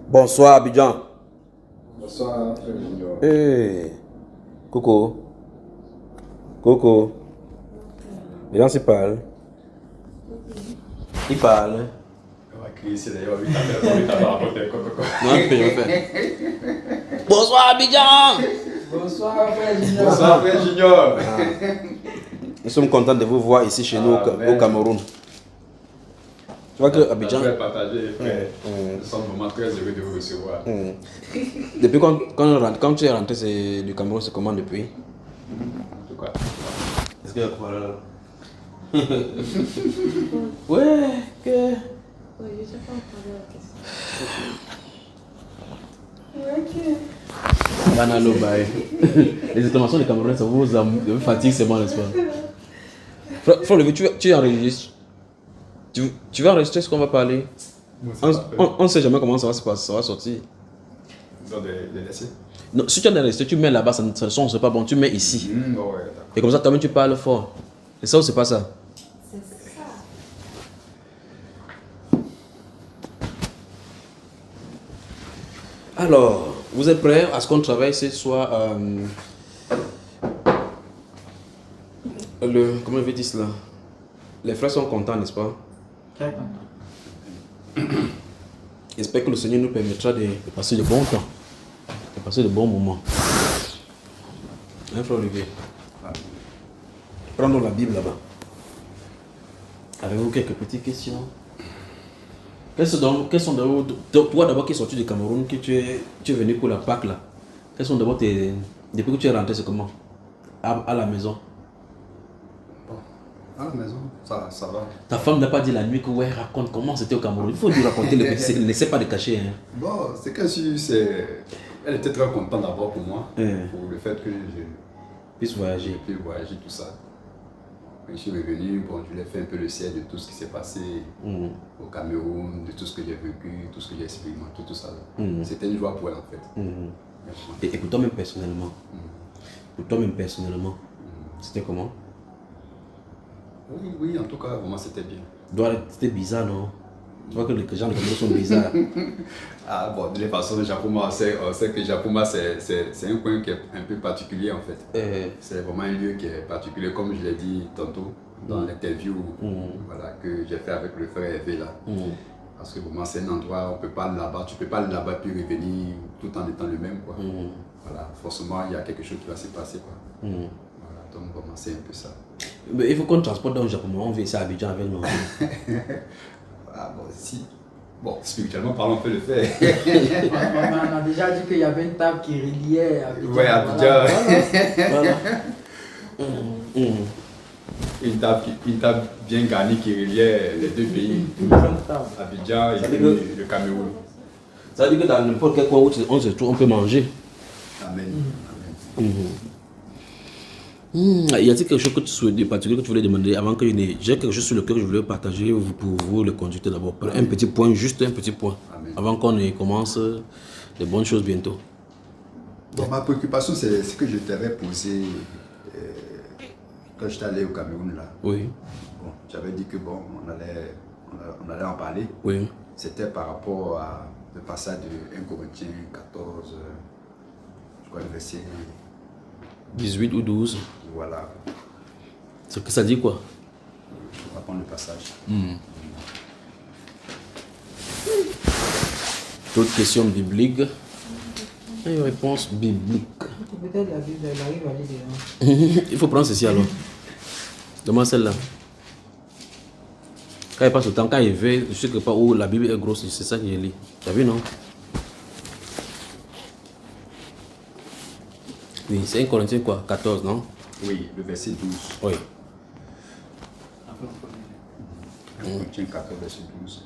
Bonsoir Abidjan. Bonsoir, frère Junior. Hey. Coco. Coco. Les gens s'y parlent. Ils parlent. On va crier ici d'ailleurs, oui, t'as raconté quoi. Non, on fait. Bonsoir Abidjan. Bonsoir frère Junior. Bonsoir, frère Junior. Nous sommes contents de vous voir ici chez nous au Cameroun. Tu vois que Abidjan. Je vais partager, frère. Nous sommes vraiment très heureux de vous recevoir. Depuis quand tu es rentré du Cameroun, c'est comment depuis? En tout cas. Est-ce qu'il y a quoi là? Ouais, que. Oui, je sais pas poser la question. Ok. Banalo, bye. Les exclamations des Camerounais, ça vous fatigue, c'est bon, n'est-ce pas? Frère, tu enregistres. Tu vas enregistrer ce qu'on va parler. On ne sait jamais comment ça va se passer, ça va sortir. Ils ont des laissés. Non, si tu as enregistré, tu mets là-bas, le son c'est pas bon, tu mets ici. Ouais, d'accord. Et comme ça, toi-même, tu parles fort. Et ça ou c'est pas ça? C'est ça. Alors, vous êtes prêts à ce qu'on travaille ce soir comment je vais dire cela? Les frères sont contents, n'est-ce pas? Très content. J'espère que le Seigneur nous permettra de passer de bons temps, de passer de bons moments. Hein, frère Olivier? Prenons la Bible là-bas. Avez-vous quelques petites questions? Quels sont d'abord, toi d'abord qui es sorti du Cameroun, que tu es venu pour la Pâque là? Quels sont d'abord tes. Depuis que tu es rentré, c'est comment? À la maison? À la maison, ça va. Ta femme n'a pas dit la nuit que ouais, raconte comment c'était au Cameroun. Il faut lui raconter le petit, ne laissez pas de cacher. Hein. Bon, c'est que elle était très contente d'abord pour moi, pour le fait que je puisse voyager. pu voyager, tout ça. Quand je suis revenu, bon, je lui ai fait un peu le ciel de tout ce qui s'est passé au Cameroun, de tout ce que j'ai vécu, tout ce que j'ai expérimenté, tout ça. C'était une joie pour elle en fait. Et pour toi-même personnellement, c'était comment? Oui, en tout cas, vraiment c'était bien. C'était bizarre, non? Tu vois que les gens de Cameroun sont bizarres. Ah bon, de toute façon, Japoma, on sait que Japoma, c'est un coin qui est un peu particulier en fait. C'est vraiment un lieu qui est particulier, comme je l'ai dit tantôt dans l'interview voilà, que j'ai fait avec le frère Hervé là. Parce que vraiment, c'est un endroit, on peut pas aller là-bas, tu peux pas aller là-bas puis revenir tout en étant le même quoi. Voilà, forcément, il y a quelque chose qui va se passer quoi. Voilà, donc vraiment, c'est un peu ça. Mais il faut qu'on transporte dans le Japon, on vient ici à Abidjan avec nous. Ah bon, si. Bon, spirituellement parlant, on peut le faire. On a déjà dit qu'il y avait une table qui reliait Abidjan. Ouais, Abidjan. Voilà. Une table bien garnie qui reliait les deux pays. Abidjan et le Cameroun. Ça veut dire que dans n'importe quel coin où on se trouve, on peut manger. Amen. Y a-t-il quelque chose que tu souhaitais, particulier que tu voulais demander avant que j'ai quelque chose sur lequel je voulais partager pour vous le conduire d'abord. Un petit point, juste un petit point. Amen. Avant qu'on ne commence de bonnes choses bientôt. Bon, ma préoccupation, c'est ce que je t'avais posé quand j'étais allé au Cameroun là. Oui. Bon, j'avais dit que bon, on allait en parler. Oui. C'était par rapport à le passage de 1 Corinthiens 14, je crois le verset 18 ou 12. Voilà. C'est que ça dit quoi? On va prendre le passage. D'autres questions bibliques? Une réponse biblique. Peut-être la Bible, elle arrive à lire dedans. Il faut prendre ceci alors. Demande celle-là. Quand il passe le temps, quand il veut, je sais que pas où la Bible est grosse, c'est ça que je lis. Tu as vu, non? Oui, c'est 1 Corinthiens quoi? 14, non? Oui, le verset 12. Oui. 1 Corinthiens 14, verset 12.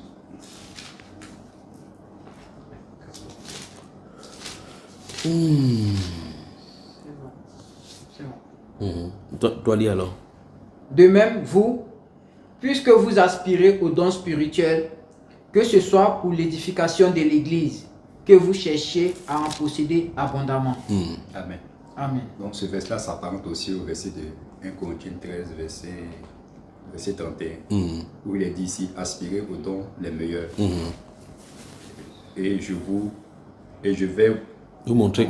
C'est bon. Toi, lis alors. De même, vous, puisque vous aspirez aux dons spirituels, que ce soit pour l'édification de l'Église, que vous cherchez à en posséder abondamment. Amen. Amen. Donc ce verset-là s'apparente aussi au verset de 1 Corinthiens 13, verset 31, où il est dit ici, aspirez aux dons les meilleurs. et je vais vous montrer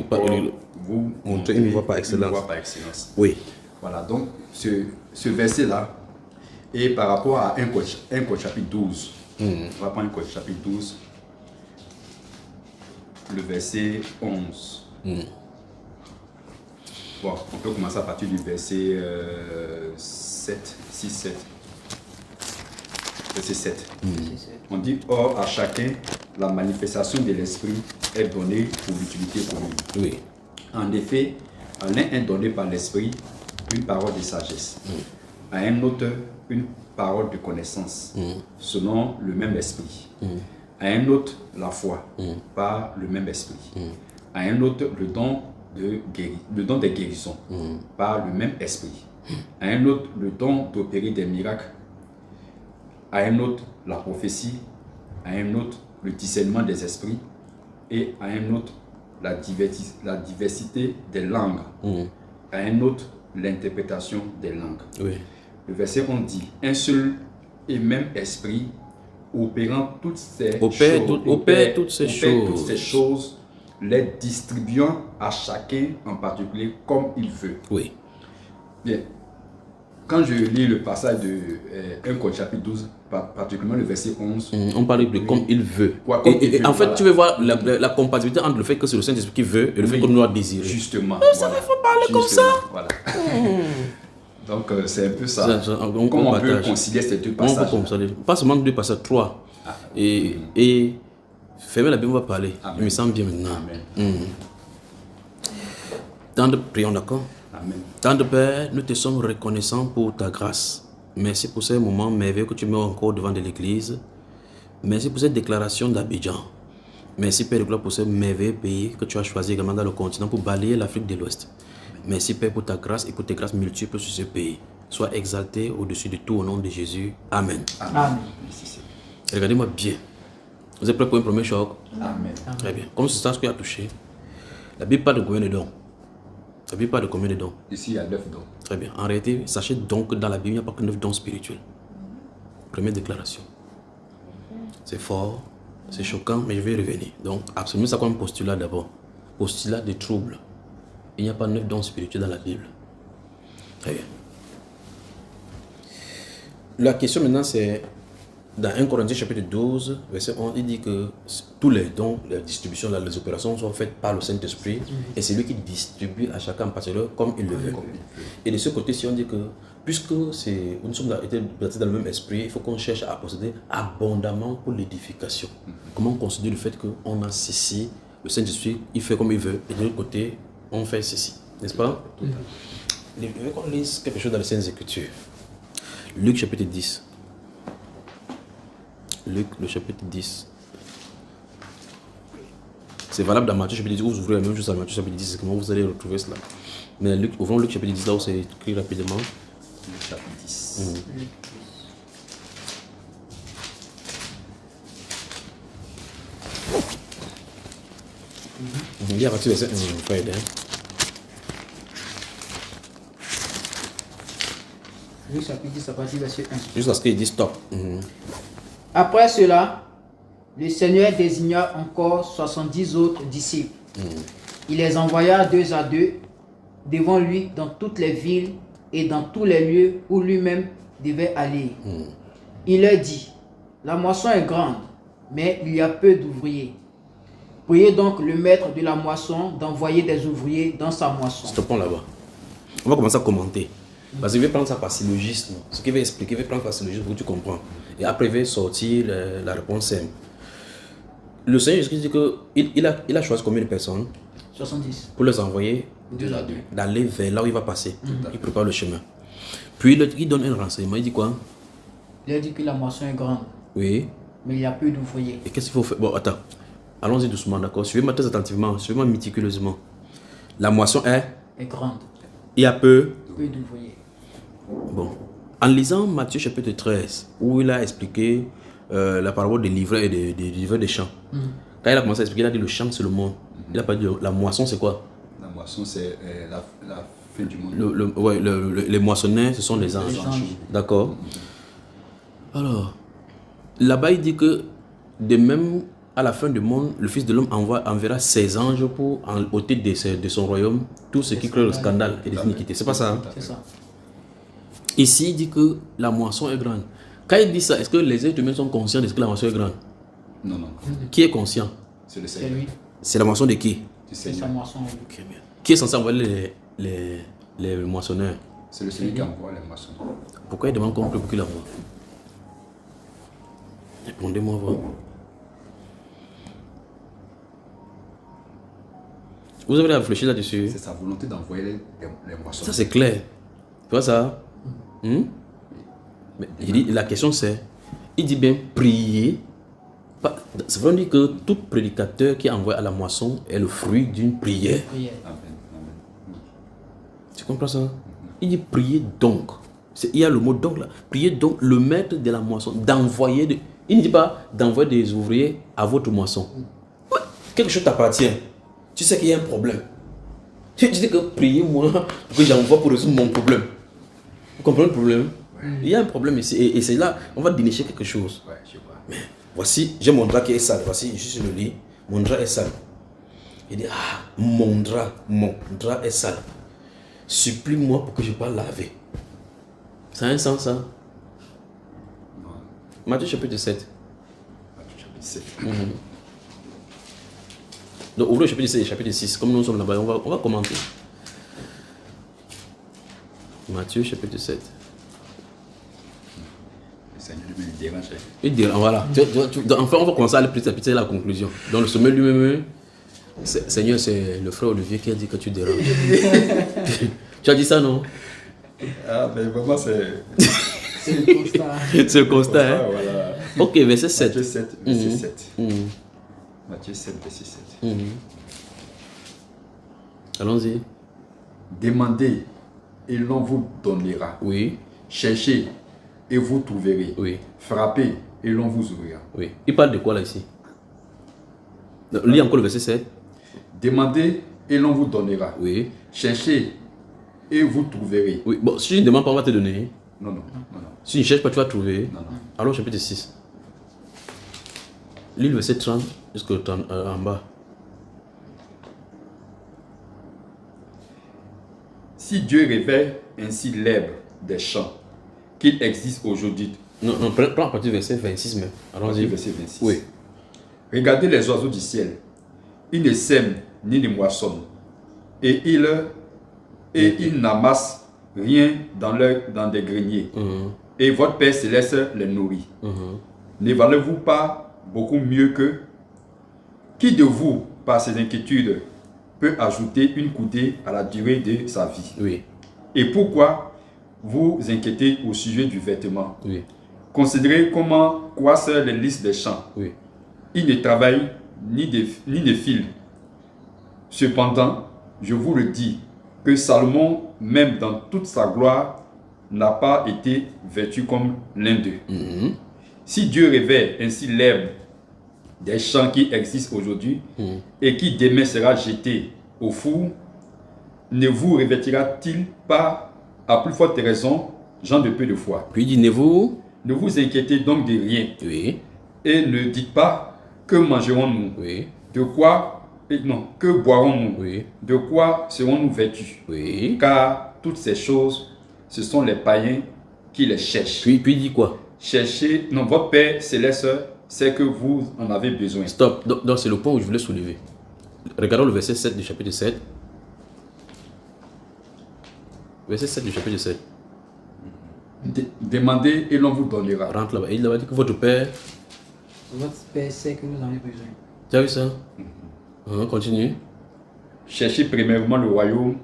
vous montrer une voie par excellence. Une voie par excellence. Oui. Voilà, donc ce verset-là est par rapport à 1 Corinthiens chapitre 12. On va prendre 1 Corinthiens chapitre 12, le verset 11. Bon, on peut commencer à partir du verset 7, 6, 7. Verset 7. On dit, or à chacun, la manifestation de l'esprit est donnée pour l'utilité commune. Oui. En effet, à l'un est donné par l'esprit une parole de sagesse, à un autre une parole de connaissance, selon le même esprit, à un autre la foi, par le même esprit, à un autre le don des guérisons, par le même esprit, à un autre le don d'opérer des miracles, à un autre la prophétie, à un autre le discernement des esprits, et à un autre la diversité des langues, à un autre l'interprétation des langues. Oui. Le verset 11 dit, un seul et même esprit opérant toutes ces choses, les distribuant à chacun en particulier comme il veut. Oui. Bien. Quand je lis le passage de 1 Corinthiens chapitre 12, particulièrement le verset 11, on parle de comme il veut. Ouais, comme il veut, en fait, voilà. tu veux voir la compatibilité entre le fait que c'est le Saint-Esprit qui veut et le fait qu'on doit désirer. Justement. Ça il faut parler comme ça. Voilà. Donc, c'est un peu ça. Comment on peut concilier ces deux passages? Pas seulement deux passages, trois. Et fermez la Bible, on va parler. Amen. Je me sens bien maintenant. Amen. Tant de prions, d'accord? Amen. Tant de Père, nous te sommes reconnaissants pour ta grâce. Merci pour ces moments merveilleux que tu mets encore devant de l'Église. Merci pour cette déclaration d'Abidjan. Merci Père de gloire pour ce merveilleux pays que tu as choisi également dans le continent pour balayer l'Afrique de l'Ouest. Merci Père pour ta grâce et pour tes grâces multiples sur ce pays. Sois exalté au-dessus de tout au nom de Jésus. Amen. Amen. Regardez-moi bien. Vous êtes prêts pour un premier choc? Amen. Très bien. Comme c'est ça ce qui a touché. La Bible parle de combien de dons? La Bible parle de combien de dons? Ici, il y a 9 dons. Très bien. En réalité, sachez donc que dans la Bible, il n'y a pas que 9 dons spirituels. Première déclaration. C'est fort, c'est choquant, mais je vais y revenir. Donc, absolument ça comme postulat d'abord. Postulat de trouble. Il n'y a pas 9 dons spirituels dans la Bible. Très bien. La question maintenant, c'est dans 1 Corinthiens chapitre 12, verset 11, il dit que tous les dons, la distribution, les opérations sont faites par le Saint-Esprit et c'est lui qui distribue à chacun en particulier comme il le veut. Et de ce côté, si on dit que puisque nous sommes été baptisés dans le même esprit, il faut qu'on cherche à posséder abondamment pour l'édification. Comment on considère le fait qu'on a ceci, le Saint-Esprit, il fait comme il veut, et de l'autre côté, on fait ceci, n'est-ce pas? Je veux qu'on lise quelque chose dans les Saintes Écritures. Luc chapitre 10. Luc, le chapitre 10. C'est valable dans Matthieu chapitre 10, vous ouvrez la même chose à Matthieu chapitre 10, c'est comment vous allez retrouver cela. Mais Luc, ouvrons Luc chapitre 10, là où c'est écrit rapidement. Luc chapitre 10. Il y a partir de verset 1, frère. Luc chapitre 10, à partir du verset 1. Jusqu'à ce qu'il dise stop. Après cela, le Seigneur désigna encore 70 autres disciples. Il les envoya 2 à 2 devant lui dans toutes les villes et dans tous les lieux où lui-même devait aller. Il leur dit, la moisson est grande, mais il y a peu d'ouvriers. Priez donc le maître de la moisson d'envoyer des ouvriers dans sa moisson. Stoppons là-bas. On va commencer à commenter. Parce qu'il va prendre ça par syllogisme. Ce qu'il va expliquer, il va prendre par syllogisme pour que tu comprends. Et après, il va sortir la réponse simple. Le Seigneur Jésus dit qu'il a choisi combien de personnes? 70. Pour les envoyer 2 à 2. d'aller vers là où il va passer. Il prépare le chemin. Puis il donne un renseignement. Il dit quoi? Il a dit que la moisson est grande, Oui. mais il y a peu d'ouvriers. Et qu'est-ce qu'il faut faire? Bon, attends. Allons-y doucement, d'accord? Suivez-moi très attentivement. Suivez-moi méticuleusement. La moisson est Grande, il y a peu. peu d'ouvriers. Bon. En lisant Matthieu chapitre 13, où il a expliqué la parabole des livreurs et des livreurs des champs. Quand il a commencé à expliquer, il a dit le champ c'est le monde. Il a pas dit la moisson c'est quoi? La moisson, c'est la fin du monde. Les moissonneurs, ce sont les anges. D'accord. Alors, là-bas, il dit que de même à la fin du monde, le Fils de l'homme enverra ses anges pour ôter de son royaume tout ce qui crée le scandale et les iniquités. C'est pas ça, hein? C'est ça. Ici, il dit que la moisson est grande. Quand il dit ça, est-ce que les êtres humains sont conscients de ce que la moisson est grande? Non, non. Qui est conscient? C'est le C'est Seigneur. lui. C'est la moisson de qui? Du C'est sa Seigneur. moisson. Ok, bien. Qui est censé envoyer les moissonneurs? C'est le Seigneur qui envoie les maçons. Pourquoi il demande qu'on prie pour qu'il envoie? Répondez-moi, voir. Vous avez réfléchi là-dessus? C'est sa volonté d'envoyer les moissons. Ça, c'est clair. Tu vois ça? Mais il dit, la question c'est, il dit bien prier. Ça veut dire que tout prédicateur qui envoie à la moisson est le fruit d'une prière. Prière. Amen. Amen. Tu comprends ça? Il dit prier donc. Il y a le mot donc là. Prier donc le maître de la moisson, d'envoyer. Il ne dit pas d'envoyer des ouvriers à votre moisson. Ouais, quelque chose t'appartient. Tu sais qu'il y a un problème. Tu dis que priez-moi pour que j'envoie pour résoudre mon problème. Vous comprenez le problème? Il y a un problème ici et c'est là, on va dénicher quelque chose. Ouais, je vois. Mais voici, j'ai mon drap qui est sale. Voici, je suis sur le lit, mon drap est sale. Il dit, ah, mon drap est sale. Supplie-moi pour que je puisse laver. Ça a un sens, ça? Non. Matthieu chapitre 7. Matthieu chapitre 7. Donc, ouvrez le chapitre 7 et chapitre 6. Comme nous sommes là-bas, on va commenter. Matthieu chapitre 7. Le Seigneur lui-même il dérange. Il dit, voilà. Enfin, on va commencer à aller petit à petit à la conclusion. Dans le sommet lui-même, Seigneur, c'est le frère Olivier qui a dit que tu déranges. Tu as dit ça, non? Ah, mais vraiment, c'est. C'est le constat. C'est le constat, hein? Voilà. Ok, verset 7. Matthieu 7, verset 7. Mhm. Matthieu 7, verset 7. Mhm. Allons-y. Demandez et l'on vous donnera. Oui, Cherchez et vous trouverez. oui, Frappez et l'on vous ouvrira. oui. Il parle de quoi là ici? Lis encore le verset 7. Demandez et l'on vous donnera. Oui, Cherchez et vous trouverez. oui. Bon, si tu ne demandes pas, on va te donner. Non, non, non, non. Si tu ne cherches pas, tu vas trouver. Non, non. Alors, chapitre 6. Lis le verset 30 jusqu'au 30 en bas. Si Dieu révèle ainsi l'herbe des champs qu'il existe aujourd'hui. Non, non, prends à partir du verset 26 même. Allons-y. Verset 26. Oui. Regardez les oiseaux du ciel. Ils ne sèment ni ne moissonnent. Et ils n'amassent rien dans des greniers. Mhm, Et votre Père Céleste les nourrit. mhm. Ne valez-vous pas beaucoup mieux que qui de vous, par ses inquiétudes, peut ajouter une coudée à la durée de sa vie? Oui, Et pourquoi vous inquiétez au sujet du vêtement? oui, Considérez comment croissent les lys des champs. oui. Ils ne travaillent ni ne filent. Cependant, je vous le dis, que Salomon, même dans toute sa gloire, n'a pas été vêtu comme l'un d'eux. Mhm, Si Dieu révèle ainsi l'herbe des champs qui existent aujourd'hui mhm. et qui demain sera jeté au four, ne vous revêtira-t-il pas à plus forte raison, gens de peu de foi? Puis dînez-vous. Ne vous inquiétez donc de rien Oui, et ne dites pas que mangerons-nous, oui, de quoi, non, que boirons-nous, oui, de quoi serons-nous vêtus? oui. Car toutes ces choses, ce sont les païens qui les cherchent. Puis dit quoi? Cherchez, non, votre Père Céleste sait que vous en avez besoin. Stop. Donc c'est le point où je voulais soulever. Regardons le verset 7 du chapitre 7. Verset 7 du chapitre 7. Demandez et l'on vous donnera. Rentre là-bas. Il a dit que votre Père... Votre Père sait que vous en avez besoin. Tu as vu ça? Continue. Cherchez premièrement le royaume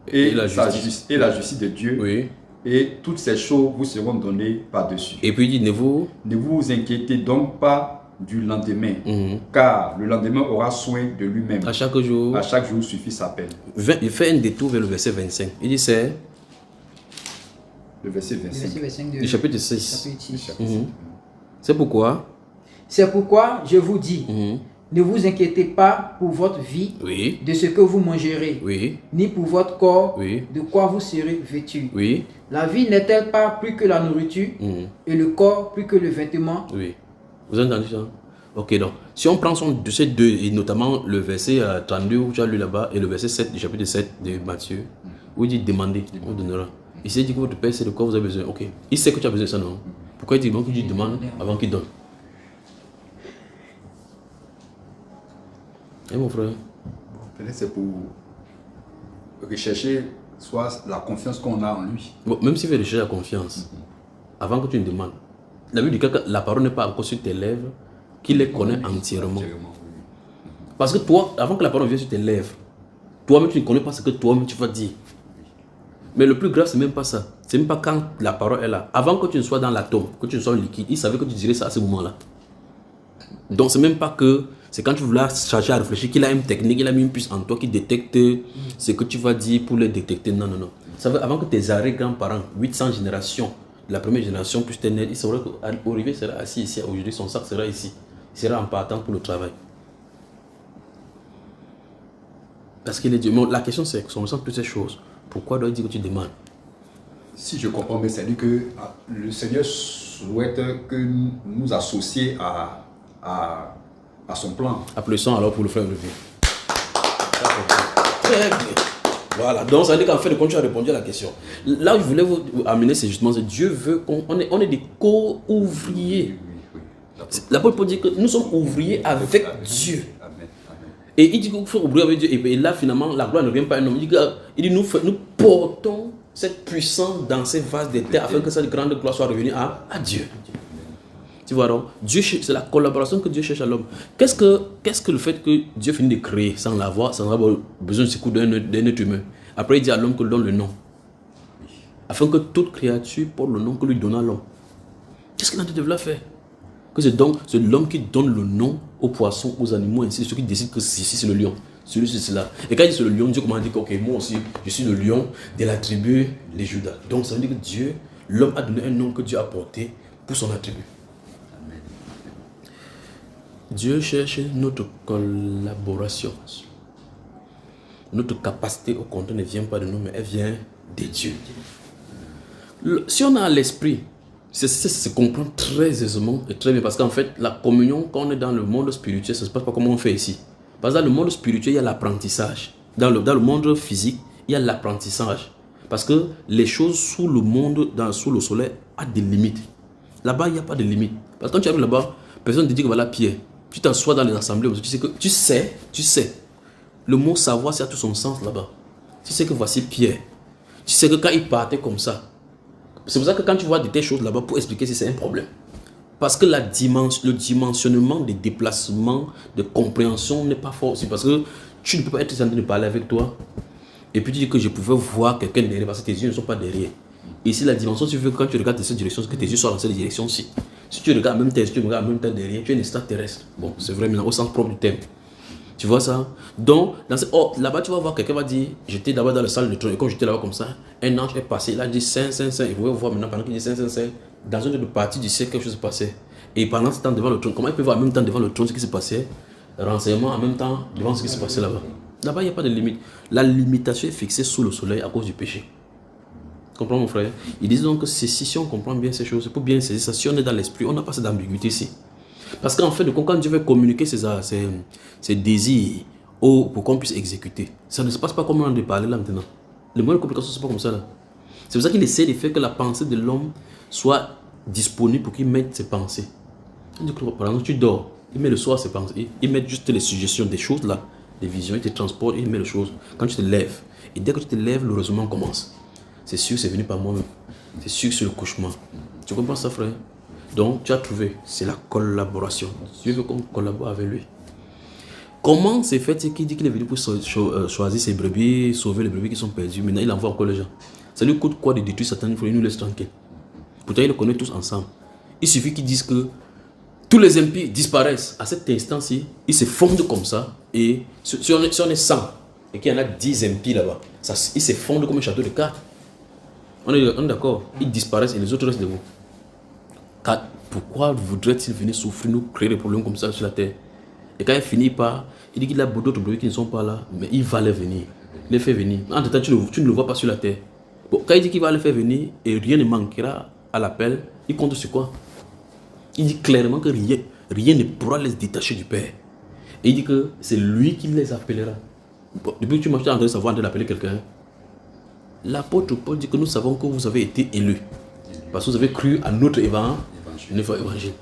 et la sa justice. et la justice de Dieu, Oui. et toutes ces choses vous seront données par-dessus. Et puis il dit, ne vous... Ne vous inquiétez donc pas du lendemain, Mhm. car le lendemain aura soin de lui-même. À chaque jour... À chaque jour suffit sa peine. Il fait un détour vers le verset 25. Il dit, c'est Le verset Le 25. verset 25 du chapitre 6. chapitre 6. Mhm. C'est pourquoi... C'est pourquoi je vous dis, Mhm. ne vous inquiétez pas pour votre vie, Oui, de ce que vous mangerez, oui, ni pour votre corps, oui, de quoi vous serez vêtus. oui, La vie n'est-elle pas plus que la nourriture, mhm, et le corps plus que le vêtement? oui. Vous avez entendu ça? Ok, donc, si on prend de ces deux, et notamment le verset 32 où tu as lu là-bas, et le verset 7 du chapitre 7 de Matthieu, où il dit demandez, on donnera. Il s'est dit que votre père sait de quoi vous avez besoin. Ok, il sait que tu as besoin de ça, non? Pourquoi il dit qu'il dit demande avant qu'il donne? Et mon frère? Peut-être c'est pour rechercher soit la confiance qu'on a en lui. Bon, même s'il veut rechercher la confiance, avant que tu ne demandes, la Bible dit que la parole n'est pas encore sur tes lèvres, qu'il les connaît entièrement. Parce que toi, avant que la parole vienne sur tes lèvres, toi-même tu ne connais pas ce que toi-même tu vas dire. Mais le plus grave, c'est même pas ça. C'est même pas quand la parole est là. Avant que tu ne sois dans l'atome, que tu ne sois liquide, il savait que tu dirais ça à ce moment-là. Donc c'est même pas que c'est quand tu voulais chercher à réfléchir qu'il a une technique, il a mis une puce en toi qui détecte ce que tu vas dire pour les détecter. Non, non, non. Ça veut avant que tes arrière-grands-parents, 800 générations, la première génération puisse t'aider, il saurait qu'Olivier sera assis ici aujourd'hui, son sac sera ici. Il sera en partant pour le travail. Parce qu'il est Dieu. Mais la question c'est, on ressent toutes ces choses. Pourquoi doit-il dire que tu demandes? Si je comprends bien, c'est-à-dire que le Seigneur souhaite que nous associons à son plan. Applaudissons alors pour le frère Olivier. Très bien. Voilà, donc ça veut dire qu'en fait, quand tu as répondu à la question, là où je voulais vous amener, c'est justement que Dieu veut qu'on est des co-ouvriers. L'apôtre Paul dit que nous sommes ouvriers avec Dieu. Et il dit qu'il faut ouvrir avec Dieu. Et là, finalement, la gloire ne vient pas à un homme. Il dit nous portons cette puissance dans ces vases de terre afin que cette grande gloire soit revenue à Dieu. Tu vois donc, Dieu, c'est la collaboration que Dieu cherche à l'homme. Qu'est-ce que le fait que Dieu finit de créer sans avoir besoin de secours d'un être humain? Après, il dit à l'homme que donne le nom. Afin que toute créature porte le nom que lui donna l'homme. Qu'est-ce qu'il a de faire? Que c'est donc l'homme qui donne le nom aux poissons, aux animaux, ainsi de suite, qui décide que ceci c'est le lion, celui c'est cela. Et quand il dit c'est le lion, Dieu comment dit que ok, moi aussi, je suis le lion de la tribu de Judas. Donc ça veut dire que Dieu, l'homme a donné un nom que Dieu a porté pour son attribut. Dieu cherche notre collaboration. Notre capacité au contraire ne vient pas de nous, mais elle vient de Dieu. Si on a l'esprit, ça se comprend très aisément et très bien parce qu'en fait, la communion, quand on est dans le monde spirituel, ça ne se passe pas comme on fait ici. Parce que dans le monde spirituel, il y a l'apprentissage. Dans le monde physique, il y a l'apprentissage. Parce que les choses sous le monde, sous le soleil, ont des limites. Là-bas, il n'y a pas de limite. Parce que quand tu arrives là-bas, personne ne te dit que voilà Pierre. Tu t'assois dans les assemblées, tu sais. Le mot savoir, ça a tout son sens là-bas. Tu sais que voici Pierre. Tu sais que quand il partait comme ça, c'est pour ça que quand tu vois de telles choses là-bas, pour expliquer si c'est un problème. Parce que le dimensionnement des déplacements, de compréhension n'est pas fort aussi. Parce que tu ne peux pas être en train de parler avec toi. Et puis tu dis que je pouvais voir quelqu'un derrière parce que tes yeux ne sont pas derrière. Ici, la dimension, tu veux quand tu regardes dans cette direction, que tes yeux soient dans cette direction-ci. Si tu regardes même tes yeux, tu regardes même temps derrière, tu es un extraterrestre. Bon, c'est vrai, mais au sens propre du terme. Tu vois ça? Donc, là-bas, tu vas voir quelqu'un va dire, j'étais d'abord dans la salle de trône, et quand j'étais là-bas comme ça, un ange est passé, il a dit 5, 5, 5. Et vous pouvez voir maintenant, pendant qu'il dit 5, 5, 5, dans une autre partie du ciel, quelque chose se passait. Et pendant ce temps devant le trône, comment il peut voir en même temps devant le trône ce qui se passait? Renseignement en même temps devant ce qui se passait là-bas. Là-bas, il n'y a pas de limite. La limitation est fixée sous le soleil à cause du péché. Tu comprends mon frère? Ils disent donc que si on comprend bien ces choses, c'est pour bien saisir ça. Si on est dans l'esprit, on n'a pas cette ambiguïté ici. Parce qu'en fait, quand Dieu veut communiquer ses désirs pour qu'on puisse exécuter, ça ne se passe pas comme on en a parlé là maintenant. Le moyen de communication, ce n'est pas comme ça là. C'est pour ça qu'il essaie de faire que la pensée de l'homme soit disponible pour qu'il mette ses pensées. Par exemple, tu dors, il met le soir ses pensées, il met juste les suggestions des choses là, des visions, il te transporte, il met les choses. Quand tu te lèves, et dès que tu te lèves, le raisonnement commence. C'est sûr que c'est venu par moi-même. C'est sûr que c'est le couchement. Tu comprends ça, frère? Donc, tu as trouvé, c'est la collaboration. Dieu veut qu'on collabore avec lui. Comment c'est fait qu'il dit qu'il est venu pour choisir ses brebis, sauver les brebis qui sont perdues? Maintenant, il envoie encore les gens. Ça lui coûte quoi de détruire Satan? Il faut qu'il nous laisse tranquille. Pourtant, il les connaît tous ensemble. Il suffit qu'ils disent que tous les impies disparaissent. À cet instant-ci, ils se fondent comme ça. Et si on est 100 et qu'il y en a 10 impies là-bas, ils se fondent comme un château de cartes. On est d'accord? Ils disparaissent et les autres restent debout. Pourquoi voudrait-il venir souffrir, nous créer des problèmes comme ça sur la terre? Et quand il finit par, il dit qu'il a d'autres brebis qui ne sont pas là, mais il va les venir. Il les fait venir. En tout temps, tu ne le vois pas sur la terre. Bon, quand il dit qu'il va les faire venir et rien ne manquera à l'appel, il compte sur quoi? Il dit clairement que rien ne pourra les détacher du Père. Et il dit que c'est lui qui les appellera. Depuis que tu m'as en train de savoir de l'appeler quelqu'un, l'apôtre Paul dit que nous savons que vous avez été élus. Parce que vous avez cru à notre évangile.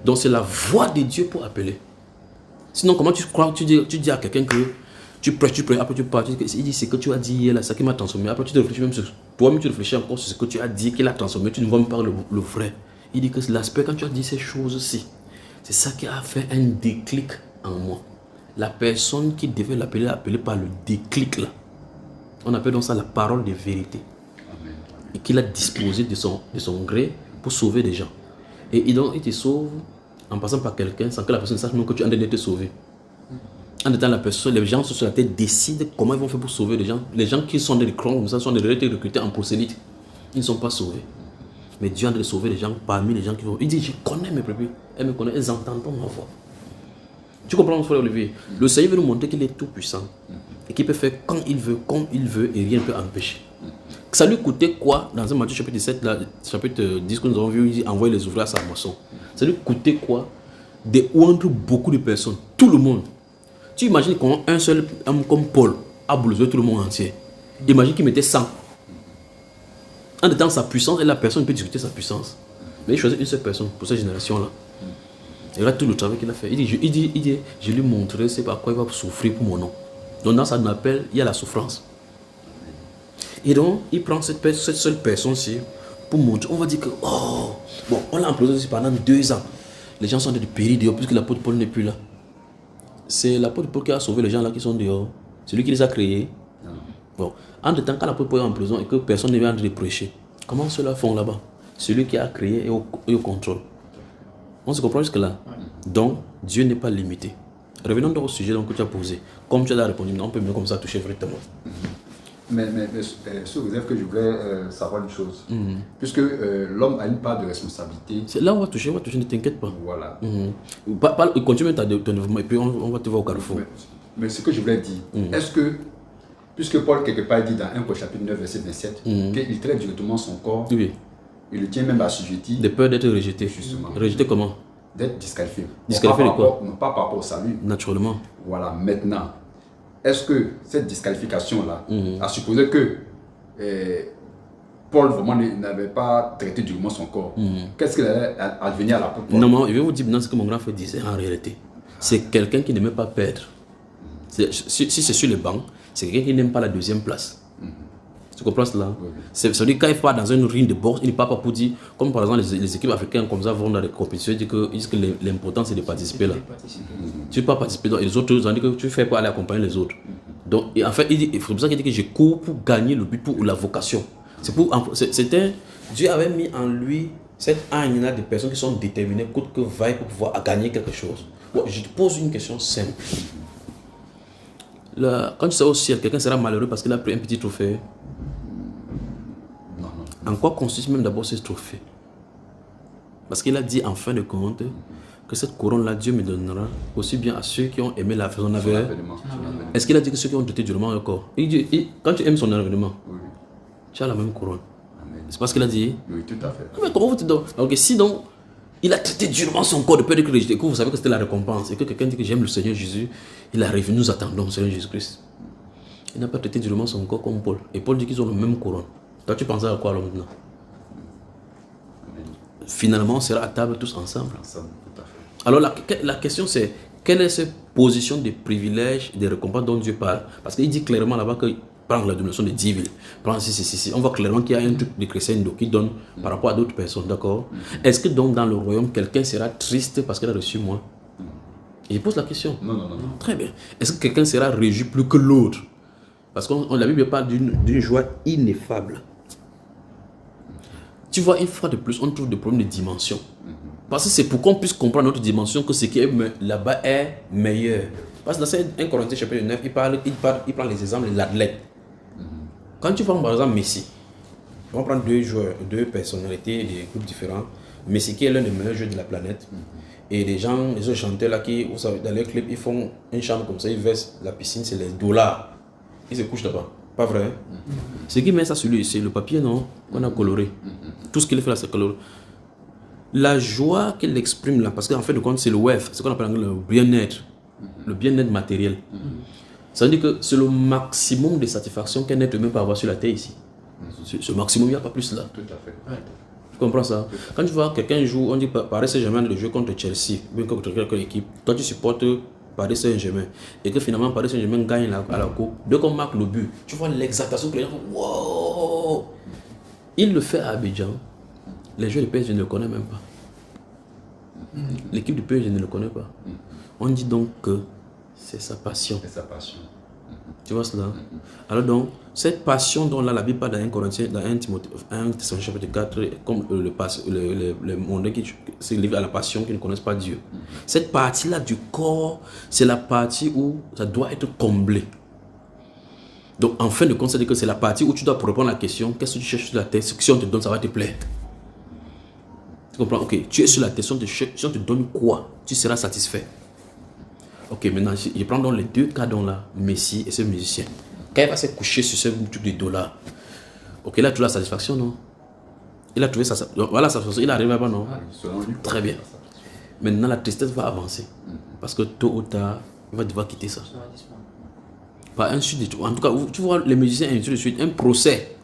Donc c'est la voix de Dieu pour appeler. Sinon, comment tu crois, tu dis à quelqu'un que tu prêches, après tu pars, il dit ce que tu as dit hier, là, ça qui m'a transformé. Après tu te réfléchis même sur toi-même, tu réfléchis encore sur ce que tu as dit, qu'il a transformé, tu ne vois même pas le vrai. Il dit que l'aspect, quand tu as dit ces choses-ci, c'est ça qui a fait un déclic en moi. La personne qui devait l'appeler, appelée par le déclic là. On appelle donc ça la parole de vérité. Et qu'il a disposé de son gré pour sauver des gens. Et donc il te sauve en passant par quelqu'un sans que la personne sache même que tu es en train d'être sauvé. En étant la personne, les gens sur la tête décident comment ils vont faire pour sauver les gens. Les gens qui sont des crons comme ça sont des recrutés en prosélytes. Ils ne sont pas sauvés. Mais Dieu a de sauver les gens parmi les gens qui vont. Il dit, je connais mes brebis. Elles me connaissent, elles entendent ma voix. Tu comprends, mon frère Olivier? Le Seigneur veut nous montrer qu'il est tout puissant. Et qu'il peut faire quand il veut, comme il veut, et rien ne peut empêcher. Ça lui coûtait quoi, dans un Matthieu chapitre 17, là, chapitre 10 que nous avons vu, il envoie les ouvriers à sa moisson. Ça lui coûtait quoi de oindre beaucoup de personnes, tout le monde. Tu imagines comment un seul homme comme Paul a bouleversé tout le monde entier. Imagine qu'il mettait 100. En étant sa puissance, et la personne peut discuter sa puissance. Mais il choisit une seule personne pour cette génération-là. Et là, tout le travail qu'il a fait. Il dit, je lui montrerai c'est par quoi il va souffrir pour mon nom. Donc dans sa appel, il y a la souffrance. Et donc, il prend cette seule personne-ci pour montrer. On va dire que, oh, bon, on l'a employé aussi pendant 2 ans. Les gens sont de périr dehors puisque l'apôtre Paul n'est plus là. C'est l'apôtre Paul qui a sauvé les gens là qui sont dehors. C'est lui qui les a créés. Bon, en de temps, quand l'apôtre Paul est en prison et que personne ne vient de prêcher, comment ceux-là font là-bas? Celui qui a créé et au contrôle. On se comprend jusque-là. Donc, Dieu n'est pas limité. Revenons donc au sujet donc, que tu as posé. Comme tu as répondu, on peut mieux comme ça toucher directement. Mais sous réserve que je voulais savoir une chose. Puisque l'homme a une part de responsabilité. C'est là où on va toucher, ne t'inquiète pas. Voilà. Continue ton développement et puis on va te voir au carrefour. Mais ce que je voulais dire, est-ce que, puisque Paul quelque part dit dans 1 Corinthiens chapitre 9 verset 27, qu'il traite directement son corps, oui. Il le tient même assujetti. De peur d'être rejeté. Justement. Rejeté comment? D'être disqualifié. Disqualifié de quoi? Non, pas par rapport au salut. Naturellement. Voilà, maintenant, est-ce que cette disqualification-là a supposé que Paul vraiment n'avait pas traité durement son corps? Qu'est-ce qu'il allait advenir à l'apôtre Paul? Non, je vais vous dire maintenant ce que mon grand frère disait en réalité. C'est quelqu'un qui n'aimait pas perdre. Si c'est sur le banc, c'est quelqu'un qui n'aime pas la deuxième place. Tu comprends cela? Oui. C'est-à-dire quand il part dans une ring de boxe, il ne part pas pour dire, comme par exemple les équipes africaines comme ça vont dans les compétitions, ils disent que l'important c'est de participer là. Tu ne peux pas participer, donc les autres, ils ont dit que tu fais pas aller accompagner les autres. Donc, et en fait, c'est pour ça qu'il dit que je cours pour gagner le but, pour la vocation. Dieu avait mis en lui cette âne-là de personnes qui sont déterminées, coûte que vaille pour pouvoir gagner quelque chose. Bon, je te pose une question simple. Là, quand tu seras au ciel, quelqu'un sera malheureux parce qu'il a pris un petit trophée. En quoi consiste même d'abord ce trophée? Parce qu'il a dit en fin de compte que cette couronne-là, Dieu me donnera aussi bien à ceux qui ont aimé son avènement. Est-ce qu'il a dit que ceux qui ont jeté durement le corps? Quand tu aimes son avènement, tu as la même couronne. C'est pas ce qu'il a dit? Oui, tout à fait. Mais comment vous te donnez? Donc, si donc, il a traité durement son corps de peur de que rejeté, que vous savez que c'était la récompense, et que quelqu'un dit que j'aime le Seigneur Jésus, il arrive, nous attendons le Seigneur Jésus-Christ. Il n'a pas traité durement son corps comme Paul. Et Paul dit qu'ils ont la même couronne. Toi, tu pensais à quoi alors maintenant? Finalement, on sera à table tous ensemble. Alors, la question c'est, quelle est cette position de privilège et de récompense dont Dieu parle? Parce qu'il dit clairement là-bas qu'il prend la domination de 10 villes. On voit clairement qu'il y a un truc de crescendo qui donne par rapport à d'autres personnes, d'accord? Est-ce que donc dans le royaume, quelqu'un sera triste parce qu'il a reçu moins? Et il pose la question. Non. Très bien. Est-ce que quelqu'un sera réjoui plus que l'autre? Parce que la Bible parle d'une joie ineffable. Tu vois, une fois de plus, on trouve des problèmes de dimension. Parce que c'est pour qu'on puisse comprendre notre dimension que ce qui est là-bas est meilleur. Parce que dans 1 Corinthiens chapitre 9, il prend les exemples de l'athlète. Quand tu prends par exemple Messi, on prend 2 joueurs, 2 personnalités des groupes différents. Messi qui est l'un des meilleurs joueurs de la planète. Et les autres chanteurs là qui, vous savez, dans les clips, ils font une chambre comme ça, ils versent la piscine, c'est les dollars. Ils se couchent là-bas. Pas vrai? Ce qui met ça sur lui, c'est le papier, non? Qu'on a coloré. Tout ce qu'il fait là, c'est coloré. la joie qu'elle exprime là, parce qu'en fait de compte c'est le wef, c'est ce qu'on appelle le bien-être, le bien-être matériel. Ça veut dire que c'est le maximum de satisfaction qu'un être humain peut avoir sur la terre ici. Ce maximum, il n'y a pas plus là. Tout à fait. Ouais. Tu comprends ça? Quand tu vois quelqu'un joue, on dit Paris Saint-Germain de jouer contre Chelsea, bien contre quelques équipe, toi tu supportes Paris Saint-Germain, et que finalement Paris Saint-Germain gagne à la coupe, dès qu'on marque le but, tu vois l'exaltation que les gens font, wow! Il le fait à Abidjan, les joueurs du PSG ne le connaissent même pas. L'équipe du PSG ne le connaît pas. On dit donc que c'est sa passion. C'est sa passion. Tu vois cela? Alors donc, cette passion dont là, la Bible parle dans 1 Corinthiens, dans 1 Thessaloniciens chapitre 4, comme le monde qui se livre à la passion, qui ne connaissent pas Dieu. Cette partie-là du corps, c'est la partie où ça doit être comblé. Donc, en fin de compte, c'est-à-dire que c'est la partie où tu dois répondre à la question, qu'est-ce que tu cherches sur la terre? Si on te donne, ça va te plaire. Tu comprends? Ok, tu es sur la terre, si on te donne quoi? Tu seras satisfait. Ok, maintenant, je prends donc les deux cas dont là, Messi et ce musicien. Quand il va se coucher sur ce truc de dollars, ok, il a trouvé la satisfaction, non? Il a trouvé sa satisfaction. Voilà, il arrive là-bas, non? Très bien. Maintenant, la tristesse va avancer. Parce que tôt ou tard, il va devoir quitter ça. Pas un suite de tout. En tout cas, tu vois les musiciens, ainsi de suite, un procès.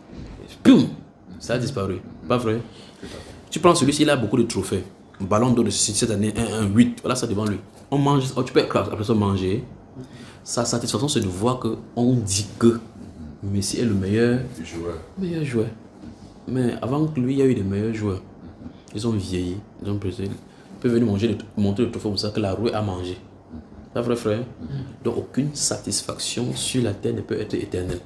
Poum! Ça a disparu. Pas vrai? Tu prends celui-ci, il a beaucoup de trophées. Ballon d'or de cette année, 1-8. Voilà ça devant lui. On mange, tu peux après ça manger. Sa satisfaction, c'est de voir qu'on dit que Messi est le meilleur joueur. Mais avant que lui, il y a eu des meilleurs joueurs. Ils ont vieilli, ils ont pesé. Ils peuvent venir monter le trophée comme ça que la roue a mangé. C'est vrai, frère? Donc, aucune satisfaction sur la terre ne peut être éternelle.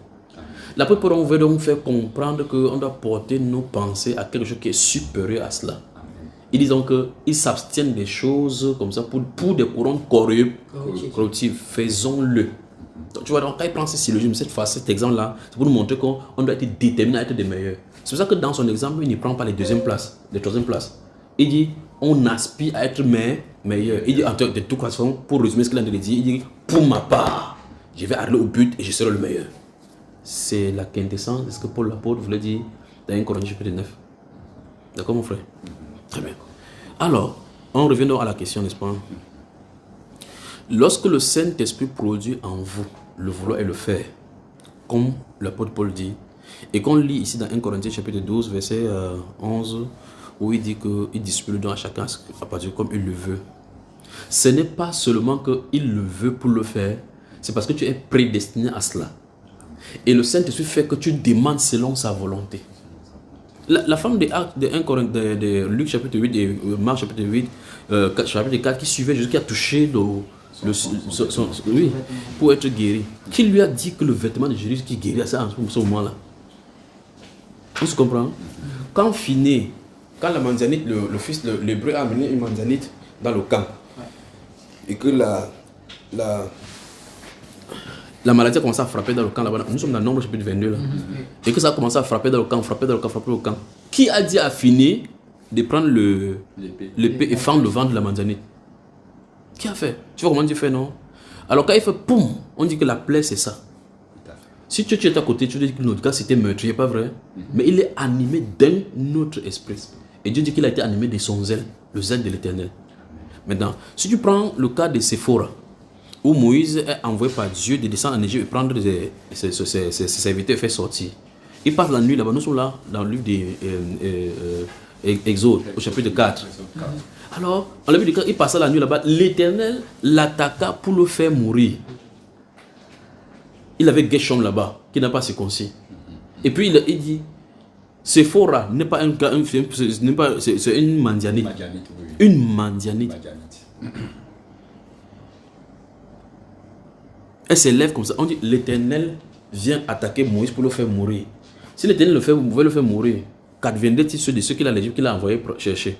La plupart on veut donc faire comprendre qu'on doit porter nos pensées à quelque chose qui est supérieur à cela. Ils disent qu'ils s'abstiennent des choses comme ça pour des couronnes corruptives. Faisons-le. Donc, tu vois, donc, quand il prend ce syllogisme, cette fois, cet exemple-là, c'est pour nous montrer qu'on doit être déterminé à être des meilleurs. C'est pour ça que dans son exemple, il ne prend pas les deuxièmes places, les troisièmes places. Il dit, on aspire à être meilleur. Il dit, de toute façon, pour résumer ce qu'il a dit, il dit, pour ma part, je vais aller au but et je serai le meilleur. C'est la quintessence de ce que Paul l'apôtre voulait dire dans 1 Corinthiens chapitre 9. D'accord, mon frère? Très bien. Alors, on revient donc à la question, n'est-ce pas? Lorsque le Saint-Esprit produit en vous le vouloir et le faire, comme l'apôtre Paul dit, et qu'on lit ici dans 1 Corinthiens chapitre 12, verset 11, où il dit qu'il distribue le don à chacun à partir comme il le veut. Ce n'est pas seulement qu'il le veut pour le faire, c'est parce que tu es prédestiné à cela. Et le Saint-Esprit fait que tu demandes selon sa volonté. La femme de Luc chapitre 8 et Marc chapitre 8, chapitre 4 qui suivait Jésus, qui a touché oui, pour être guéri. Qui lui a dit que le vêtement de Jésus qui guérit à ce moment-là? On se comprend? Quand Finé, quand la manzanite, le fils de l'hébreu a amené une manzanite dans le camp, et que la maladie a commencé à frapper dans le camp là-bas. Nous sommes dans le Nombre chapitre 22 là. Et que ça a commencé à frapper dans le camp, frapper le camp. Qui a dit à Finé de prendre l'épée et fendre le ventre de la manzanite? Qui a fait? Tu vois comment Dieu fait, non? Alors quand il fait poum, on dit que la plaie c'est ça. Si tu es à côté, tu dis que notre cas c'était meurtrier, pas vrai? Mais il est animé d'un autre esprit. Et Dieu dit qu'il a été animé de son zèle, le zèle de l'Éternel. Maintenant, si tu prends le cas de Séphora, où Moïse est envoyé par Dieu de descendre en Égypte et prendre ses serviteurs et faire sortir. Il passe la nuit là-bas. Nous sommes là dans le livre d'Exode, au chapitre 4. Alors, en le livre il passait la nuit là-bas. L'Éternel l'attaqua pour le faire mourir. Il avait Gershom là-bas, qui n'a pas circoncis. Et puis il dit, Séphora n'est pas c'est une mandianite. Une mandianite. Elle s'élève comme ça. On dit l'Éternel vient attaquer Moïse pour le faire mourir. Si l'Éternel veut le faire mourir, qu'adviendrait-il de ceux qu'il a envoyé chercher?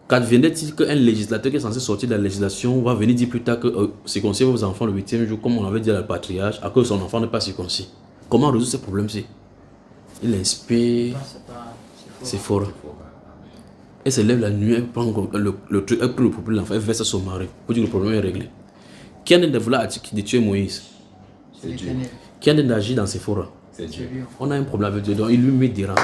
Qu'adviendrait-il qu'un législateur qui est censé sortir de la législation va venir dire plus tard que circoncire vos enfants le 8e jour, comme on avait dit à la patriarche, à cause son enfant n'est pas circoncis? Comment résoudre ce problème-ci? Il inspire c'est fort. Elle se lève la nuit, elle prend le truc, elle prend le problème de l'enfant, elle verse à son mari pour dire que le problème est réglé. Qui a de tuer Moïse? C'est Dieu. Qui a d'agir dans ses forêts? C'est Dieu. On a un problème avec Dieu, donc il lui met dérange.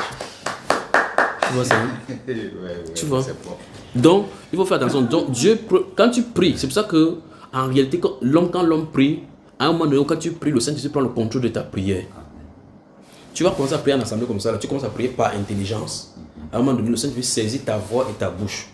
Tu vois ça, hein? Ouais, Tu vois? c'est propre. Donc, il faut faire attention. Donc, Dieu, quand tu pries, c'est pour ça que, en réalité, quand l'homme prie, à un moment donné, quand tu pries, le Saint-Esprit prend le contrôle de ta prière. Tu vas commencer à prier en assemblée comme ça, là, tu commences à prier par intelligence. À un moment donné, le Saint-Esprit saisit ta voix et ta bouche.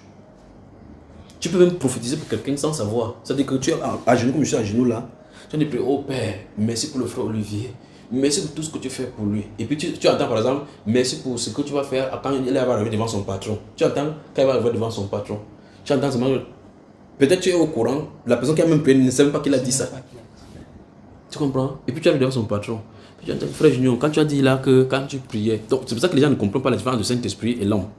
Tu peux même prophétiser pour quelqu'un sans savoir. C'est-à-dire que tu es à genoux, comme je suis à genoux là. Tu vas dire, oh Père, merci pour le frère Olivier. Merci pour tout ce que tu fais pour lui. Et puis tu entends par exemple, merci pour ce que tu vas faire quand il va arriver devant son patron. Tu entends quand il va arriver devant son patron. Tu entends seulement, peut-être tu es au courant, la personne qui a même prié ne sait même pas qu'il a dit ça. Tu comprends? Et puis tu arrives devant son patron. Puis tu entends, frère Junior, quand tu as dit là que quand tu priais, donc c'est pour ça que les gens ne comprennent pas la différence du Saint-Esprit et l'homme.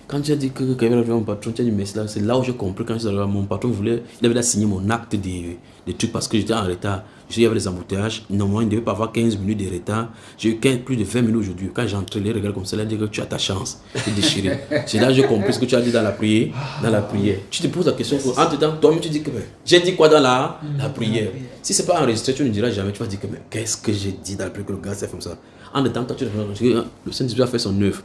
Quand tu as dit que quand il va arriver mon patron, tu as dit mais c'est là où j'ai compris quand je suis arrivé, mon patron voulait, il avait signé mon acte des trucs parce que j'étais en retard. Il y avait des embouteillages. Normalement, il ne devait pas avoir 15 minutes de retard. J'ai eu plus de 20 minutes aujourd'hui. Quand j'ai entré, les regards comme ça, il a dit que tu as ta chance. C'est déchiré. C'est là que j'ai compris ce que tu as dit dans la prière. Dans la prière. Tu te poses la question. Entre temps, toi-même, tu dis que j'ai dit quoi dans la prière. Si ce n'est pas enregistré, tu ne diras jamais. Tu vas dire que mais qu'est-ce que j'ai dit dans la prière que le gars c'est comme ça. En temps, toi, tu le Saint-Esprit a fait son œuvre.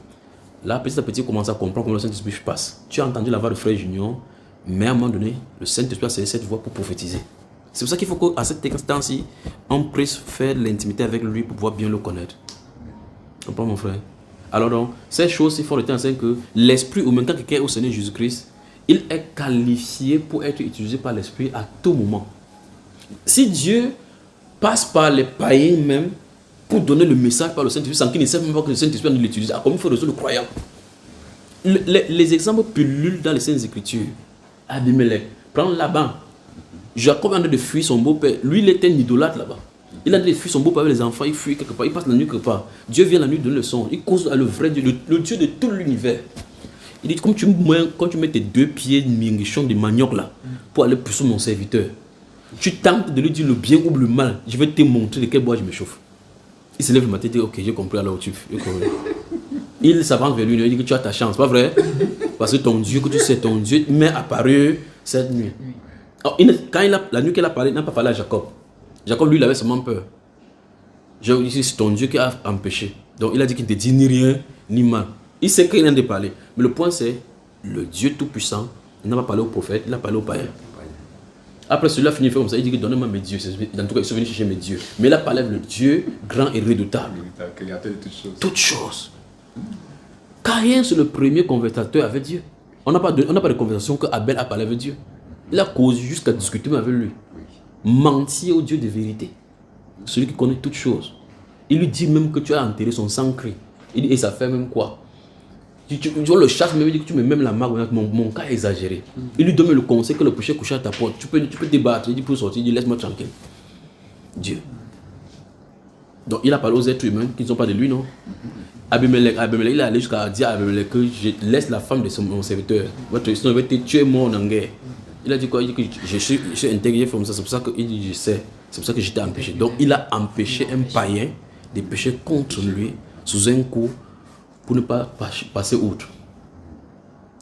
Là, petit à petit, tu commences à comprendre comment le Saint-Esprit passe. Tu as entendu la voix de frère Junior, mais à un moment donné, le Saint-Esprit a saisi cette voix pour prophétiser. C'est pour ça qu'il faut qu'à cet instant-ci, on puisse faire l'intimité avec lui pour pouvoir bien le connaître. Tu comprends, mon frère? Alors donc, ces choses, il faut retenir que l'Esprit, ou même quand quelqu'un est au Seigneur Jésus-Christ, il est qualifié pour être utilisé par l'Esprit à tout moment. Si Dieu passe par les païens même pour donner le message par le Saint-Esprit, sans qu'il ne sait même pas que le Saint-Esprit ne l'utilise, comment il faut résoudre le croyant? Les exemples pullulent dans les Saintes Écritures. Abimelech, prends Laban. Jacob a de fuir son beau-père. Lui, il était un idolâtre là-bas. Il a de fuir son beau-père avec les enfants. Il fuit quelque part. Il passe la nuit quelque part. Dieu vient la nuit donner le son. Il cause à le vrai Dieu, le Dieu de tout l'univers. Il dit, quand tu mets tes 2 pieds de mingichon de manioc là, pour aller pousser mon serviteur, tu tentes de lui dire le bien ou le mal. Je vais te montrer de quel bois je me chauffe. Il se lève le matin et dit, ok, j'ai compris alors tu fais. Il s'avance vers lui, il dit que tu as ta chance, pas vrai? Parce que ton Dieu, que tu sais, ton Dieu m'est apparu cette nuit. Alors, la nuit qu'il a parlé, il n'a pas parlé à Jacob. Jacob, lui, il avait seulement peur. J'ai dit, c'est ton Dieu qui a empêché. Donc, il a dit qu'il ne te dit ni rien, ni mal. Il sait qu'il vient de parler. Mais le point, c'est le Dieu Tout-Puissant. Il n'a pas parlé au prophète, il a parlé au païen. Après, celui-là finit comme ça. Il dit que donnez-moi mes dieux. En tout cas, ils sont venus chercher mes dieux. Mais là, parle le Dieu grand et redoutable. Créateur de toutes choses. Toutes choses. Caïn, c'est le premier conversateur avec Dieu. On n'a pas de conversation que Abel a parlé avec Dieu. Il a causé jusqu'à discuter avec lui. Mentir au Dieu de vérité. Celui qui connaît toutes choses. Il lui dit même que tu as enterré son sang cri. Il dit, et ça fait même quoi? Tu le chasse, mais il dit que tu mets même la marque. Mon cas est exagéré. Il lui donne le conseil que le péché couche à ta porte. Tu peux te battre. Il dit pour sortir, il dit laisse-moi tranquille. Dieu. Donc il a parlé aux êtres humains qui ne sont pas de lui, non? Abimelech, il est allé jusqu'à dire à Abimelech que je laisse la femme de mon serviteur. Sinon il va te tuer mort en guerre. Il a dit quoi? Il dit que je suis intégré comme ça. C'est pour ça qu'il dit je sais. C'est pour ça que j'étais empêché. Donc il a empêché un païen de pécher contre lui sous un coup pour ne pas passer outre.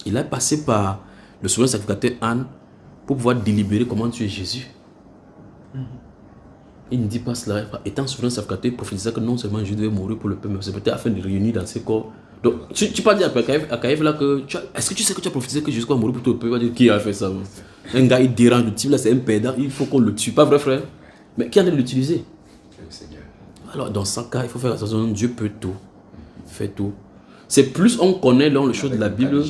Il a passé par le souverain sacrificateur Anne pour pouvoir délibérer comment tuer Jésus. Il ne dit pas cela. Étant souverain sacrificateur, il prophétisait que non seulement Jésus devait mourir pour le peuple, mais c'est peut-être afin de réunir dans ses corps. Donc, tu peux dire à Caïphe là que est-ce que tu sais que tu as prophétisé que Jésus va mourir pour tout le peuple? Il va dire qui a fait ça? Un gars il dérange, le type là c'est un pédant, il faut qu'on le tue, pas vrai frère? Mais qui a de l'utiliser? Alors dans ce cas, il faut faire attention, Dieu peut tout, fait tout. C'est plus on connaît dans les choses de la Bible.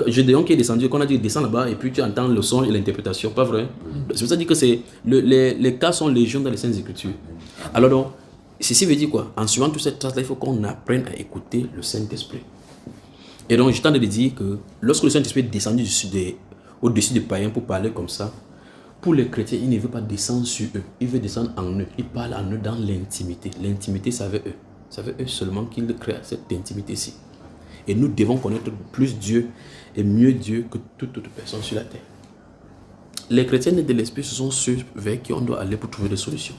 Gédéon qui est descendu, qu'on a dit descend là-bas et puis tu entends le son et l'interprétation, pas vrai? C'est pour ça que c'est les cas sont légion dans les Saintes Écritures. Alors donc, ceci veut dire quoi? En suivant toute cette trace-là, il faut qu'on apprenne à écouter le Saint-Esprit. Et donc, je tente de dire que lorsque le Saint-Esprit est descendu au-dessus des païens pour parler comme ça, pour les chrétiens, il ne veut pas descendre sur eux, il veut descendre en eux. Il parle en eux dans l'intimité. L'intimité, c'est avec eux. C'est avec eux seulement qu'il crée cette intimité-ci. Et nous devons connaître plus Dieu et mieux Dieu que toute autre personne sur la terre. Les chrétiens nés de l'Esprit, ce sont ceux vers qui on doit aller pour trouver des solutions.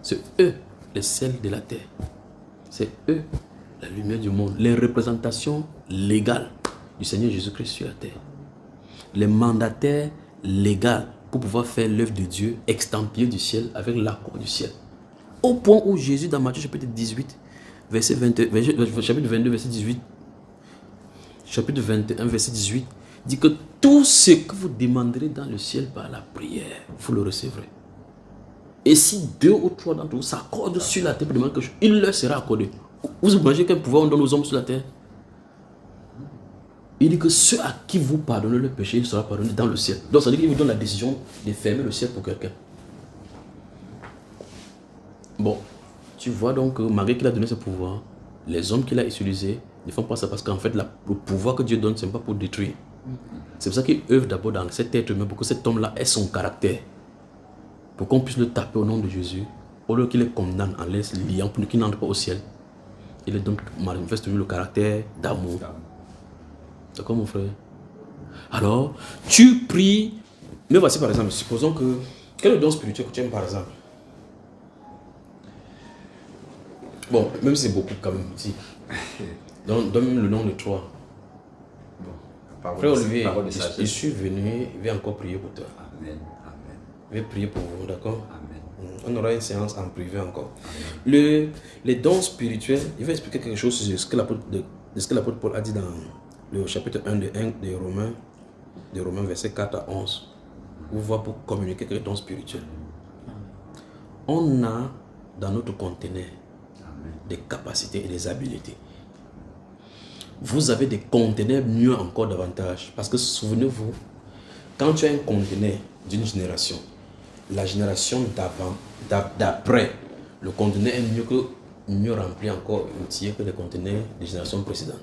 C'est eux les sels de la terre. C'est eux la lumière du monde. Les représentations légales du Seigneur Jésus-Christ sur la terre. Les mandataires légaux pour pouvoir faire l'œuvre de Dieu extemplier du ciel avec l'accord du ciel. Au point où Jésus dans Matthieu chapitre 18, chapitre 22, verset 18, chapitre 21, verset 18, dit que tout ce que vous demanderez dans le ciel par la prière, vous le recevrez. Et si 2 ou 3 d'entre vous s'accordent sur la terre pour demander quelque chose, il leur sera accordé. Vous imaginez quel pouvoir on donne aux hommes sur la terre? Il dit que ceux à qui vous pardonnez le péché, il sera pardonné dans le ciel. Donc ça veut dire qu'il vous donne la décision de fermer le ciel pour quelqu'un. Bon, tu vois donc, malgré qu'il a donné ce pouvoir, les hommes qu'il a utilisés ne font pas ça parce qu'en fait, le pouvoir que Dieu donne, ce n'est pas pour détruire. C'est pour ça qu'il œuvre d'abord dans cet être humain pour que cet homme-là ait son caractère. Pour qu'on puisse le taper au nom de Jésus, au lieu qu'il le condamne en laisse liant pour qu'il n'entre pas au ciel. Il est donc manifeste le caractère d'amour. D'accord mon frère? Alors, tu pries. Mais voici par exemple, supposons que... Quel est le don spirituel que tu aimes par exemple? Bon, même si c'est beaucoup quand même. Si. Donne-moi le nom de 3. Bon, frère Olivier, je suis venu, il va encore prier pour toi. Amen. Je vais prier pour vous, d'accord? Amen. On aura une séance en privé encore. Les dons spirituels, il va expliquer quelque chose sur ce que l'apôtre Paul a dit dans le chapitre 1 des Romains, verset 4 à 11. Vous voyez pour communiquer quelques dons spirituels. On a dans notre conteneur des capacités et des habiletés. Vous avez des conteneurs mieux encore davantage. Parce que souvenez-vous, quand tu as un conteneur d'une génération, la génération d'après, le conteneur est mieux rempli encore, outillé que les conteneurs des générations précédentes.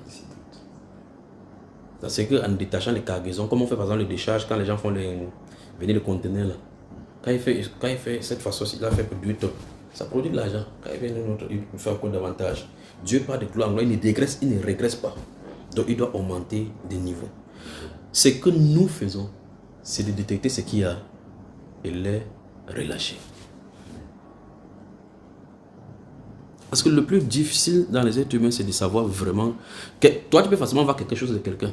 C'est qu'en détachant les cargaisons, comme on fait par exemple les décharges, quand les gens font venir le conteneur là, quand il fait cette façon-ci, il a fait pour 2 tonnes, ça produit de l'argent. Quand il vient une autre, il fait encore davantage. Dieu part de gloire en gloire, il ne régresse pas. Donc il doit augmenter des niveaux. Ce que nous faisons, c'est de détecter ce qu'il y a et les relâcher. Parce que le plus difficile dans les êtres humains, c'est de savoir vraiment que toi, tu peux facilement voir quelque chose de quelqu'un.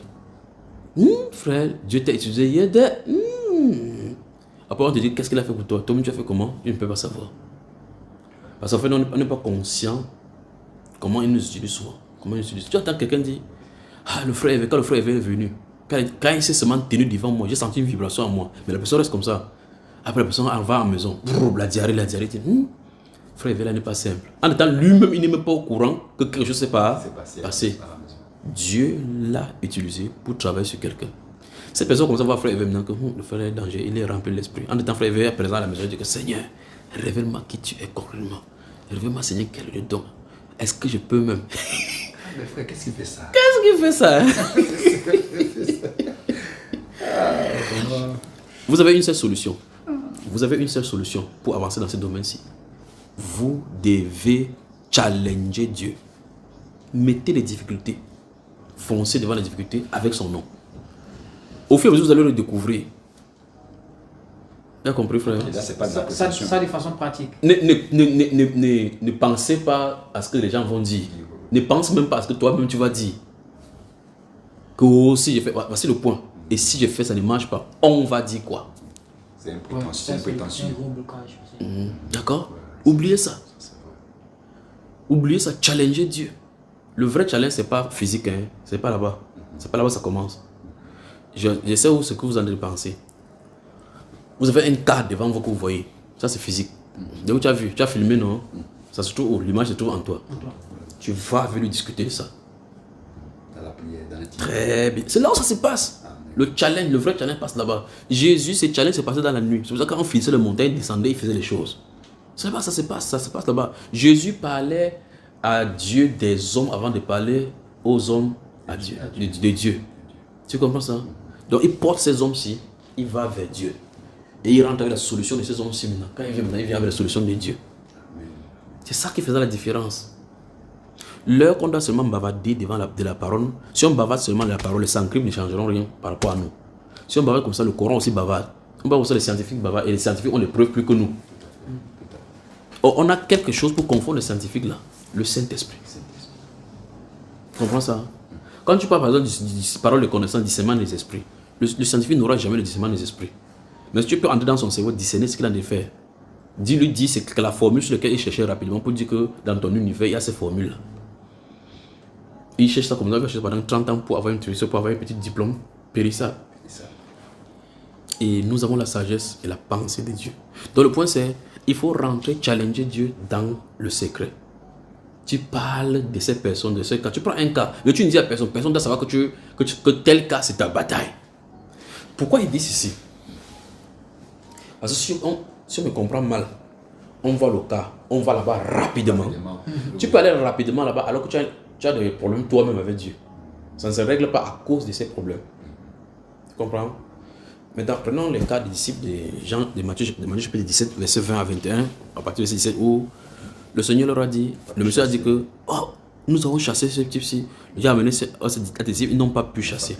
Frère, Dieu t'a utilisé hier. Après, on te dit qu'est-ce qu'il a fait pour toi. Toi-même, tu as fait comment? Tu ne peux pas savoir. Parce qu'en fait, on n'est pas conscient comment il nous utilise souvent. Comment il nous utilise. Tu entends quelqu'un dire, ah, le frère quand le frère est venu, quand il s'est seulement tenu devant moi, j'ai senti une vibration en moi. Mais la personne reste comme ça. Après, la personne va à la maison. La diarrhée. Frère Éveil n'est pas simple. En étant lui-même, il n'est même pas au courant que quelque chose s'est passé. Dieu l'a utilisé pour travailler sur quelqu'un. Cette personne comme ça va frère Éveil, que le frère est danger, il est rempli de l'esprit. En étant frère Éveil est présent à la maison, il dit que Seigneur, révèle-moi qui tu es concrètement. Révèle-moi Seigneur quel est le don. Est-ce que je peux même... Mais frère, qu'est-ce qu'il fait ça? Qu'est-ce qu'il fait ça? Vous avez une seule solution. Vous avez une seule solution pour avancer dans ce domaine-ci. Vous devez challenger Dieu. Mettez les difficultés. Foncez devant les difficultés avec son nom. Au fur et à mesure, vous allez le découvrir. Tu as compris, frère? Là, c'est pas de la ça de façon pratique. Ne pensez pas à ce que les gens vont dire. Ne pense même pas à ce que toi-même tu vas dire. Que oh, si je fais... Voici le point. Et si je fais, ça ne marche pas. On va dire quoi? C'est une prétention. D'accord? Oubliez ça. Oubliez ça. Challengez Dieu. Le vrai challenge, ce n'est pas physique. Hein? Ce n'est pas là-bas. C'est pas là-bas que ça commence. Je sais où ce que vous en avez pensé. Vous avez une carte devant vous que vous voyez. Ça, c'est physique. Donc, tu as vu, tu as filmé, non? Ça se trouve où? L'image se trouve en toi. Tu vas venir discuter de ça. Dans la prière, dans l'intimité. Très bien. C'est là où ça se passe. Le challenge, le vrai challenge passe là-bas. Jésus, ce challenge s'est passé dans la nuit. C'est pour ça que quand on finissait le montagne, il descendait, il faisait les choses. C'est là-bas, ça se passe là-bas. Jésus parlait à Dieu des hommes avant de parler aux hommes à Dieu, de Dieu. Tu comprends ça? Donc il porte ces hommes-ci, il va vers Dieu. Et il rentre avec la solution de ces hommes-ci maintenant. Quand il vient maintenant, il vient avec la solution de Dieu. C'est ça qui faisait la différence. L'heure qu'on doit seulement bavarder devant de la parole, si on bavarde seulement de la parole, les sans-crime ne changeront rien par rapport à nous. Si on bavarde comme ça, le Coran aussi bavarde. On bavarde comme ça, les scientifiques bavardent et les scientifiques ont des preuves plus que nous. Or, on a quelque chose pour confondre les scientifiques là, le Saint-Esprit. Tu comprends ça? Quand tu parles par exemple de parole de connaissance, discernement des esprits, le scientifique n'aura jamais le discernement des esprits. Mais si tu peux entrer dans son cerveau, discerner ce qu'il a de faire, dis-lui, c'est que la formule sur laquelle il cherchait rapidement pour dire que dans ton univers, il y a ces formules-là. Il cherche ça comme ça, il va chercher pendant 30 ans pour avoir une tuition, pour avoir un petit diplôme périssable. Et nous avons la sagesse et la pensée de Dieu. Donc le point c'est, il faut rentrer, challenger Dieu dans le secret. Tu parles de ces personnes, de ce cas. Tu prends un cas, mais tu ne dis à personne, personne doit savoir que tel cas c'est ta bataille. Pourquoi il dit ceci? Parce que si on me comprend mal, on voit le cas, on va là-bas rapidement. Tu peux aller rapidement là-bas alors que tu as des problèmes toi-même avec Dieu. Ça ne se règle pas à cause de ces problèmes. Tu comprends? Maintenant, prenons le cas des disciples de Matthieu chapitre 17, verset 20 à 21, à partir de 17, où le Seigneur leur a dit, le monsieur a dit que, oh, nous avons chassé ce type-ci. Il a amené ces disciples, ils n'ont pas pu chasser.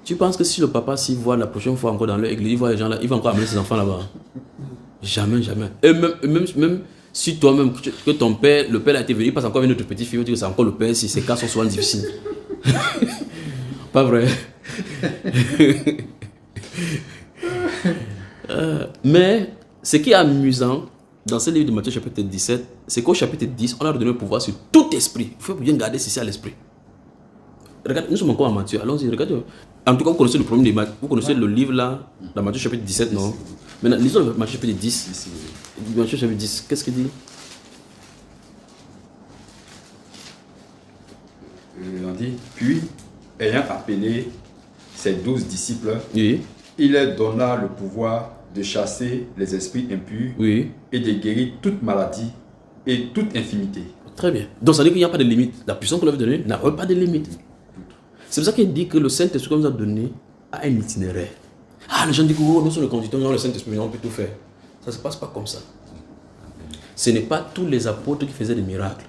Tu penses que si le papa s'y voit la prochaine fois encore dans leur église, il voit les gens là, il va encore amener ses enfants là-bas? Jamais, jamais. Et même si toi-même, que ton père, le père a été venu, il passe encore avec notre petit fille, que c'est encore le père, si ces cas sont souvent difficiles. Pas vrai? Mais ce qui est amusant dans ce livre de Matthieu chapitre 17, c'est qu'au chapitre 10, on leur a donné le pouvoir sur tout esprit. Il faut bien garder ceci à l'esprit. Regarde, nous sommes encore en Matthieu. Allons-y, regardez. En tout cas, vous connaissez le problème de Matthieu. Vous connaissez le livre là, dans Matthieu chapitre 17, non? Maintenant, lisons le Matthieu chapitre 10. Matthieu chapitre 10, qu'est-ce qu'il dit? On dit, puis, ayant appelé ses 12 disciples, Oui. il leur donna le pouvoir de chasser les esprits impurs Oui. et de guérir toute maladie et toute infirmité. Très bien. Donc, ça veut dire qu'il n'y a pas de limite. La puissance qu'on lui a donnée n'a pas de limite. C'est pour ça qu'il dit que le Saint-Esprit qu'on nous a donné a un itinéraire. Ah, les gens disent que nous sommes le conducteur, nous avons le Saint-Esprit, on peut tout faire. Ça ne se passe pas comme ça. Ce n'est pas tous les apôtres qui faisaient des miracles.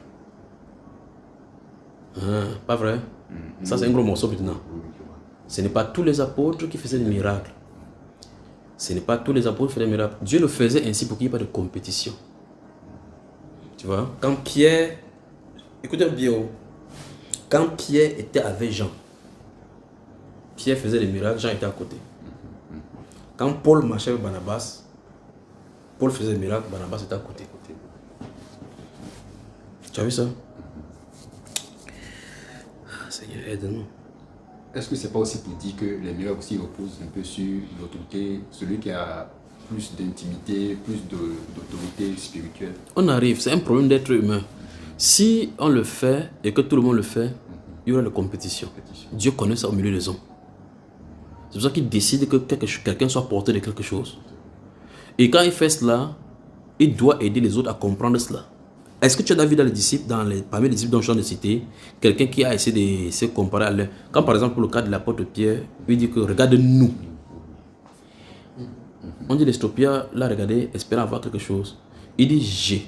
Pas vrai? Ça, c'est un gros morceau maintenant. Ce n'est pas tous les apôtres qui faisaient des miracles. Ce n'est pas tous les apôtres qui faisaient des miracles. Dieu le faisait ainsi pour qu'il n'y ait pas de compétition. Tu vois? Quand Pierre... Écoutez bien. Quand Pierre était avec Jean, Pierre faisait des miracles, Jean était à côté. Quand Paul marchait avec Barnabas, Paul faisait des miracles, Barnabas était à côté. Tu as vu ça? Seigneur, aide-nous. Est-ce que c'est pas aussi pour dire que les miracles aussi reposent un peu sur l'autorité, celui qui a plus d'intimité, plus d'autorité spirituelle? On arrive, c'est un problème d'être humain. Si on le fait et que tout le monde le fait, il y aura la compétition. Dieu connaît ça au milieu des hommes. C'est pour ça qu'il décide que quelqu'un soit porté de quelque chose. Et quand il fait cela, il doit aider les autres à comprendre cela. Est-ce que tu as vu dans les disciples, parmi les disciples dont je viens de citer, quelqu'un qui a essayé de se comparer à l'un? Quand par exemple, pour le cas de l'apôtre Pierre, il dit que regarde-nous. On dit l'Estopia, là, regardez, espérant avoir quelque chose. Il dit j'ai.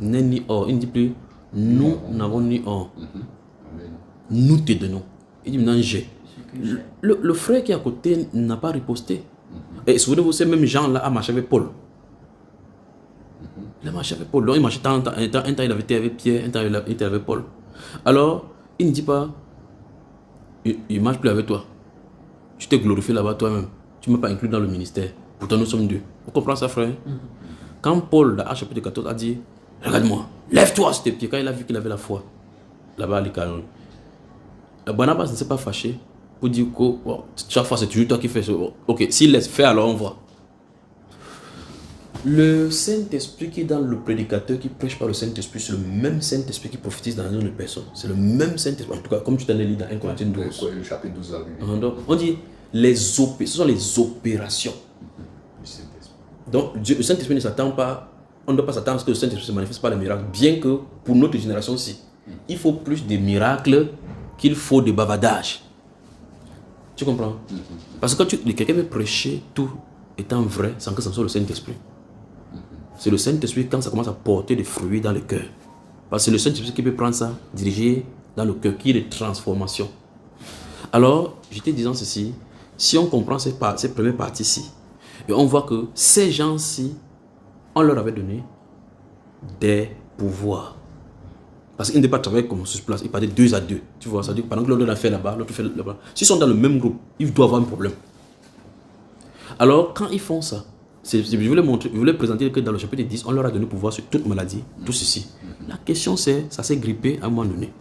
N'est ni or. Il ne dit plus nous n'avons ni or. Nous te donnons. Il dit maintenant j'ai. Le frère qui est à côté n'a pas riposté. Et souvenez-vous, ces mêmes gens-là a marché avec Paul. Il a marché avec Paul. Donc il marchait un temps, il avait été avec Pierre, un temps il était avec Paul. Alors, il ne dit pas il ne marche plus avec toi. Tu t'es glorifié là-bas toi-même. Tu ne m'as pas inclus dans le ministère. Pourtant, nous sommes deux. Vous comprenez ça, frère? Quand Paul, dans Actes chapitre 14, a dit regarde-moi, lève-toi sur tes pieds. Quand il a vu qu'il avait la foi, là-bas à l'Icaron, Barnabas ne s'est pas fâché pour dire que oh, chaque fois c'est toujours toi qui fais ça. Ok, s'il laisse faire, alors on voit. Le Saint-Esprit qui est dans le prédicateur qui prêche par le Saint-Esprit, c'est le même Saint-Esprit qui prophétise dans une personne. C'est le même Saint-Esprit. En tout cas, comme tu t'en as lu dans 1 Corinthiens 12. Le chapitre 12. On dit ce sont les opérations. Donc, le Saint-Esprit ne s'attend pas, on ne doit pas s'attendre à ce que le Saint-Esprit se manifeste par les miracles, bien que pour notre génération-ci, il faut plus de miracles qu'il faut de bavardage. Tu comprends? Parce que quand quelqu'un veut prêcher tout étant vrai, sans que ça soit le Saint-Esprit. C'est le Saint-Esprit quand ça commence à porter des fruits dans le cœur. Parce que c'est le Saint-Esprit qui peut prendre ça, diriger dans le cœur, qui est de transformation. Alors, j'étais disant ceci, si on comprend cette première partie-ci, et on voit que ces gens-ci, on leur avait donné des pouvoirs. Parce qu'ils ne devaient pas travailler comme sur place, ils partaient 2 à 2. Tu vois, ça veut dire que pendant que l'autre a fait là-bas, l'autre fait là-bas. S'ils sont dans le même groupe, ils doivent avoir un problème. Alors, quand ils font ça, je voulais présenter que dans le chapitre 10, on leur a donné pouvoir sur toute maladie, tout ceci. La question c'est, ça s'est grippé à un moment donné.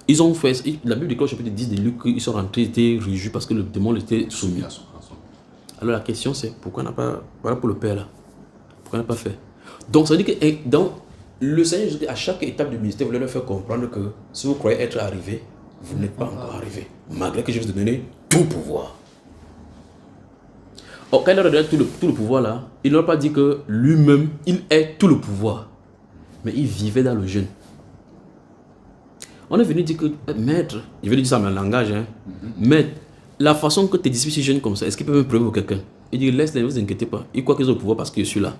Ils ont fait, la Bible déclare au chapitre 10 de Luc qu'ils sont rentrés, ils étaient réjouis parce que le démon était soumis. Alors la question c'est, pourquoi on n'a pas, voilà pour le Père là, pourquoi on n'a pas fait? Donc ça veut dire que dans le Seigneur Jésus, à chaque étape du ministère, vous voulez leur faire comprendre que si vous croyez être arrivé, vous n'êtes pas encore arrivé, malgré que je vous ai donné tout pouvoir. Or, quand il leur a donné tout le pouvoir là, il ne leur a pas dit que lui-même, il est tout le pouvoir, mais il vivait dans le jeûne. On est venu dire que, maître, je vais lui dire ça dans le langage, hein, maître, la façon que tes disciples jeûnent comme ça, est-ce qu'ils peuvent me preuve pour quelqu'un? Il dit, laisse-les, ne vous inquiétez pas, ils croient qu'ils ont le pouvoir parce que je suis là.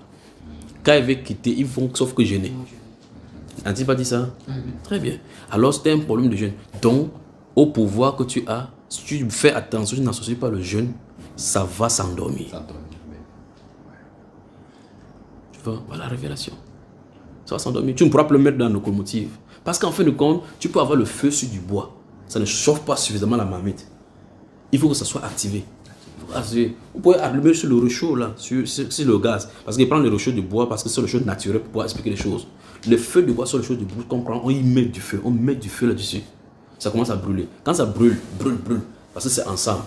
Quand ils veulent quitter, ils font sauf que jeûner. N'a-t-il pas dit ça? Très bien. Alors, c'était un problème de jeûne. Donc, au pouvoir que tu as, si tu fais attention, tu n'associes pas le jeûne, ça va s'endormir. Tu vois, voilà la révélation. Ça va s'endormir. Tu ne pourras plus le mettre dans la locomotive. Parce qu'en fin de compte, tu peux avoir le feu sur du bois. Ça ne chauffe pas suffisamment la marmite. Il faut que ça soit activé. Vous pouvez allumer sur le réchaud, là, sur le gaz. Parce qu'il prend le réchaud de bois, parce que c'est le réchaud naturel pour pouvoir expliquer les choses. Le feu de bois sur le réchaud de bois, qu'on prend, on y met du feu. On met du feu là-dessus. Ça commence à brûler. Quand ça brûle, brûle. Parce que c'est ensemble.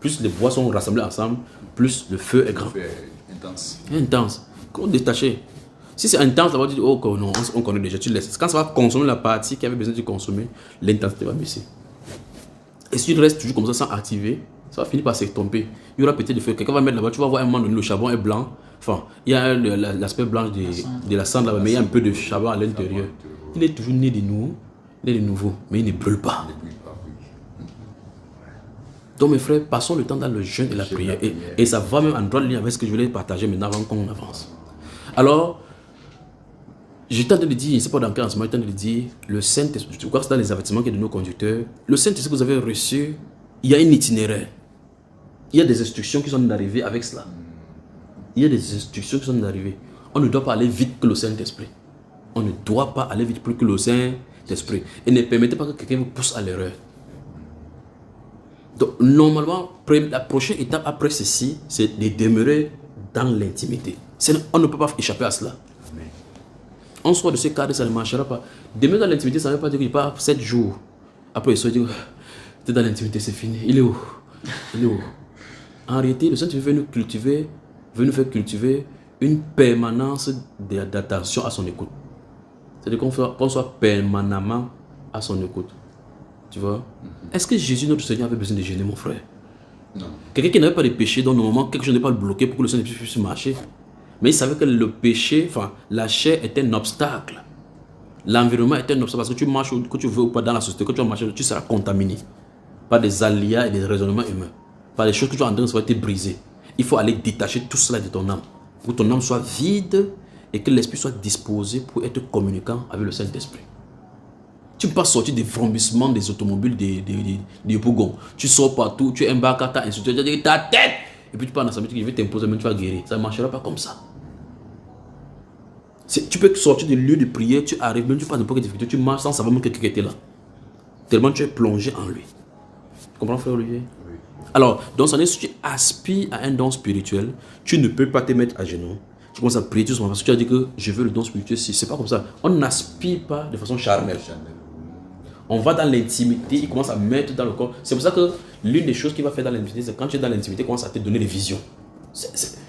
Plus les bois sont rassemblés ensemble, plus le feu est grand. Le feu est intense. Intense. Comment détacher? Si c'est intense, on va dire, oh non, on connaît déjà, tu laisses. Quand ça va consommer la partie qui avait besoin de consommer, l'intensité va baisser. Et si tu restes toujours comme ça sans activer, ça va finir par s'estomper. Il y aura peut-être du feu. Quelqu'un va mettre là-bas, tu vas voir un moment donné, le charbon est blanc. Enfin, il y a l'aspect blanc de la cendre là-bas, mais il y a un peu de charbon à l'intérieur. Il est toujours né de nouveau, mais il ne brûle pas. Donc mes frères, passons le temps dans le jeûne et la prière. Et ça va même en droite ligne avec ce que je voulais partager maintenant avant qu'on avance. Alors, je tente de le dire, je ne sais pas dans quel enseignement, je tente de le dire, le Saint-Esprit, je crois que c'est dans les avertissements qu'il y a de nos conducteurs, le Saint-Esprit que vous avez reçu, il y a un itinéraire. Il y a des instructions qui sont d'arriver avec cela. Il y a des instructions qui sont d'arriver. On ne doit pas aller vite que le Saint-Esprit. On ne doit pas aller vite plus que le Saint-Esprit. Et ne permettez pas que quelqu'un vous pousse à l'erreur. Donc, normalement, la prochaine étape après ceci, c'est de demeurer dans l'intimité. On ne peut pas échapper à cela. On sort de ce cadre, ça ne marchera pas. Demeurer dans l'intimité, ça ne veut pas dire qu'il part 7 jours. Après, il se dit, tu es dans l'intimité, c'est fini. Il est où? Il est où? En réalité, le Saint-Esprit veut nous faire cultiver une permanence d'attention à son écoute. C'est-à-dire qu'on soit permanemment à son écoute. Tu vois? Est-ce que Jésus, notre Seigneur, avait besoin de jeûner, mon frère? Non. Quelqu'un qui n'avait pas de péché, donc normalement, quelque chose n'est pas le bloquer pour que le Saint-Esprit puisse marcher. Mais il savait que le péché, enfin, la chair est un obstacle. L'environnement est un obstacle parce que tu marches, que tu veux ou pas dans la société, que tu vas marcher, tu seras contaminé par des aléas et des raisonnements humains, par des choses que tu es en train de te briser. Il faut aller détacher tout cela de ton âme, pour que ton âme soit vide et que l'esprit soit disposé pour être communicant avec le Saint-Esprit. Tu ne peux pas sortir des vrombissements des automobiles, des bougons. Tu sors partout, tu embarques à ta insulté, tu dis ta tête. Et puis tu parles dans sa tu veux t'imposer, mais tu vas guérir. Ça ne marchera pas comme ça. Tu peux sortir du lieu de prière, tu arrives, même tu passes n'importe quelle difficulté, tu marches sans savoir même quelqu'un qui était là. Tellement tu es plongé en lui. Tu comprends, frère Olivier? Oui. Alors, dans ce sens, si tu aspires à un don spirituel, tu ne peux pas te mettre à genoux. Tu commences à prier tout simplement parce que tu as dit que je veux le don spirituel. C'est pas comme ça. On n'aspire pas de façon charnelle. On va dans l'intimité, il commence à mettre dans le corps. C'est pour ça que l'une des choses qu'il va faire dans l'intimité, c'est quand tu es dans l'intimité, il commence à te donner des visions.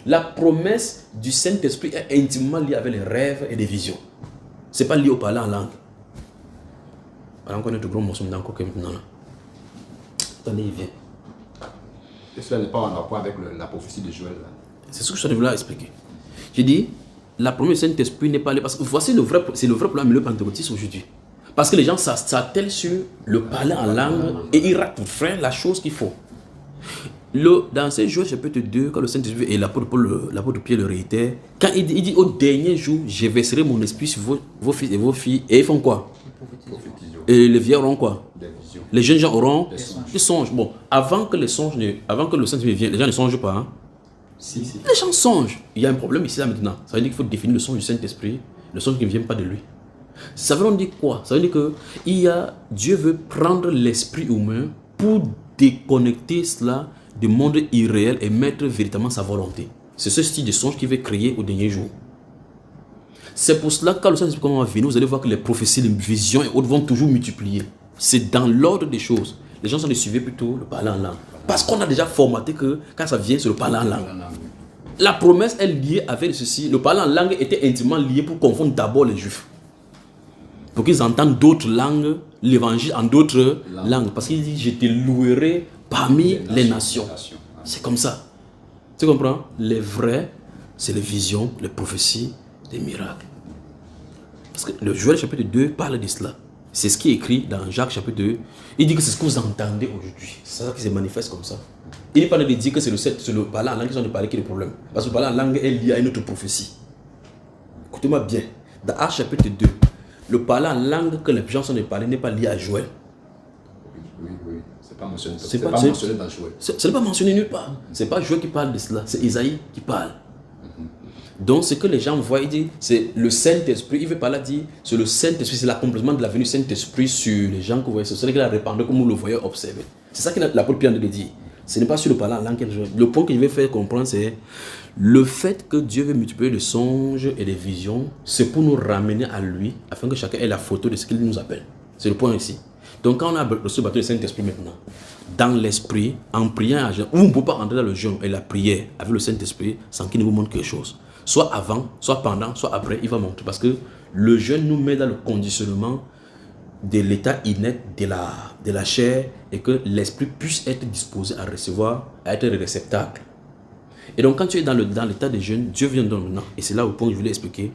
La promesse du Saint-Esprit est intimement liée avec les rêves et les visions. Ce n'est pas lié au parler en langue. Alors on connaît de gros morceaux encore que maintenant. Attendez, il vient. Et cela n'est pas en rapport avec la prophétie de Joël. C'est ce que je suis venu là expliquer. J'ai dit, la promesse du Saint-Esprit n'est pas liée. Parce que voici c'est le vrai problème le pentecôtiste aujourd'hui. Parce que les gens s'attellent sur le parler en langue et ils ratent pour faire la chose qu'il faut. Dans ces jours, chapitre 2, quand le Saint-Esprit et l'apôtre Pierre le réitère, quand il dit au dernier jour, je verserai mon esprit sur vos fils et vos filles, et ils font quoi? Et les vieux auront quoi? Les jeunes gens auront des songes. Bon, avant que le Saint-Esprit vienne, les gens ne songent pas. Hein? Si. Les gens songent. Il y a un problème ici là maintenant. Ça veut dire qu'il faut définir le songe du Saint-Esprit, le songe qui ne vient pas de lui. Ça veut dire quoi? Ça veut dire que Dieu veut prendre l'esprit humain pour déconnecter cela du monde irréel et mettre véritablement sa volonté. C'est ce style de songe qu'il veut créer au dernier jour. C'est pour cela que quand le Saint-Esprit va venir, vous allez voir que les prophéties, les visions et autres vont toujours multiplier. c'est dans l'ordre des choses. Les gens sont de suivre plutôt le parler en langue. Parce qu'on a déjà formaté que quand ça vient, c'est le parler en langue. La promesse est liée avec ceci. Le parler en langue était intimement lié pour confondre d'abord les Juifs. Pour qu'ils entendent d'autres langues, l'évangile en d'autres langues. Parce qu'il dit, je te louerai parmi les nations. C'est comme ça. Tu comprends? Les vrais, c'est les visions, les prophéties, les miracles. Parce que le Joël chapitre 2 parle de cela. C'est ce qui est écrit dans Jacques chapitre 2. Il dit que c'est ce que vous entendez aujourd'hui. C'est ça qui se manifeste comme ça. Il n'est pas de dire que c'est le parler en langue qui sont de parler qui est le problème. Parce que le parler en langue est lié à une autre prophétie. Écoutez-moi bien. Dans Actes chapitre 2, le parler en langue que les gens sont de parler n'est pas lié à Joël. Oui. C'est pas mentionné. C'est pas mentionné dans Joël. Ce n'est pas mentionné nulle part. C'est pas Joël qui parle de cela. C'est Isaïe qui parle. Donc, ce que les gens voient, ils disent, c'est le Saint-Esprit. Il ne veut pas là dire, c'est le Saint-Esprit, c'est l'accomplissement de la venue du Saint-Esprit sur les gens que vous voyez. C'est celui qui l'a répandu comme vous le voyez observer. C'est ça que l'apôtre Pierre nous dit. Ce n'est pas sur le parler en langue. Le point que je vais faire comprendre, c'est le fait que Dieu veut multiplier les songes et les visions, c'est pour nous ramener à lui, afin que chacun ait la photo de ce qu'il nous appelle. C'est le point ici. Donc, quand on a reçu le baptême du Saint-Esprit maintenant, dans l'esprit, en priant à jeûne, où on ne peut pas rentrer dans le jeûne et la prière avec le Saint-Esprit sans qu'il nous montre quelque chose. Soit avant, soit pendant, soit après, il va montrer. Parce que le jeûne nous met dans le conditionnement de l'état inerte de la chair et que l'esprit puisse être disposé à recevoir, à être le réceptacle. Et donc, quand tu es dans l'état de jeûne, Dieu vient donc maintenant. Et c'est là au point que je voulais expliquer.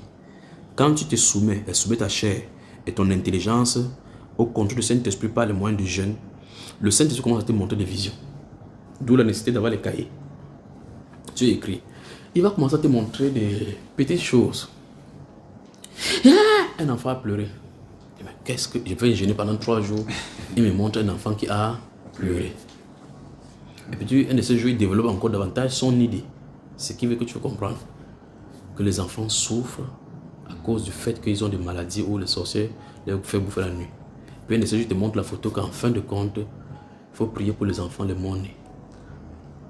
Quand tu te soumets ta chair et ton intelligence au contrôle du Saint-Esprit par les moyens du jeûne, le Saint-Esprit commence à te montrer des visions. D'où la nécessité d'avoir les cahiers. Tu écris. Il va commencer à te montrer des petites choses. Un enfant a pleuré. Qu'est-ce que je vais gêner pendant 3 jours? Il me montre un enfant qui a pleuré. Et puis un de ces jours, il développe encore davantage son idée. Ce qui veut que tu veux comprendre que les enfants souffrent à cause du fait qu'ils ont des maladies où les sorciers les font bouffer la nuit. Puis un de ces jours, il te montre la photo qu'en fin de compte, il faut prier pour les enfants les morts-nés.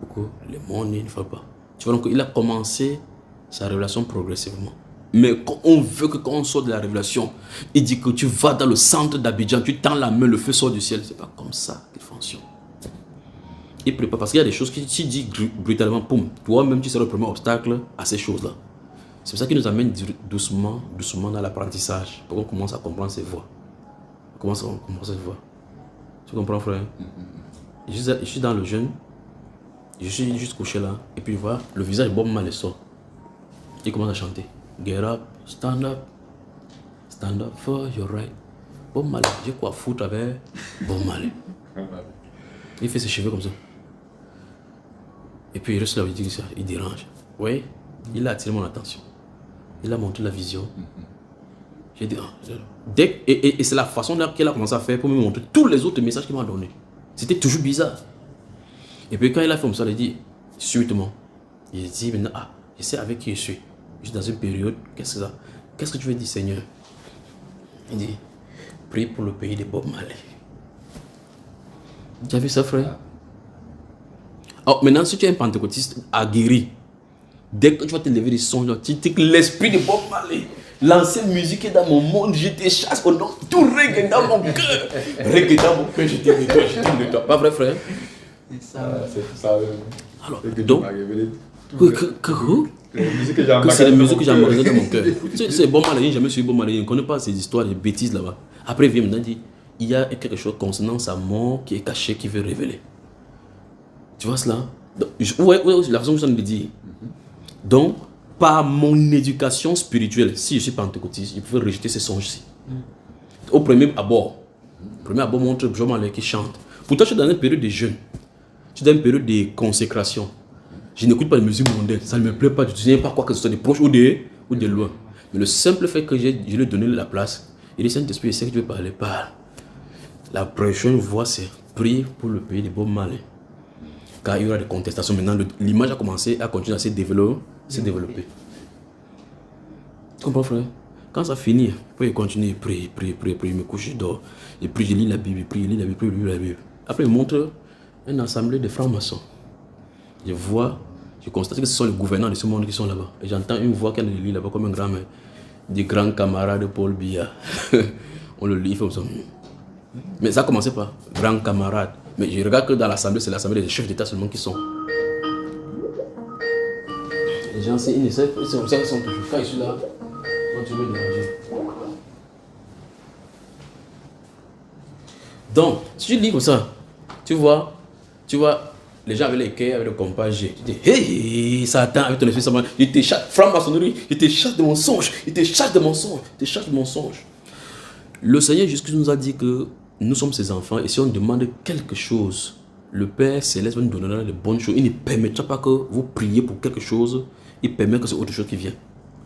Pourquoi les morts-nés ne font pas? Tu vois, donc il a commencé sa révélation progressivement. Mais quand on veut que quand on sort de la révélation, il dit que tu vas dans le centre d'Abidjan, tu tends la main, le feu sort du ciel. C'est pas comme ça qu'il fonctionne. Il prépare parce qu'il y a des choses qui, s'il dit brutalement, poum, toi-même tu seras le premier obstacle à ces choses-là. C'est pour ça qu'il nous amène doucement dans l'apprentissage, pour qu'on commence à comprendre ses voies. Comment ça commence à se voir? Tu comprends, frère? Je suis dans le jeûne. Je suis juste couché là, et puis je vois le visage de Bob Marley sort. Il commence à chanter. Get up, stand up for your right. Bob Marley, j'ai quoi foutre avec Bob Marley? Il fait ses cheveux comme ça. Et puis il reste là, il dérange. Oui, il a attiré mon attention. Il a montré la vision. J'ai dit, et c'est la façon qu'il a commencé à faire pour me montrer tous les autres messages qu'il m'a donné. C'était toujours bizarre. Et puis quand il a fait comme ça, il a dit, subitement, il dit maintenant, je sais avec qui je suis. Je suis dans une période, qu'est-ce que tu veux dire, Seigneur? Il dit, prie pour le pays de Bob Marley. Tu as vu ça, frère? Alors maintenant, si tu es un pentecôtiste aguerri, dès que tu vas te lever du son, tu dis que l'esprit de Bob Marley, l'ancienne musique est dans mon monde, je te chasse au nom, tout reggae dans mon cœur. Reggae dans mon cœur, je te nettoie. Pas vrai, frère? C'est ça. Alors, donc, c'est la musique que j'ai emmagasinée dans mon cœur. C'est Bob Marley, j'ai jamais suivi Bob Marley, je ne connais pas ces histoires, des bêtises là-bas. Après, il vient maintenant dire, il y a quelque chose concernant sa mort qui est caché, qui veut révéler. Tu vois cela? Ouais, la façon que je viens de le dire. Donc, par mon éducation spirituelle, si je suis pentecôtiste, je pouvais rejeter ces songes-ci. Au premier abord, montre Bob Marley qui chante. Pourtant, je suis dans une période de jeûne. Je suis dans une période de consécration. Je n'écoute pas de musique mondaine. Ça ne me plaît pas du tout. Je n'aime pas quoi que ce soit de proche ou de loin. Mais le simple fait que je lui ai donné la place, il dit, Saint-Esprit, je sais que tu veux parler, parle. La prochaine voie, c'est prier pour le pays de Bob Marley. Car il y aura des contestations. Maintenant, l'image a commencé à continuer à se développer. Tu comprends, frère? Quand ça finit, il continue, prier, il me couche, je dors. Et puis je lis la Bible, je lis la Bible. Après, il montre une assemblée de francs-maçons. Je constate que ce sont les gouvernants de ce monde qui sont là-bas. Et j'entends une voix qui le lit là-bas comme un grand, des grands camarades de Paul Biya. On le lit, il fait comme ça. Mais ça a commencé par grand camarade. Mais je regarde que dans l'assemblée, c'est l'assemblée des chefs d'État seulement qui sont. Les gens, c'est comme ça qu'ils sont toujours. Quand je suis là, quand tu veux déranger. Donc, si tu lis comme ça, tu vois, les gens avec les quais, avec le compas G. Tu dis, hey, Satan, avec ton esprit, ça il te chasse, franc-maçonnerie, il te chasse de mensonges, il te chasse de mensonges, il te chasse de mensonges. Le Seigneur Jésus nous a dit que nous sommes ses enfants et si on demande quelque chose, le Père Céleste va nous donner de bonnes choses. Il ne permettra pas que vous priez pour quelque chose, il permet que c'est autre chose qui vient.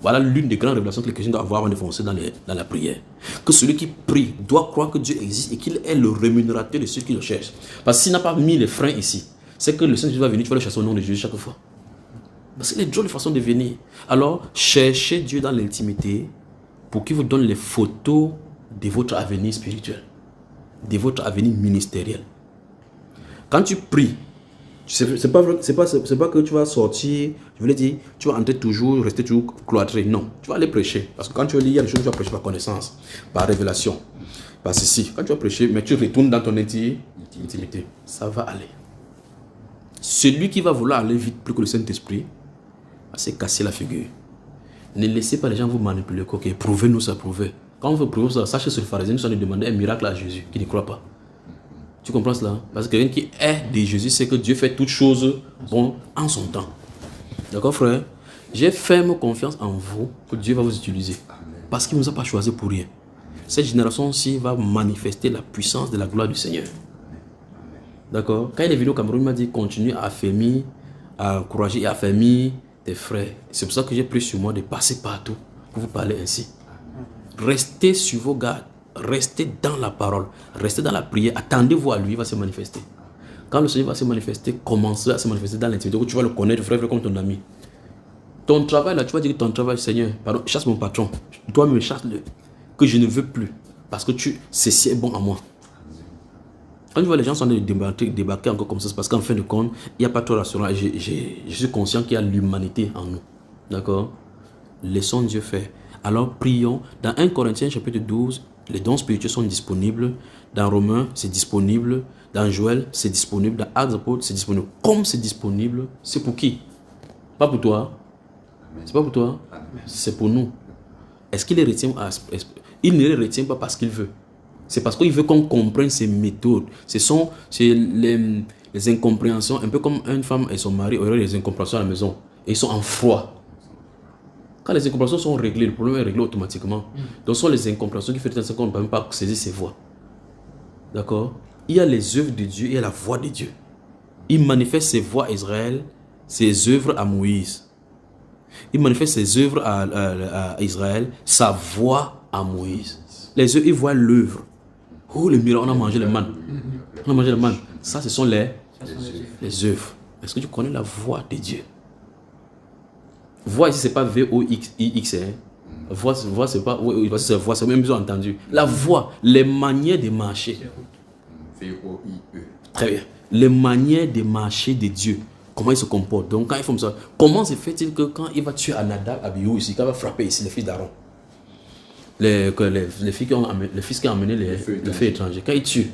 Voilà l'une des grandes révélations que les chrétiens doivent avoir avant de foncer dans la prière. Que celui qui prie doit croire que Dieu existe et qu'il est le rémunérateur de ceux qui le cherchent. Parce que s'il n'a pas mis les freins ici, c'est que le Saint-Jésus va venir, tu vas le chasser au nom de Jésus chaque fois. Parce qu'il est drôle de façon de venir. Alors, cherchez Dieu dans l'intimité pour qu'il vous donne les photos de votre avenir spirituel, de votre avenir ministériel. Quand tu pries, c'est pas que tu vas sortir, je voulais dire, tu vas rester toujours cloîtré. Non, tu vas aller prêcher. Parce que quand tu lis, il y a des choses que tu vas prêcher par connaissance, par révélation, par ceci. Quand tu vas prêcher, mais tu retournes dans ton intimité, ça va aller. Celui qui va vouloir aller vite plus que le Saint-Esprit, va se casser la figure. Ne laissez pas les gens vous manipuler. Ok, prouvez-nous ça, prouvez. Quand on veut prouver ça, sachez sur le pharisien, nous sommes demandé un miracle à Jésus, qui ne croit pas. Tu comprends cela? Parce que quelqu'un qui est de Jésus, c'est que Dieu fait toutes choses bon en son temps. D'accord, frère? J'ai ferme confiance en vous que Dieu va vous utiliser. Parce qu'il ne nous a pas choisi pour rien. Cette génération-ci va manifester la puissance de la gloire du Seigneur. D'accord? Quand il est venu au Cameroun, il m'a dit continue à affermir, à encourager et à affermir tes frères. C'est pour ça que j'ai pris sur moi de passer partout pour vous parler ainsi. Restez sur vos gardes. Restez dans la parole, restez dans la prière, attendez-vous à lui, il va se manifester. Quand le Seigneur va se manifester, commencez à se manifester dans l'intimité, où tu vas le connaître, frère, comme ton ami. Ton travail, là, tu vas dire que ton travail, Seigneur, pardon, chasse mon patron, toi me chasse-le, que je ne veux plus, parce que ceci est bon à moi. Quand tu vois les gens sont en train de débarquer encore comme ça, c'est parce qu'en fin de compte, il n'y a pas trop rassurant. Je suis conscient qu'il y a l'humanité en nous. D'accord? Laissons Dieu faire. Alors prions. Dans 1 Corinthiens chapitre 12, les dons spirituels sont disponibles. Dans Romains, c'est disponible. Dans Joël, c'est disponible. Dans Actes des Apôtres, c'est disponible. Comme c'est disponible, c'est pour qui? Pas pour toi. C'est pas pour toi. C'est pour nous. Est-ce qu'il les retient? Il ne les retient pas parce qu'il veut. C'est parce qu'il veut qu'on comprenne ses méthodes. C'est les incompréhensions. Un peu comme une femme et son mari auraient des incompréhensions à la maison. Et ils sont en froid. Quand les incompréhensions sont réglées, le problème est réglé automatiquement. Donc ce sont les incompréhensions qui font qu'on ne peut même pas saisir ses voix. D'accord? Il y a les œuvres de Dieu, il y a la voix de Dieu. Il manifeste ses voix à Israël, ses œuvres à Moïse. Il manifeste ses œuvres à Israël, sa voix à Moïse. Les œuvres, ils voient l'œuvre. Oh, le miracle, on a mangé le manne. On a mangé le manne. Ça, ce sont les œuvres. Est-ce que tu connais la voix de Dieu? Voix ici, ce n'est pas V-O-X, hein. Voix, c'est pas. C'est voix, c'est même besoin entendu. La voix, les manières de marcher. V-O-I-E. Très bien. Les manières de marcher de Dieu. Comment il se comporte. Donc, quand ils font ça, comment se fait-il que quand il va tuer Anadab, Abihu ici, quand il va frapper ici les fils d'Aaron, les fils qui ont emmené le feu étranger, quand il tue,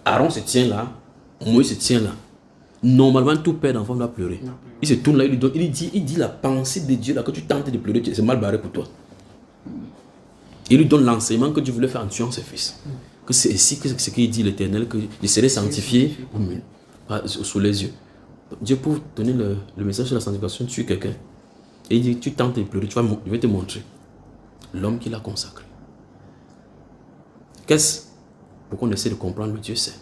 Aaron se tient là, Moïse se tient là. Normalement, tout père d'enfant doit pleurer. Il se tourne là, il dit la pensée de Dieu là, que tu tentes de pleurer, c'est mal barré pour toi. Il lui donne l'enseignement que Dieu voulait faire en tuant ses fils. Que c'est ici que ce qu'il dit l'Éternel, que je serai sanctifié sous les yeux. Dieu, pour donner le message de la sanctification, tue quelqu'un. Et il dit, tu tentes de pleurer, je vais te montrer l'homme qu'il a consacré. Qu'est-ce? Pour qu'on essaie de comprendre le Dieu saint.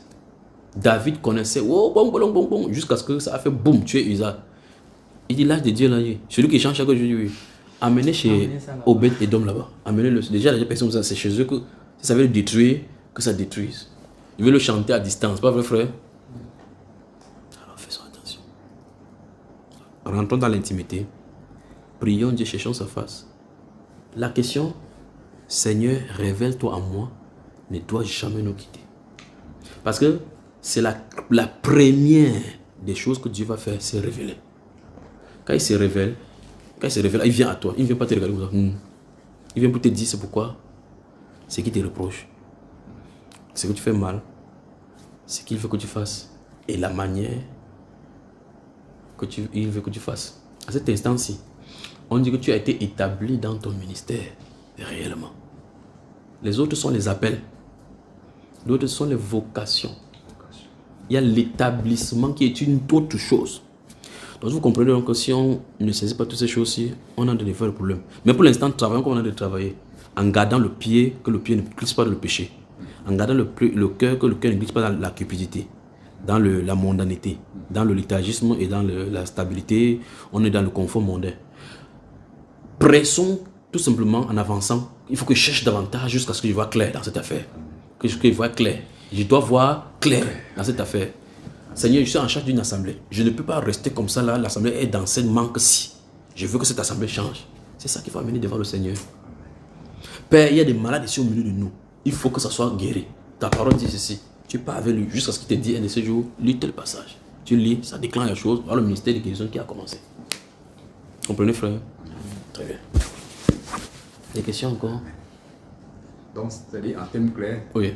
David connaissait, jusqu'à ce que ça a fait boum, tuer Uza. Il dit, l'âge de Dieu là, celui qui change chaque jour, oui. Amenez chez Obed et Dom là-bas. Amenez-le. Déjà, les personnes, c'est chez eux que si ça veut le détruire, que ça détruise. Il veut le chanter à distance, pas vrai, frère? Alors, faisons attention. Rentrons dans l'intimité. Prions Dieu, cherchons sa face. La question, Seigneur, révèle-toi en moi, ne dois jamais nous quitter. Parce que c'est la première des choses que Dieu va faire, c'est révéler. Quand il se révèle, il vient à toi. Il ne vient pas te regarder comme ça. Il vient pour te dire c'est pourquoi. C'est qui te reproche. ce que tu fais mal, ce qu'il veut que tu fasses et la manière que il veut que tu fasses. À cet instant-ci, on dit que tu as été établi dans ton ministère réellement. Les autres sont les appels. D'autres sont les vocations. Il y a l'établissement qui est une autre chose. Donc vous comprenez donc que si on ne saisit pas toutes ces choses-ci, on a de vrais problèmes. Mais pour l'instant, travaillons comme on a de travailler. En gardant le pied, que le pied ne glisse pas dans le péché. En gardant le cœur, que le cœur ne glisse pas dans la cupidité. Dans la mondanité. Dans le léthargisme et dans la stabilité. On est dans le confort mondain. Pressons tout simplement en avançant. Il faut que je cherche davantage jusqu'à ce que je vois clair dans cette affaire. Que je vois clair. Je dois voir clair dans cette affaire. Seigneur, je suis en charge d'une assemblée. Je ne peux pas rester comme ça là. L'assemblée est dans ce manque si. Je veux que cette assemblée change. C'est ça qu'il faut amener devant le Seigneur. Père, il y a des malades ici au milieu de nous. Il faut que ça soit guéri. Ta parole dit ceci. Tu pars avec lui jusqu'à ce qu'il te dise un de ces jours. Lis tel passage. Tu lis, ça déclenche la chose. Voilà le ministère de guérison qui a commencé. Comprenez, frère? Très bien. Des questions encore? Donc, c'est-à-dire en termes clairs, oui.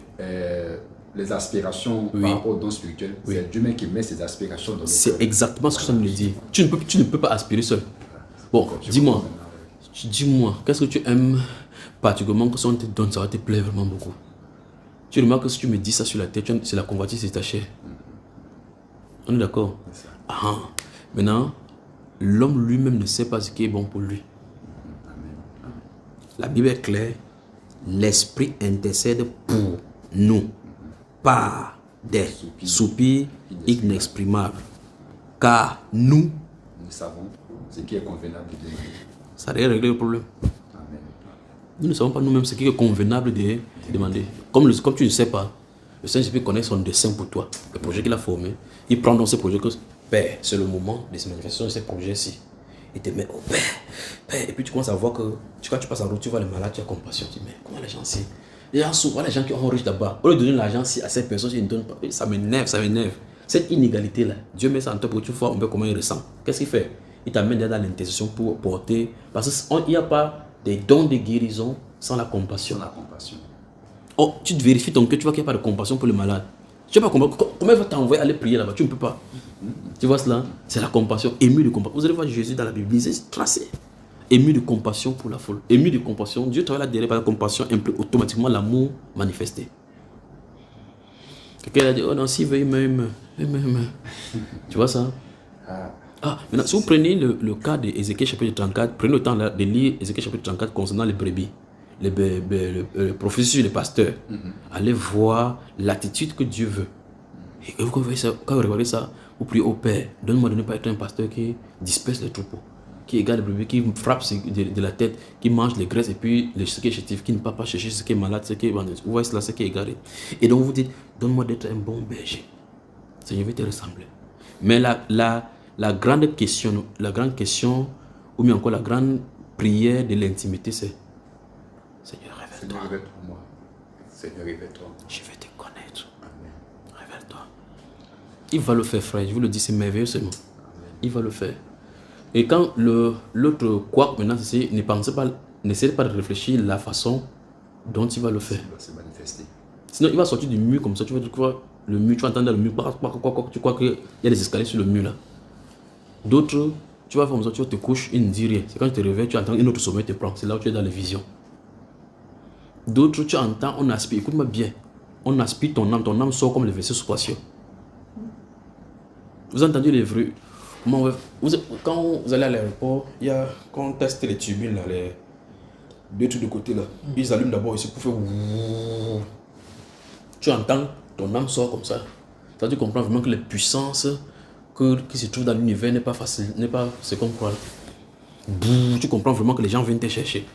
Les aspirations par rapport au don spirituel, c'est Dieu même qui met ses aspirations dans le cœur. C'est exactement ce que ça me dit. Tu ne peux pas aspirer seul. Bon, dis-moi, qu'est-ce que tu aimes particulièrement que si on te donne, ça va te plaire vraiment beaucoup. Tu remarques que si tu me dis ça sur la tête, c'est la convoitise, c'est ta chair. On est d'accord? Maintenant, l'homme lui-même ne sait pas ce qui est bon pour lui. La Bible est claire. L'Esprit intercède pour nous par des soupirs inexprimables. Car nous savons ce qui est convenable de demander. Ça devrait régler le problème. Amen. Nous ne savons pas nous-mêmes ce qui est convenable de demander. Comme tu ne sais pas, le Saint-Esprit connaît son dessein pour toi, le projet qu'il a formé. Il prend dans ce projet que, Père, c'est le moment de se manifester de ces projets-ci. Il te met au Père. Et puis tu commences à voir que quand tu passes en route, tu vois les malades, tu as compassion. Tu dis, mais comment les gens ici? Les gens souvent, les gens qui ont riche là-bas, au lieu de donner l'argent à ces personnes, ils ne donnent pas. Ça m'énerve. Cette inégalité-là, Dieu met ça en toi pour que tu vois un peu comment il ressent. Qu'est-ce qu'il fait? Il t'amène dans l'intercession pour porter. Parce qu'il n'y a pas des dons de guérison sans la compassion. Oh, tu te vérifies ton cœur, tu vois qu'il n'y a pas de compassion pour le malade. Tu ne sais pas comment il va t'envoyer aller prier là-bas, tu ne peux pas. Tu vois cela? C'est la compassion, ému de compassion. Vous allez voir Jésus dans la Bible, c'est tracé. Ému de compassion pour la foule. Ému de compassion. Dieu travaille là derrière par la compassion, implique automatiquement l'amour manifesté. Quelqu'un a dit, oh non, s'il veut, il me. Tu vois ça? Maintenant, si vous prenez le cas d'Ézéchiel chapitre 34, prenez le temps de lire Ézéchiel chapitre 34 concernant les brebis, le prophétie sur les pasteurs. Allez voir l'attitude que Dieu veut. Et quand vous regardez ça, vous priez au Père, donne-moi de ne pas être un pasteur qui disperse les troupeaux, qui égare les brebis, qui frappe de la tête, qui mange les graisses et puis ce qui est chétif, qui ne part pas chercher ce qui est malade, ce qui est bandit. Vous voyez cela, ce qui est égaré. Et donc vous dites, donne-moi d'être un bon berger. Seigneur, je vais te ressembler. Mais la grande question, ou bien encore la grande prière de l'intimité, c'est Seigneur, révèle-toi. Seigneur, révèle-toi. Je vais te connaître. Amen. Révèle-toi. Il va le faire, frère. Je vous le dis, c'est merveilleux seulement. Il va le faire. Et quand l'autre quoi maintenant, c'est n'essayez pas de réfléchir la façon dont il va le faire. Sinon, il va sortir du mur comme ça. Tu vas croire le mur, tu vas entendre le mur. Tu crois qu'il y a des escaliers sur le mur là. D'autres, tu vas faire comme ça, tu te couches, il ne dit rien. C'est quand tu te réveilles, tu entends une autre sommeil te prend. C'est là où tu es dans les visions. D'autres, tu entends, on aspire. Écoute-moi bien. On aspire ton âme sort comme les vaisseaux spatiaux. Vous entendez les vrais. Quand vous allez à l'aéroport, quand on teste les turbines, là, les deux trucs de côté, là, ils allument d'abord ici pour faire. Tu entends, ton âme sort comme ça. Tu comprends vraiment que les puissances qui se trouvent dans l'univers n'est pas facile, n'est pas ce qu'on croit. Tu comprends vraiment que les gens viennent te chercher.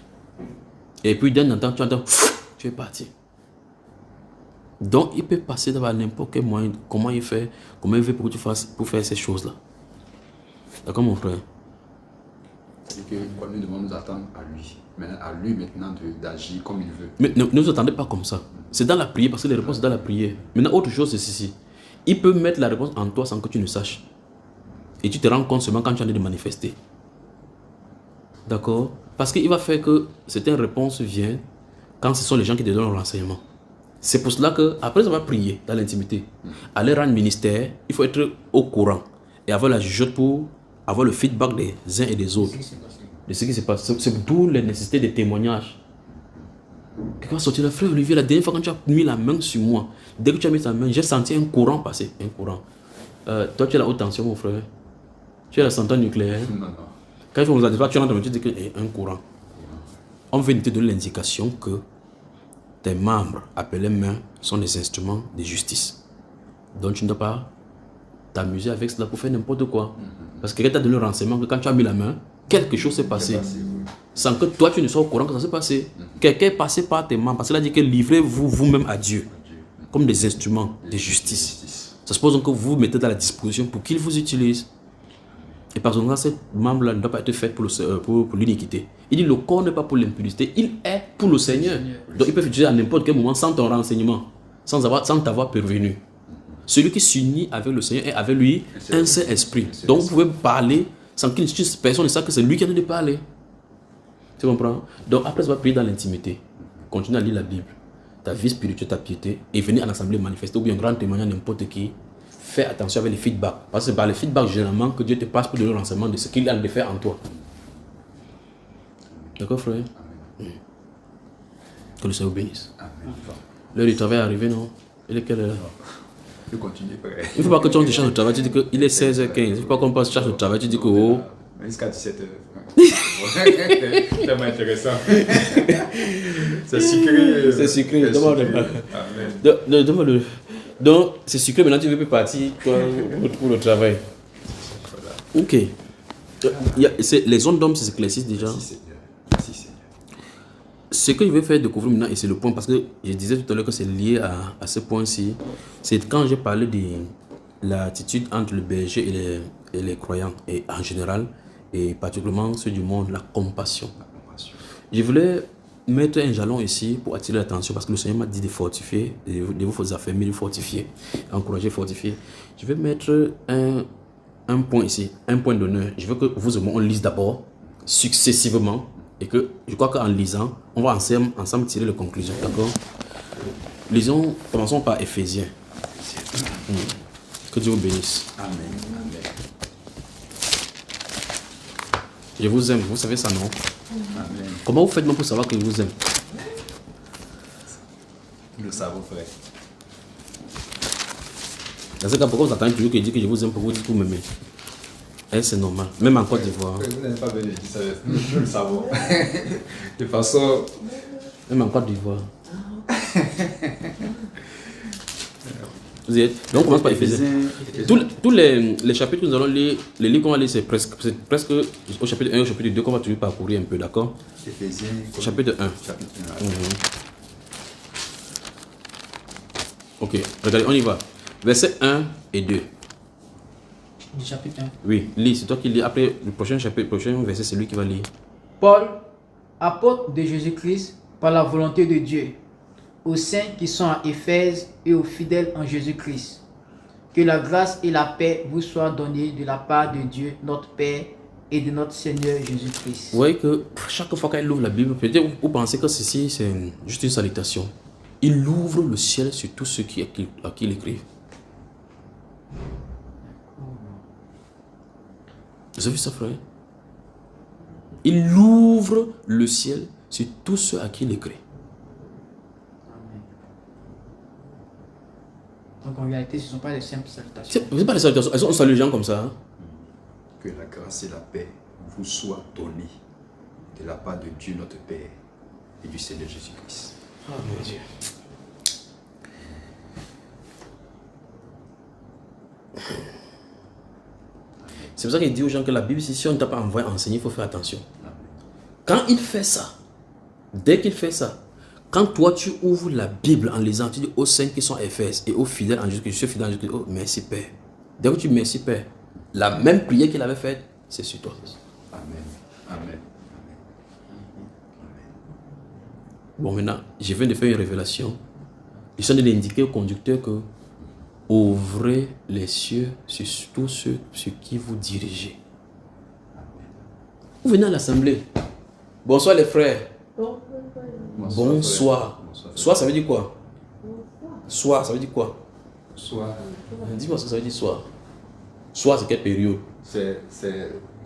Et puis d'un instant, tu entends, tu es parti. Donc il peut passer dans n'importe quel moyen. Comment il fait pour que tu fasses pour faire ces choses-là. D'accord mon frère? C'est-à-dire que quand nous devons nous attendre à lui maintenant d'agir comme il veut. Mais ne vous attendez pas comme ça. C'est dans la prière parce que les réponses sont dans la prière. Maintenant autre chose c'est ceci. Il peut mettre la réponse en toi sans que tu ne saches. Et tu te rends compte seulement quand tu es en train de manifester. D'accord? Parce qu'il va faire que certaines réponses viennent quand ce sont les gens qui te donnent le renseignement. C'est pour cela que après avoir prié dans l'intimité, aller rendre ministère, il faut être au courant et avoir la jugeote pour avoir le feedback des uns et des autres de ce qui se passe. C'est d'où la nécessité des témoignages. Quelqu'un sorti le frère Olivier, la dernière fois quand tu as mis la main sur moi, dès que tu as mis ta main, j'ai senti un courant passer. Un courant. Toi, tu as la haute tension, mon frère. Tu as la centrale nucléaire. Non. Quand il faut nous dire, tu as tu dis que un courant. On veut te donner l'indication que tes membres appelés mains sont des instruments de justice. Donc tu ne dois pas t'amuser avec cela pour faire n'importe quoi. Parce que quelqu'un t'a donné le renseignement que quand tu as mis la main, quelque chose s'est passé. Sans que toi tu ne sois au courant que ça s'est passé. Quelqu'un est passé par tes mains. Parce qu'il a dit que livrez-vous vous-même à Dieu. Comme des instruments de justice. Ça suppose donc que vous vous mettez dans la disposition pour qu'il vous utilise. Et par exemple, ce membre-là ne doit pas être fait pour l'iniquité. Il dit le corps n'est pas pour l'impudicité, il est pour le Seigneur. Donc il peut utiliser à n'importe quel moment sans ton renseignement, sans t'avoir prévenu. Celui qui s'unit avec le Seigneur est avec lui un seul esprit. Donc vous pouvez parler sans qu'une personne ne sache que c'est lui qui a de parler. Tu comprends? Donc après, tu vas prier dans l'intimité. Continue à lire la Bible. Ta vie spirituelle, ta piété, et venir à l'assemblée manifester ou bien un grand témoignage n'importe qui. Fais attention avec les feedbacks. Parce que c'est par les feedbacks généralement que Dieu te passe pour donner le renseignement de ce qu'il a de faire en toi. D'accord, frère? Que le Seigneur bénisse. L'heure du travail est arrivée, non? Il est quelle heure? Je continue, frère. Il ne faut pas que tu te charges au travail, tu dis qu'il est 16h15. Il ne faut pas qu'on passe charge au travail, tu dis que oh. Jusqu'à 17h. Tellement intéressant. C'est sucré. C'est sucré. Demande-le. Donc, c'est sucré, maintenant tu veux plus partir toi, pour le travail. Ok. Les zones d'hommes s'éclaircissent déjà. Ce que je vais faire découvrir maintenant, et c'est le point, parce que je disais tout à l'heure que c'est lié à ce point-ci, c'est quand j'ai parlé de l'attitude entre le berger et les croyants, et en général, et particulièrement ceux du monde, la compassion. Je voulais mettre un jalon ici pour attirer l'attention parce que le Seigneur m'a dit de fortifier, de vous affermir, de fortifier, encourager, fortifier. Je vais mettre un point ici, un point d'honneur. Je veux que vous et moi on lise d'abord, successivement, et que je crois qu'en lisant, on va ensemble tirer les conclusions, d'accord? Lisons, commençons par Éphésiens. Que Dieu vous bénisse. Amen. Je vous aime, vous savez ça, non? Amen. Comment vous faites même pour savoir que je vous aime? Nous le savons, frère. Dans ce cas, pourquoi vous attendez toujours que je dise que je vous aime pour vous dire que vous m'aimez? C'est normal, même en Côte d'Ivoire. Vous n'avez pas besoin de dire ça, nous le savons. De façon... Même en Côte d'Ivoire. Vous y êtes? Donc on commence par Éphésiens. Tous les chapitres que nous allons lire, les livres qu'on va lire, c'est presque au chapitre 1 et au chapitre 2 qu'on va toujours parcourir un peu, d'accord? Éphésiens, chapitre 1. Chapitre 1. Ok, regardez, on y va. Versets 1 et 2. Du chapitre 1. Oui, lis, c'est toi qui lis. Après, le prochain chapitre, le prochain verset, c'est lui qui va lire. Paul, apôtre de Jésus-Christ, par la volonté de Dieu, aux saints qui sont à Éphèse et aux fidèles en Jésus-Christ. Que la grâce et la paix vous soient données de la part de Dieu, notre Père, et de notre Seigneur Jésus-Christ. Vous voyez que chaque fois qu'il ouvre la Bible, peut-être vous pensez que ceci, c'est juste une salutation. Il ouvre le ciel sur tous ceux à qui il écrit. Vous avez vu ça, frère? Il ouvre le ciel sur tous ceux à qui il écrit. Donc en réalité, ce ne sont pas des simples salutations. Ce n'est pas des salutations, elles sont saluées les gens comme ça. Hein? Que la grâce et la paix vous soient données de la part de Dieu notre Père et du Seigneur Jésus-Christ. Oh mon Dieu. C'est pour ça qu'il dit aux gens que la Bible, si on ne t'a pas envoyé enseigner, il faut faire attention. Quand il fait ça, dès qu'il fait ça, quand toi tu ouvres la Bible en lisant, tu dis aux saints qui sont à Éphèse et aux fidèles en Jésus-Christ, je suis fidèle en Jésus-Christ, oh merci Père. Dès que tu merci Père, la même prière qu'il avait faite, c'est sur toi. Amen. Amen. Bon, maintenant, je viens de faire une révélation. Je suis en train d'indiquer au conducteur que ouvrez les cieux sur tous ceux sur qui vous dirigez. Vous venez à l'assemblée. Bonsoir les frères. Bonsoir. Soir, ça veut dire quoi? Soir, ça veut dire quoi? Soir. Dis-moi ce que ça veut dire soir. Soir, c'est quelle période? C'est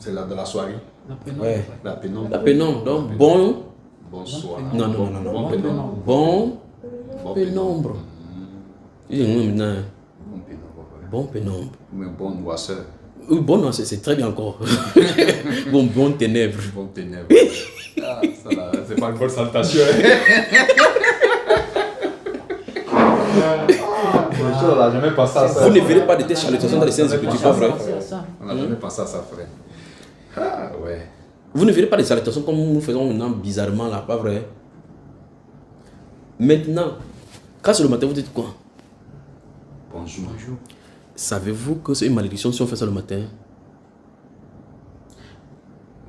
de la soirée. La pénombre. Ouais. La pénombre. La pénombre. Donc, bon. Bonsoir. Non. Bon pénombre. Bon Bon pénombre. Il est maintenant. Bon pénombre. Bon pénombre. Mais bon noisseur. Oui, bon, non, c'est très bien encore. Bon ténèbres. Bon ténèbres. Ah, ça là, c'est pas une bonne salutation. On n'a jamais pensé à ça. Vous ne verrez pas de telles salutations dans les Saintes Écritures, pas vrai? On n'a jamais pensé à ça, frère. Ah, ouais. Vous ne verrez pas de salutations comme nous faisons maintenant bizarrement là, pas vrai? Maintenant, quand c'est le matin, vous dites quoi? Bonjour. Savez-vous que c'est une malédiction si on fait ça le matin?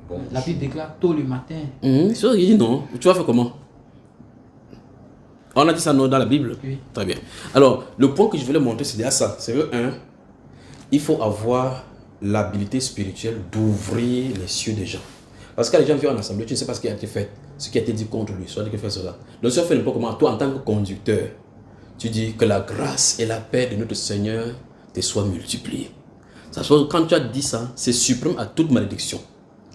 Bon. La Bible déclare tôt le matin. C'est sûr qu'il dit non. Tu vas faire comment? On a dit ça non, dans la Bible? Oui. Très bien. Alors, le point que je voulais montrer, c'est déjà ça. C'est que, il faut avoir l'habilité spirituelle d'ouvrir les cieux des gens. Parce que quand les gens viennent en assemblée, tu ne sais pas ce qui a été fait, ce qui a été dit contre lui, soit dit que fait cela. Donc, si on fait n'importe comment, toi, en tant que conducteur, tu dis que la grâce et la paix de notre Seigneur te soient multipliées. Ça soit quand tu as dit ça, c'est suprême à toute malédiction.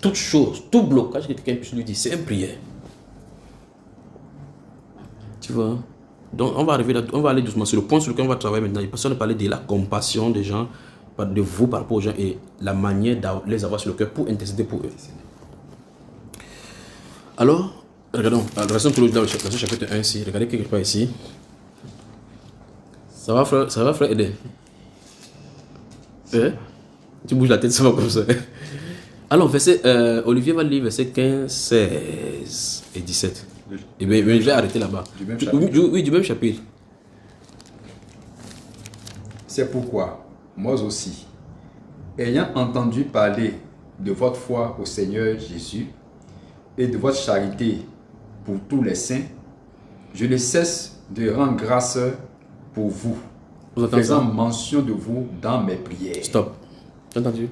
Toute chose, tout blocage que quelqu'un puisse lui dire, c'est une prière. Tu vois? Donc on va arriver là, on va aller doucement sur le point sur lequel on va travailler maintenant. Il faut parler de la compassion des gens, de vous par rapport aux gens et la manière de les avoir sur le cœur pour intercéder pour eux. Alors, regardons, restons toujours dans le chapitre 1 ici. Regardez quelque part ici. Ça va frère Eden? Tu bouges la tête, ça va comme ça. Alors, Olivier va lire verset 15, 16 et 17. Et bien, je vais arrêter là-bas. Du même chapitre. Oui, du même chapitre. C'est pourquoi, moi aussi, ayant entendu parler de votre foi au Seigneur Jésus et de votre charité pour tous les saints, je ne cesse de rendre grâce pour vous, faisant mention de vous dans mes prières. Stop. Tu as entendu?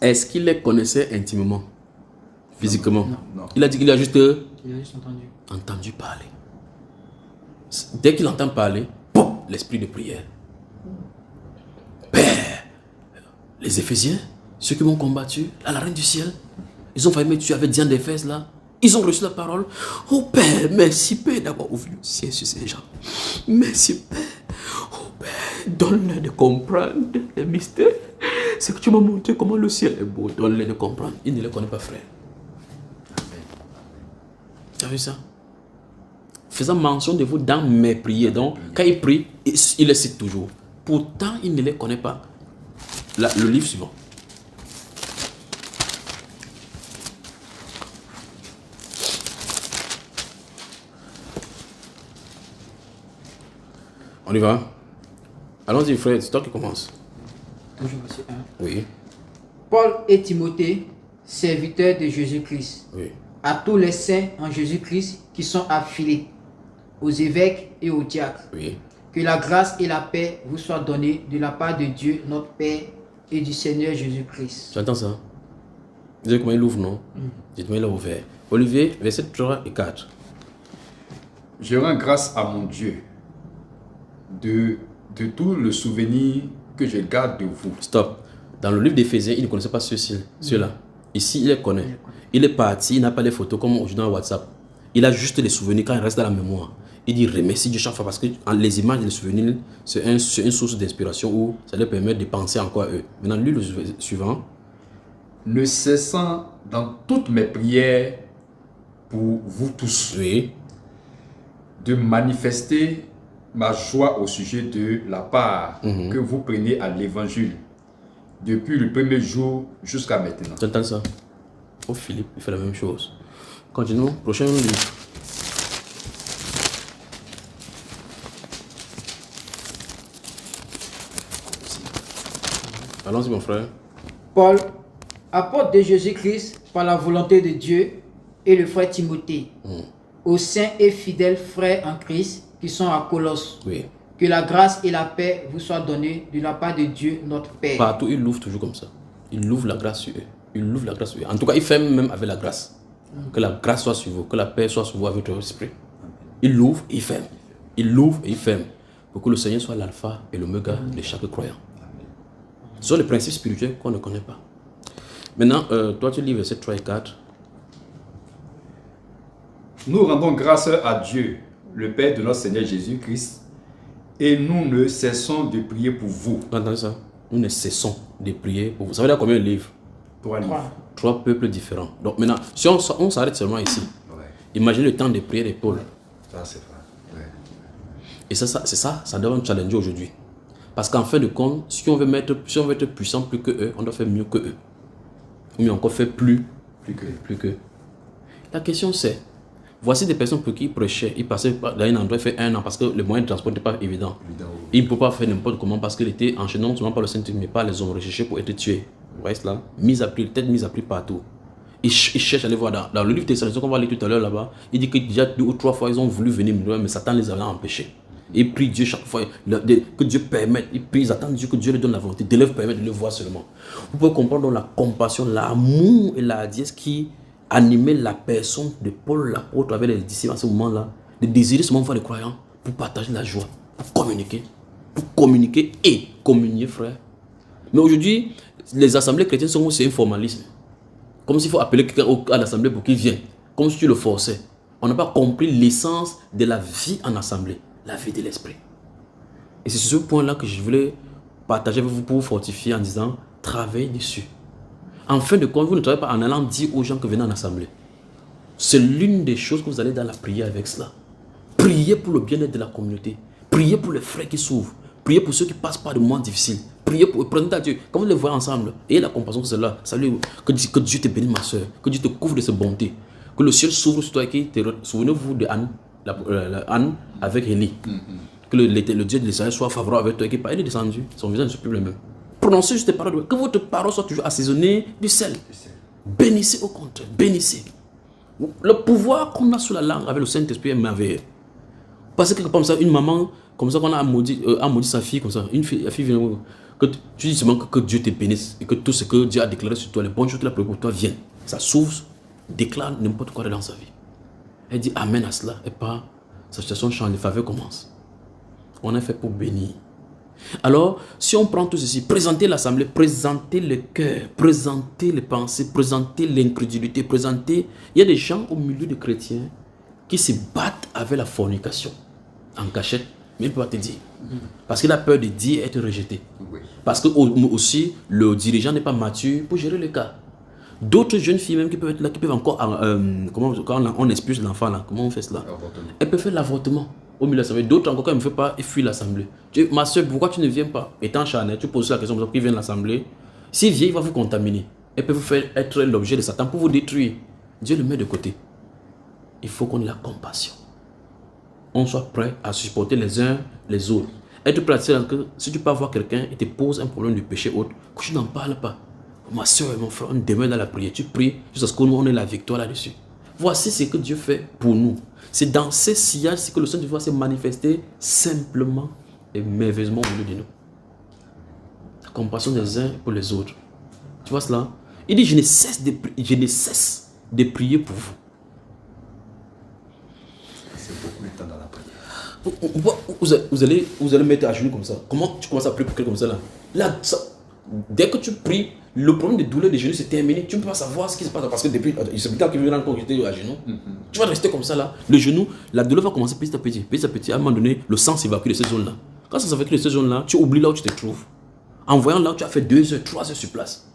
Est-ce qu'il les connaissait intimement? Physiquement? Non. Il a dit qu'il a juste entendu. Entendu parler. Dès qu'il entend parler, l'esprit de prière. Père, les Éphésiens, ceux qui m'ont combattu, à la reine du ciel, ils ont failli me tuer avec Diane d'Éphèse là. Ils ont reçu la parole. Oh Père, merci Père d'avoir ouvert le ciel sur ces gens. Merci Père. Oh Père, donne-leur de comprendre les mystères. C'est que tu m'as montré comment le ciel est beau. Donne-leur de comprendre. Il ne les connaît pas, frère. Tu as vu ça? Faisant mention de vous dans mes prières. Donc, quand il prie, il les cite toujours. Pourtant, il ne les connaît pas. Là, le livre suivant. On y va? Allons-y, frère, c'est toi qui commence. Toujours verset 1. Oui. Paul et Timothée, serviteurs de Jésus-Christ, Oui. à tous les saints en Jésus-Christ qui sont affiliés, aux évêques et aux diacres. Oui. Que la grâce et la paix vous soient données de la part de Dieu, notre Père, et du Seigneur Jésus-Christ. Tu entends ça? Vous savez comment il ouvre, non? Dites-moi, il a ouvert. Olivier, verset 3 et 4. Je rends grâce à mon Dieu de tout le souvenir que je garde de vous. Stop. Dans le livre d'Éphésiens, il ne connaissait pas ceux-là. Ici, il les connaît. Il est parti, il n'a pas les photos comme aujourd'hui dans WhatsApp. Il a juste les souvenirs quand il reste dans la mémoire. Il dit remercie Dieu chaque fois parce que les images et les souvenirs, c'est une source d'inspiration où ça leur permet de penser encore à eux. Maintenant, lui, le suivant. Ne cessant dans toutes mes prières pour vous tous, Oui. de manifester ma joie au sujet de la part que vous prenez à l'évangile depuis le premier jour jusqu'à maintenant. Tu entends ça? Oh, Philippe, il fait la même chose. Continuons. Prochain livre. Allons-y, mon frère. Paul, apôtre de Jésus-Christ par la volonté de Dieu, et le frère Timothée, aux saints et fidèles frères en Christ qui sont à Colosse. Oui. Que la grâce et la paix vous soient données de la part de Dieu, notre Père. Partout, il l'ouvre toujours comme ça. Il ouvre la grâce sur eux. Il ouvre la grâce sur eux. En tout cas, il fait même avec la grâce. Que la grâce soit sur vous, que la paix soit sur vous avec votre esprit. Il l'ouvre et il ferme. Il l'ouvre et il ferme. Pour que le Seigneur soit l'alpha et l'oméga de chaque croyant. Ce sont les principes spirituels qu'on ne connaît pas. Maintenant, toi tu lis verset 3 et 4. Nous rendons grâce à Dieu, le Père de notre Seigneur Jésus-Christ, et nous ne cessons de prier pour vous. Vous entendez ça? Nous ne cessons de prier pour vous. Ça veut dire combien de livres? 3 livres. 3 peuples différents. Donc maintenant, si on s'arrête seulement ici, imaginez le temps de prière de Paul. Ça c'est vrai. Ouais. Et ça doit nous challenger aujourd'hui. Parce qu'en fin de compte, si on veut être puissant plus que eux, on doit faire mieux que eux. Ou mieux encore faire plus que. La question c'est, voici des personnes pour qui ils prêchaient, ils passaient dans un endroit, il fait 1 an parce que le moyen de transport n'était pas évident. Ils ne pouvaient pas faire n'importe comment parce qu'il était enchaîné non seulement par le Saint-Esprit, mais par les hommes recherchés pour être tués. Vous voyez cela? Tête mise à prix partout. Ils cherchent à aller voir dans le livre de Thessaloniciens qu'on va lire tout à l'heure là-bas. Il dit que déjà 2 ou 3 fois ils ont voulu venir, mais Satan les avait empêchés. Ils prient Dieu chaque fois que Dieu permette. Ils attendent Dieu que Dieu leur donne la volonté de leur permettre de le voir seulement. Vous pouvez comprendre donc la compassion, l'amour et la hardiesse qui animait la personne de Paul l'apôtre avec les disciples à ce moment-là, de désirer seulement voir les croyants pour partager la joie, pour communiquer et communier, frère. Mais aujourd'hui, les assemblées chrétiennes sont aussi un formalisme. Comme s'il faut appeler quelqu'un à l'assemblée pour qu'il vienne. Comme si tu le forçais. On n'a pas compris l'essence de la vie en assemblée. La vie de l'esprit. Et c'est sur ce point-là que je voulais partager avec vous pour vous fortifier en disant, travaillez dessus. En fin de compte, vous ne travaillez pas en allant dire aux gens que venez en assemblée. C'est l'une des choses que vous allez dans la prière avec cela. Priez pour le bien-être de la communauté. Priez pour les frères qui s'ouvrent. Priez pour ceux qui passent par des moments difficiles. Priez pour présenter à Dieu. Quand vous les voyez ensemble, ayez la compassion que c'est là. Salut, que Dieu te bénisse, ma soeur. Que Dieu te couvre de ses bontés. Que le ciel s'ouvre sur toi. Souvenez-vous de Anne. Anne avec Élie. Que le Dieu de l'Israël soit favorable avec toi. Et il est descendu. Son visage ne se plus le même. Prononcez juste des paroles. Que votre parole soit toujours assaisonnée du sel. Bénissez au contraire. Bénissez. Le pouvoir qu'on a sur la langue avec le Saint-Esprit est merveilleux. Parce que comme ça, une maman, comme ça qu'on a maudit sa fille, comme ça, la fille vient, que tu dis seulement que Dieu te bénisse et que tout ce que Dieu a déclaré sur toi, les bonnes choses qu'il a prévues pour toi viennent. Ça s'ouvre, déclare n'importe quoi dans sa vie. Elle dit amen à cela et pas sa situation change, les faveurs commencent. On est fait pour bénir. Alors, si on prend tout ceci, présenter l'assemblée, présenter le cœur, présenter les pensées, présenter l'incrédulité, présenter... Il y a des gens au milieu des chrétiens qui se battent avec la fornication en cachette, mais il ne peut pas te dire. Parce qu'il a peur de dire et être rejeté. Parce que aussi, le dirigeant n'est pas mature pour gérer le cas. D'autres jeunes filles même qui peuvent être là, qui peuvent encore... quand on expulse l'enfant là, comment on fait cela? Elles peuvent faire l'avortement. Au milieu de l'assemblée. D'autres encore, quand elle ne fait pas, ils fuient l'assemblée. Ma soeur, pourquoi tu ne viens pas? Étant charnel, tu poses la question pour qu'il vienne à l'assemblée. S'il vient, il va vous contaminer. Elle peut vous faire être l'objet de Satan pour vous détruire. Dieu le met de côté. Il faut qu'on ait la compassion. On soit prêt à supporter les uns les autres. Être prêt à dire que si tu peux avoir quelqu'un et te pose un problème de péché autre, que tu n'en parles pas. Ma soeur et mon frère, on demeure dans la prière. Tu pries jusqu'à ce que nous, on ait la victoire là-dessus. Voici ce que Dieu fait pour nous. C'est dans ces sillages que le Saint-Esprit va se manifester simplement et merveilleusement au milieu de nous. La compassion des uns pour les autres. Tu vois cela? Il dit, je ne cesse de prier pour vous. C'est beaucoup de temps dans la prière. Vous allez mettre à genoux comme ça. Comment tu commences à prier pour quelqu'un comme ça là? Dès que tu pries, le problème de douleur des genoux c'est terminé. Tu ne peux pas savoir ce qui se passe parce que depuis, c'est plus tard qu'il vient encore j'étais à genoux. Tu vas rester comme ça là. Le genou, la douleur va commencer petit à petit. Petit à petit, à un moment donné, le sang s'évacue de ces zones là. Quand ça s'évacue de ces zones là, tu oublies là où tu te trouves. En voyant là où tu as fait 2 heures, 3 heures sur place.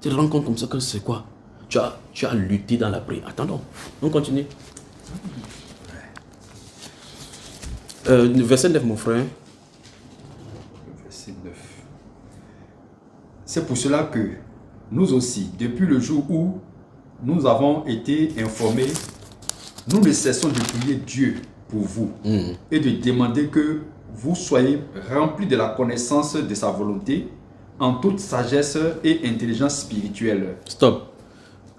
Tu te rends compte comme ça que c'est quoi? Tu as lutté dans la prière. Attendons, on continue. Verset 9 mon frère. Verset 9. C'est pour cela que nous aussi, depuis le jour où nous avons été informés, nous ne cessons de prier Dieu pour vous et de demander que vous soyez remplis de la connaissance de sa volonté en toute sagesse et intelligence spirituelle. Stop.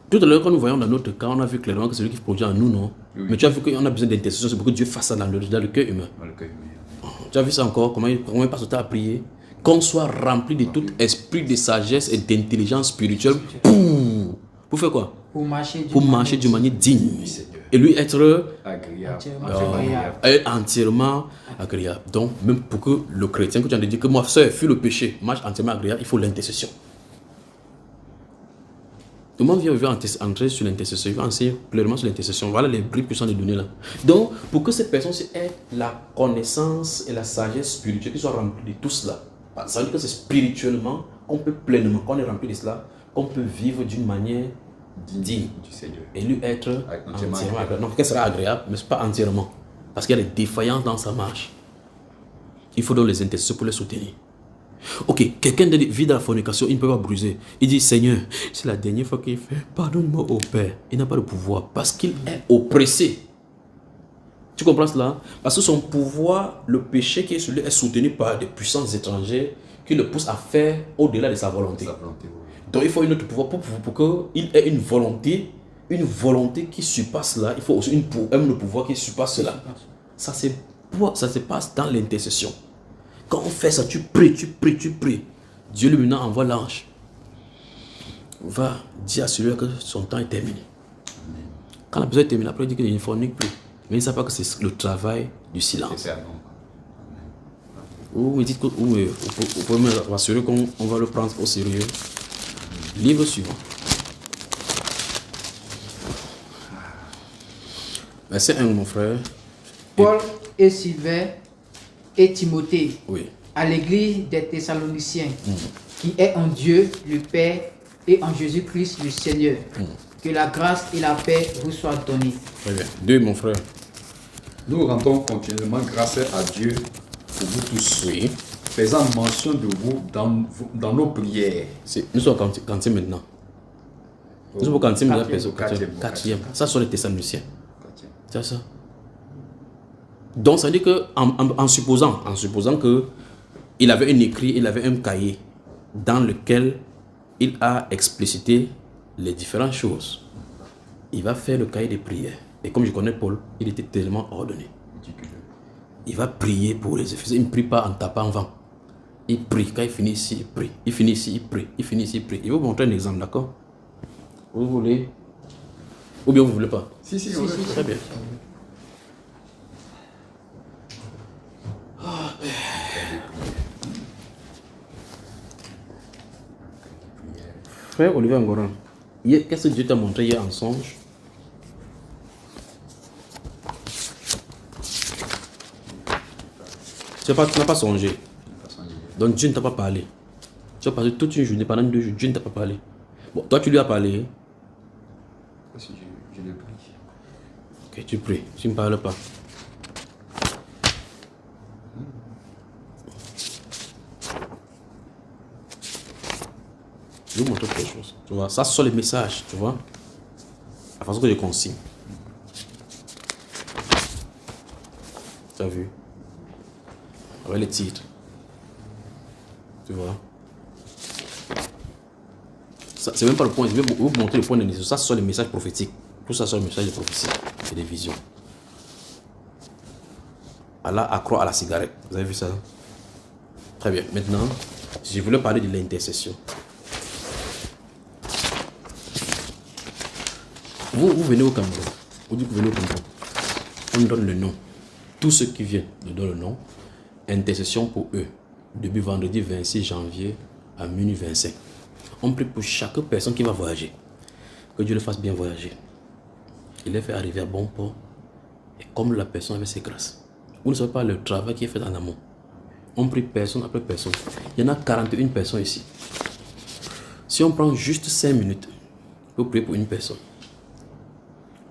Tout à l'heure, quand nous voyons dans notre cas, on a vu clairement que c'est lui qui produit en nous, non? Oui. Mais tu as vu qu'on a besoin d'intercession, c'est pour que Dieu fasse ça dans le cœur humain. Dans le cœur humain. Tu as vu ça encore? Comment il passe le temps à prier? Qu'on soit rempli de tout esprit de sagesse et d'intelligence spirituelle pour Pour faire quoi? Pour marcher d'une manière digne. Et lui être Agréable. entièrement agréable. Donc, même pour que le chrétien, que tu as dit que moi, seul, fuis le péché, marche entièrement agréable, il faut l'intercession. Tout le monde vient entrer sur l'intercession, il va enseigner clairement sur l'intercession. Voilà les bribes qui sont données là. Donc, pour que ces personnes aient la connaissance et la sagesse spirituelle, qu'ils soient remplis de tout cela, ça veut dire que c'est spirituellement qu'on peut pleinement, quand on est rempli de cela, qu'on peut vivre d'une manière digne du Seigneur. Et lui être entièrement agréable. Donc, qu'elle sera agréable, mais pas entièrement. Parce qu'il y a des défaillances dans sa marche. Il faut donc les intercesseurs pour les soutenir. Ok, quelqu'un vit dans la fornication, il ne peut pas briser. Il dit, Seigneur, c'est la dernière fois qu'il fait, pardonne-moi au Père. Il n'a pas de pouvoir parce qu'il est oppressé. Tu comprends cela? Parce que son pouvoir, le péché qui est sur lui, est soutenu par des puissances étrangères qui le poussent à faire au-delà de sa volonté. Donc il faut un autre pouvoir pour qu'il ait une volonté qui surpasse cela. Il faut aussi le pouvoir qui surpasse cela. Ça se passe dans l'intercession. Quand on fait ça, tu pries. Dieu lui maintenant envoie l'ange. Va dire à celui-là que son temps est terminé. Quand la personne est terminée, après il dit qu'il ne fornique plus. Mais il ne sait pas que c'est le travail du silence. Vous me dites que vous pouvez me rassurer qu'on va le prendre au sérieux. Livre suivant. Verset 1, mon frère. Paul et Sylvain et Timothée, oui, à l'église des Thessaloniciens, qui est en Dieu le Père et en Jésus-Christ le Seigneur. Que la grâce et la paix vous soient données. Très bien. 2, mon frère. Nous rendons continuellement grâce à Dieu pour vous tous, oui, faisant mention de vous dans nos prières. Nous sommes quantième maintenant. Nous sommes quantième maintenant. Quatrième. Ça sont les Thessaloniciens. C'est ça. Donc ça veut dire que en supposant que il avait un écrit, il avait un cahier dans lequel il a explicité les différentes choses. Il va faire le cahier des prières. Et comme je connais Paul, il était tellement ordonné. Il va prier pour les Éphésiens. Il ne prie pas en tapant en vent. Il prie. Quand il finit ici, il prie. Il finit ici, il prie. Il finit ici, il prie. Il va vous montrer un exemple, d'accord? Vous voulez? Ou bien vous ne voulez pas? Si, très bien. Frère Olivier Angoran, qu'est-ce que Dieu t'a montré hier en songe? Tu n'as pas songé. Donc Dieu ne t'a pas parlé. Tu as passé toute une journée, pendant 2 jours, Dieu ne t'a pas parlé. Bon, toi tu lui as parlé. Je le prie. Ok, tu pries, tu ne parles pas. Je vais vous montrer quelque chose. Tu vois, ça ce sont les messages, tu vois. La façon que je consigne. Tu as vu? Avec les titres. Tu vois. C'est même pas le point. Je vais vous montrer le point de vue. Ça, ce sont les messages prophétiques. Tout ça, ce sont les messages de prophétie et des visions. Allah accroît à la cigarette. Vous avez vu ça? Très bien. Maintenant, je voulais parler de l'intercession. Vous venez au Cameroun. Vous dites que vous venez au Cameroun. On donne le nom. Tous ceux qui viennent nous donnent le nom. Intercession pour eux. Depuis vendredi 26 janvier à minuit 25. On prie pour chaque personne qui va voyager. Que Dieu le fasse bien voyager. Il les fait arriver à bon port. Et comme la personne avec ses grâces. Vous ne savez pas le travail qui est fait en amont. On prie personne après personne. Il y en a 41 personnes ici. Si on prend juste 5 minutes pour prier pour une personne.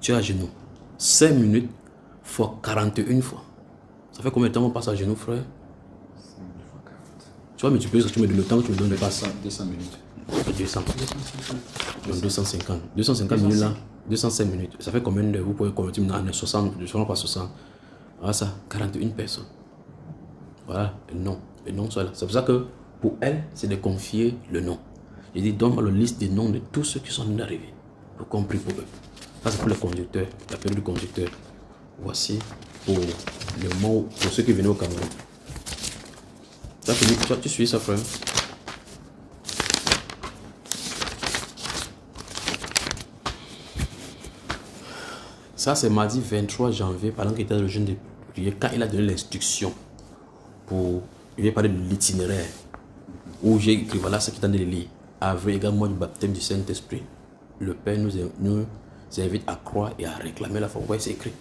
Tu es à genoux. 5 minutes fois 41 fois. Ça fait combien de temps on passe à genoux, frère? 5 minutes fois 40. Tu vois, mais tu peux dire que tu me donnes le temps que tu me donnes de passer. 200 minutes. 200. Donc 250. 250 minutes là. 205 minutes. Ça fait combien de... Vous pouvez convertir maintenant en 60. Je ne sais pas 60. Voilà ça. 41 personnes. Voilà le nom. Le nom, c'est là. C'est pour ça que pour elle, c'est de confier le nom. Je dis, donne-moi la liste des noms de tous ceux qui sont venus d'arriver. Pour qu'on prie pour eux. Ça, c'est pour les conducteurs. La période du conducteur. Voici pour le mot, pour ceux qui venaient au Cameroun. Ça, tu suis ça, frère? Ça, c'est mardi 23 janvier, pendant qu'il était dans le jeûne de prière, quand il a donné l'instruction pour. Je vais parler de l'itinéraire, où j'ai écrit, voilà ce qui est en train de lire. Avril égale mois du baptême du Saint-Esprit. Le Père nous invite à croire et à réclamer la foi. Ouais, c'est écrit.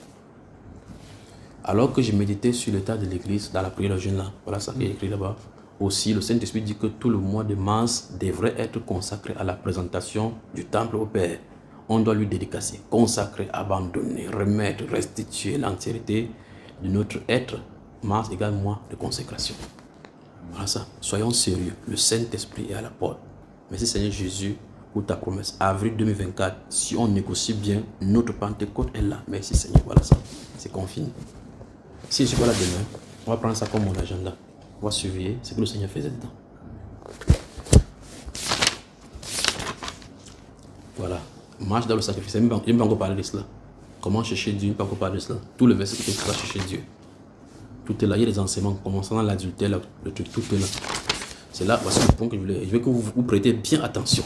Alors que je méditais sur l'état de l'église, dans la prière de jeûne là, voilà ça qui est écrit là-bas. Aussi, le Saint-Esprit dit que tout le mois de mars devrait être consacré à la présentation du temple au Père. On doit lui dédicacer, consacrer, abandonner, remettre, restituer l'entièreté de notre être. Mars égale mois de consécration. Voilà ça. Soyons sérieux. Le Saint-Esprit est à la porte. Merci Seigneur Jésus pour ta promesse. Avril 2024, si on négocie bien, notre Pentecôte est là. Merci Seigneur. Voilà ça. C'est confirmé. Si je ne suis pas là demain, on va prendre ça comme mon agenda. On va surveiller ce que le Seigneur faisait dedans. Voilà. Marche dans le sacrifice. Je ne vais pas encore parler de cela. Comment chercher Dieu, je ne vais pas encore parler de cela. Tout le verset qui va chercher Dieu. Tout est là. Il y a des enseignements commençant dans l'adultère, le truc, tout est là. C'est là, voici le point que je voulais. Je veux que vous prêtez bien attention.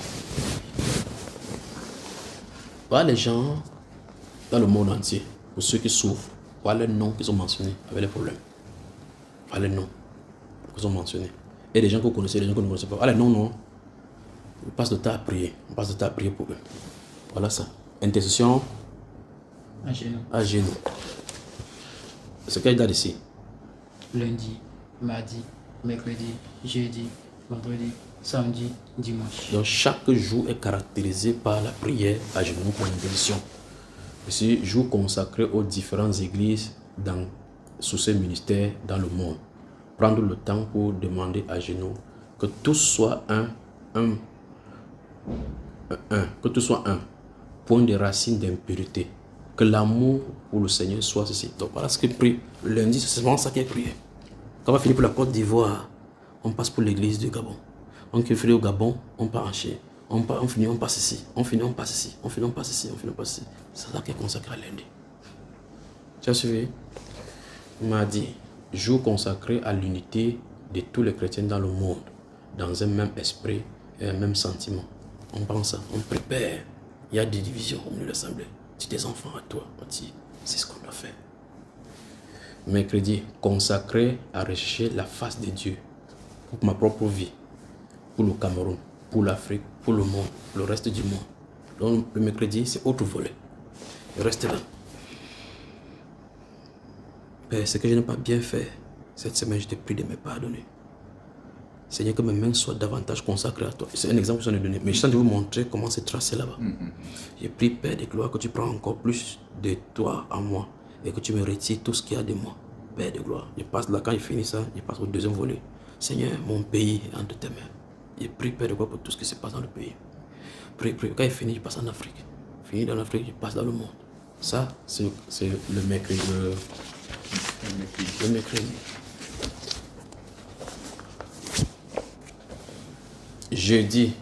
Voilà les gens dans le monde entier, pour ceux qui souffrent, voilà les noms qui sont mentionnés avec les problèmes. Voilà les noms qui sont mentionnés. Et les gens que vous connaissez, les gens que vous ne connaissez pas. Voilà les noms, non. On passe le temps à prier. On passe le temps à prier pour eux. Voilà ça. Intercession à genoux. C'est quelle date ici? Lundi, mardi, mercredi, jeudi, vendredi, samedi, dimanche. Donc chaque jour est caractérisé par la prière à genoux pour l'intercession. Ici, jour consacré aux différentes églises sous ces ministères dans le monde. Prendre le temps pour demander à genoux que tout soit un point de racine d'impurité. Que l'amour pour le Seigneur soit ceci. Donc voilà ce que prie. Le lundi, c'est vraiment ça qui est prié. Quand on va finir pour la Côte d'Ivoire, on passe pour l'église du Gabon. On finit au Gabon, on part en Chine. On finit, on passe ici. On finit, on passe ici. On finit, on passe ici. On finit, on passe ici. C'est ça qui est consacré à lundi. Tu as suivi? Mardi, jour consacré à l'unité de tous les chrétiens dans le monde, dans un même esprit et un même sentiment. On pense ça, on prépare. Il y a des divisions au milieu de l'assemblée. Si tes enfants à toi, on dit, c'est ce qu'on doit faire. Mercredi, consacré à rechercher la face de Dieu pour ma propre vie, pour le Cameroun, pour l'Afrique, pour le monde, le reste du monde. Donc le mercredi, c'est autre volet. Je reste là. Père, ce que je n'ai pas bien fait, cette semaine, je te prie de me pardonner. Seigneur, que mes mains soient davantage consacrées à toi. C'est un exemple que je viens de donner. Mais je sens de vous montrer comment c'est tracé là-bas. Je prie, Père de gloire, que tu prends encore plus de toi à moi et que tu me retires tout ce qu'il y a de moi. Père de gloire. Je passe là, quand je finis ça, je passe au deuxième volet. Seigneur, mon pays est entre tes mains. Je prie, Père de gloire, pour tout ce qui se passe dans le pays. Prie. Quand je finis, je passe en Afrique. Fini dans l'Afrique, je passe dans le monde. Ça, c'est le mercredi. Le mercredi. Jeudi,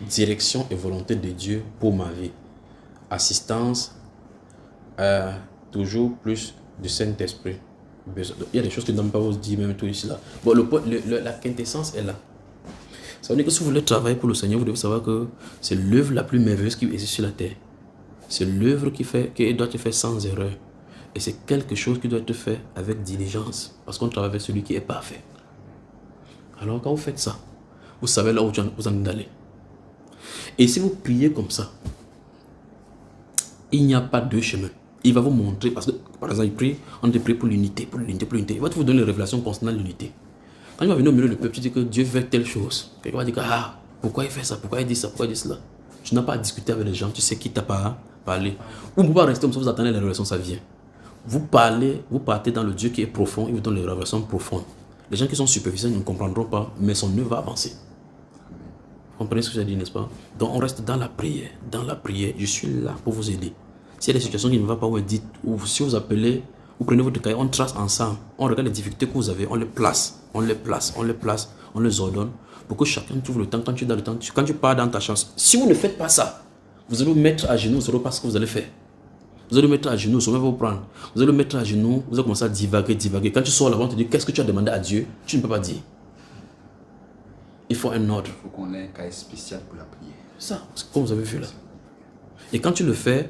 direction et volonté de Dieu pour ma vie. Assistance, toujours plus du Saint-Esprit. Il y a des choses que je ne peux pas vous dire, même tout ici là. Bon, la quintessence est là. Ça veut dire que si vous voulez travailler pour le Seigneur, vous devez savoir que c'est l'œuvre la plus merveilleuse qui existe sur la terre. C'est l'œuvre qui doit être faite sans erreur. Et c'est quelque chose qui doit être fait avec diligence. Parce qu'on travaille avec celui qui est parfait. Alors quand vous faites ça, vous savez là où vous en allez. Et si vous priez comme ça, il n'y a pas deux chemins. Il va vous montrer, parce que par exemple, on te prie pour l'unité, pour l'unité, pour l'unité. Il va vous donner les révélations concernant l'unité. Quand il va venir au milieu du peuple, tu dis que Dieu veut telle chose. Quelqu'un va dire que, pourquoi il fait ça, pourquoi il dit ça, pourquoi il dit cela. Tu n'as pas à discuter avec les gens, tu sais qui t'a pas parlé. Ou vous ne pouvez pas rester comme ça, vous attendez les révélations, ça vient. Vous partez dans le Dieu qui est profond, il vous donne les révélations profondes. Les gens qui sont superficiels ne comprendront pas, mais son œuvre va avancer. Vous comprenez ce que j'ai dit, n'est-ce pas? Donc on reste dans la prière. Dans la prière, je suis là pour vous aider. S'il y a des situations qui ne vont pas, vous dites, ou si vous appelez, vous prenez votre cahier, on trace ensemble, on regarde les difficultés que vous avez, on les place, on les ordonne, pour que chacun trouve le temps. Quand tu es dans le temps, quand tu pars dans ta chance, si vous ne faites pas ça, vous allez vous mettre à genoux, vous ne saurez pas ce que vous allez faire. Vous allez vous mettre à genoux, vous allez vous prendre. Vous allez vous mettre à genoux, vous allez commencer à divaguer. Quand tu sors là-bas, on te dit, qu'est-ce que tu as demandé à Dieu? Tu ne peux pas dire. Il faut un ordre. Il faut qu'on ait un cahier spécial pour la prière. Ça, comme vous avez vu là. Et quand tu le fais,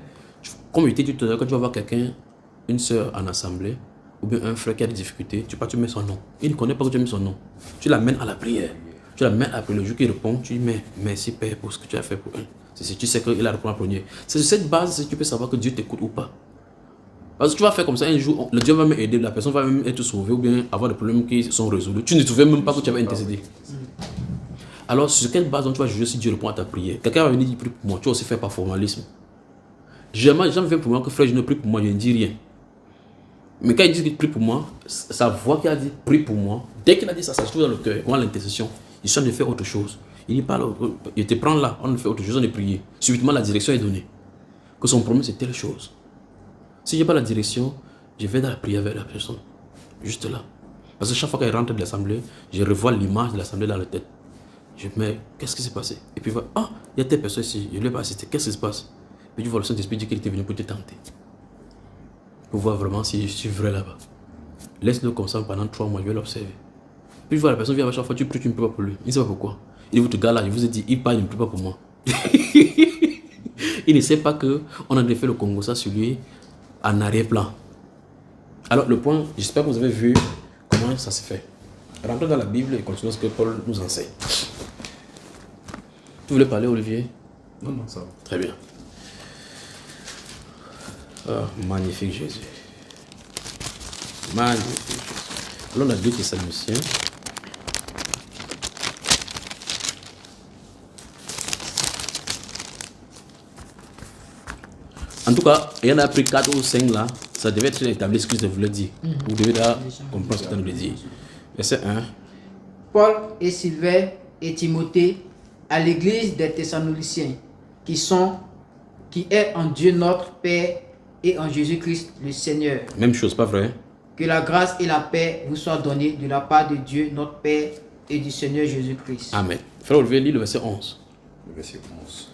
Comme je t'ai dit tout à l'heure, quand tu vas voir quelqu'un, une soeur en assemblée, ou bien un frère qui a des difficultés, tu mets son nom. Il ne connaît pas que tu as mis son nom. Tu l'amènes à la prière. Tu l'amènes après le jour qu'il répond, tu lui mets merci Père pour ce que tu as fait pour eux. Si tu sais qu'il a répondu en premier. C'est sur cette base que tu peux savoir que Dieu t'écoute ou pas. Parce que tu vas faire comme ça un jour, le Dieu va même aider, la personne va même être sauvée ou bien avoir des problèmes qui sont résolus. Tu ne te souviens même pas que tu avais intercédé. Alors, sur quelle base tu vas juger si Dieu répond à ta prière? Quelqu'un va venir dire prie pour moi, tu vas aussi faire par formalisme. Jamais viens pour moi que frère, je ne prie pour moi, je ne dis rien. Mais quand il dit qu'il prie pour moi, sa voix qui a dit prie pour moi, dès qu'il a dit ça, ça se trouve dans le cœur, on a l'intercession. Il sonne de faire autre chose. Il dit pas, il te prend là, on fait autre chose, on est prié. Subitement, la direction est donnée. Que son problème, c'est telle chose. Si je n'ai pas la direction, je vais dans la prière vers la personne. Juste là. Parce que chaque fois qu'elle rentre de l'assemblée, je revois l'image de l'assemblée dans la tête. Je me dis, qu'est-ce qui s'est passé? Et puis, ah, il y a telle personne ici, je ne l'ai pas assisté, qu'est-ce qui se passe? Puis tu vois le Saint-Esprit dire qu'il était venu pour te tenter. Pour voir vraiment si je suis vrai là-bas. Laisse-le comme ça pendant 3 mois, je vais l'observer. Puis je vois la personne vient à chaque fois, tu pries, tu ne pries pas pour lui. Il ne sait pas pourquoi. Il dit, votre gars là, je vous ai dit, il parle, il ne prie pas pour moi. Il ne sait pas qu'on a fait le Congo ça sur lui en arrière-plan. Alors le point, j'espère que vous avez vu comment ça se fait. Rentrons dans la Bible et continuons ce que Paul nous enseigne. Tu voulais parler, Olivier? Non, non, ça va. Très bien. Oh, magnifique Jésus. Magnifique Jésus. Alors on a 2 Thessaloniciens. En tout cas, il y en a pris 4 ou 5 là. Ça devait être établi ce que je voulais dire. Vous devez là comprendre ce que je voulais dire. Verset 1. Paul et Sylvain et Timothée à l'église des Thessaloniciens qui est en Dieu notre Père et en Jésus-Christ le Seigneur. Même chose, pas vrai? Que la grâce et la paix vous soient données de la part de Dieu notre Père et du Seigneur Jésus-Christ. Amen. Frère Olivier, lis le verset 11. Le verset 11.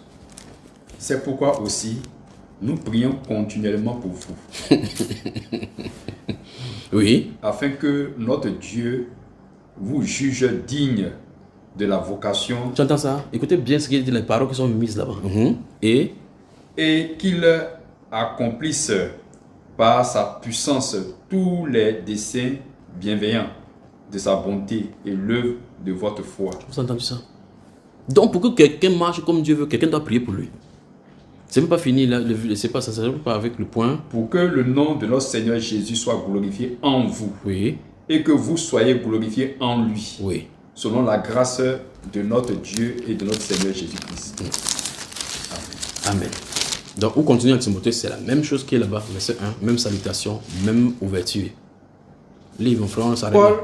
C'est pourquoi aussi, nous prions continuellement pour vous. Oui. Afin que notre Dieu vous juge digne de la vocation. Tu entends ça? Écoutez bien ce qu'il dit, les paroles qui sont mises là-bas. Et qu'il accomplisse par sa puissance tous les desseins bienveillants de sa bonté et l'œuvre de votre foi. vous avez entendu ça? Donc pour que quelqu'un marche comme Dieu veut, quelqu'un doit prier pour lui. C'est même pas fini là, c'est pas ça, ça ne pas avec le point. Pour que le nom de notre Seigneur Jésus soit glorifié en vous. Oui. Et que vous soyez glorifiés en lui. Oui. Selon la grâce de notre Dieu et de notre Seigneur Jésus-Christ. Amen. Donc, on continue à Timothée, c'est la même chose qui est là-bas, verset 1, même salutation, même ouverture. Livre, mon frère, on s'arrête. Paul,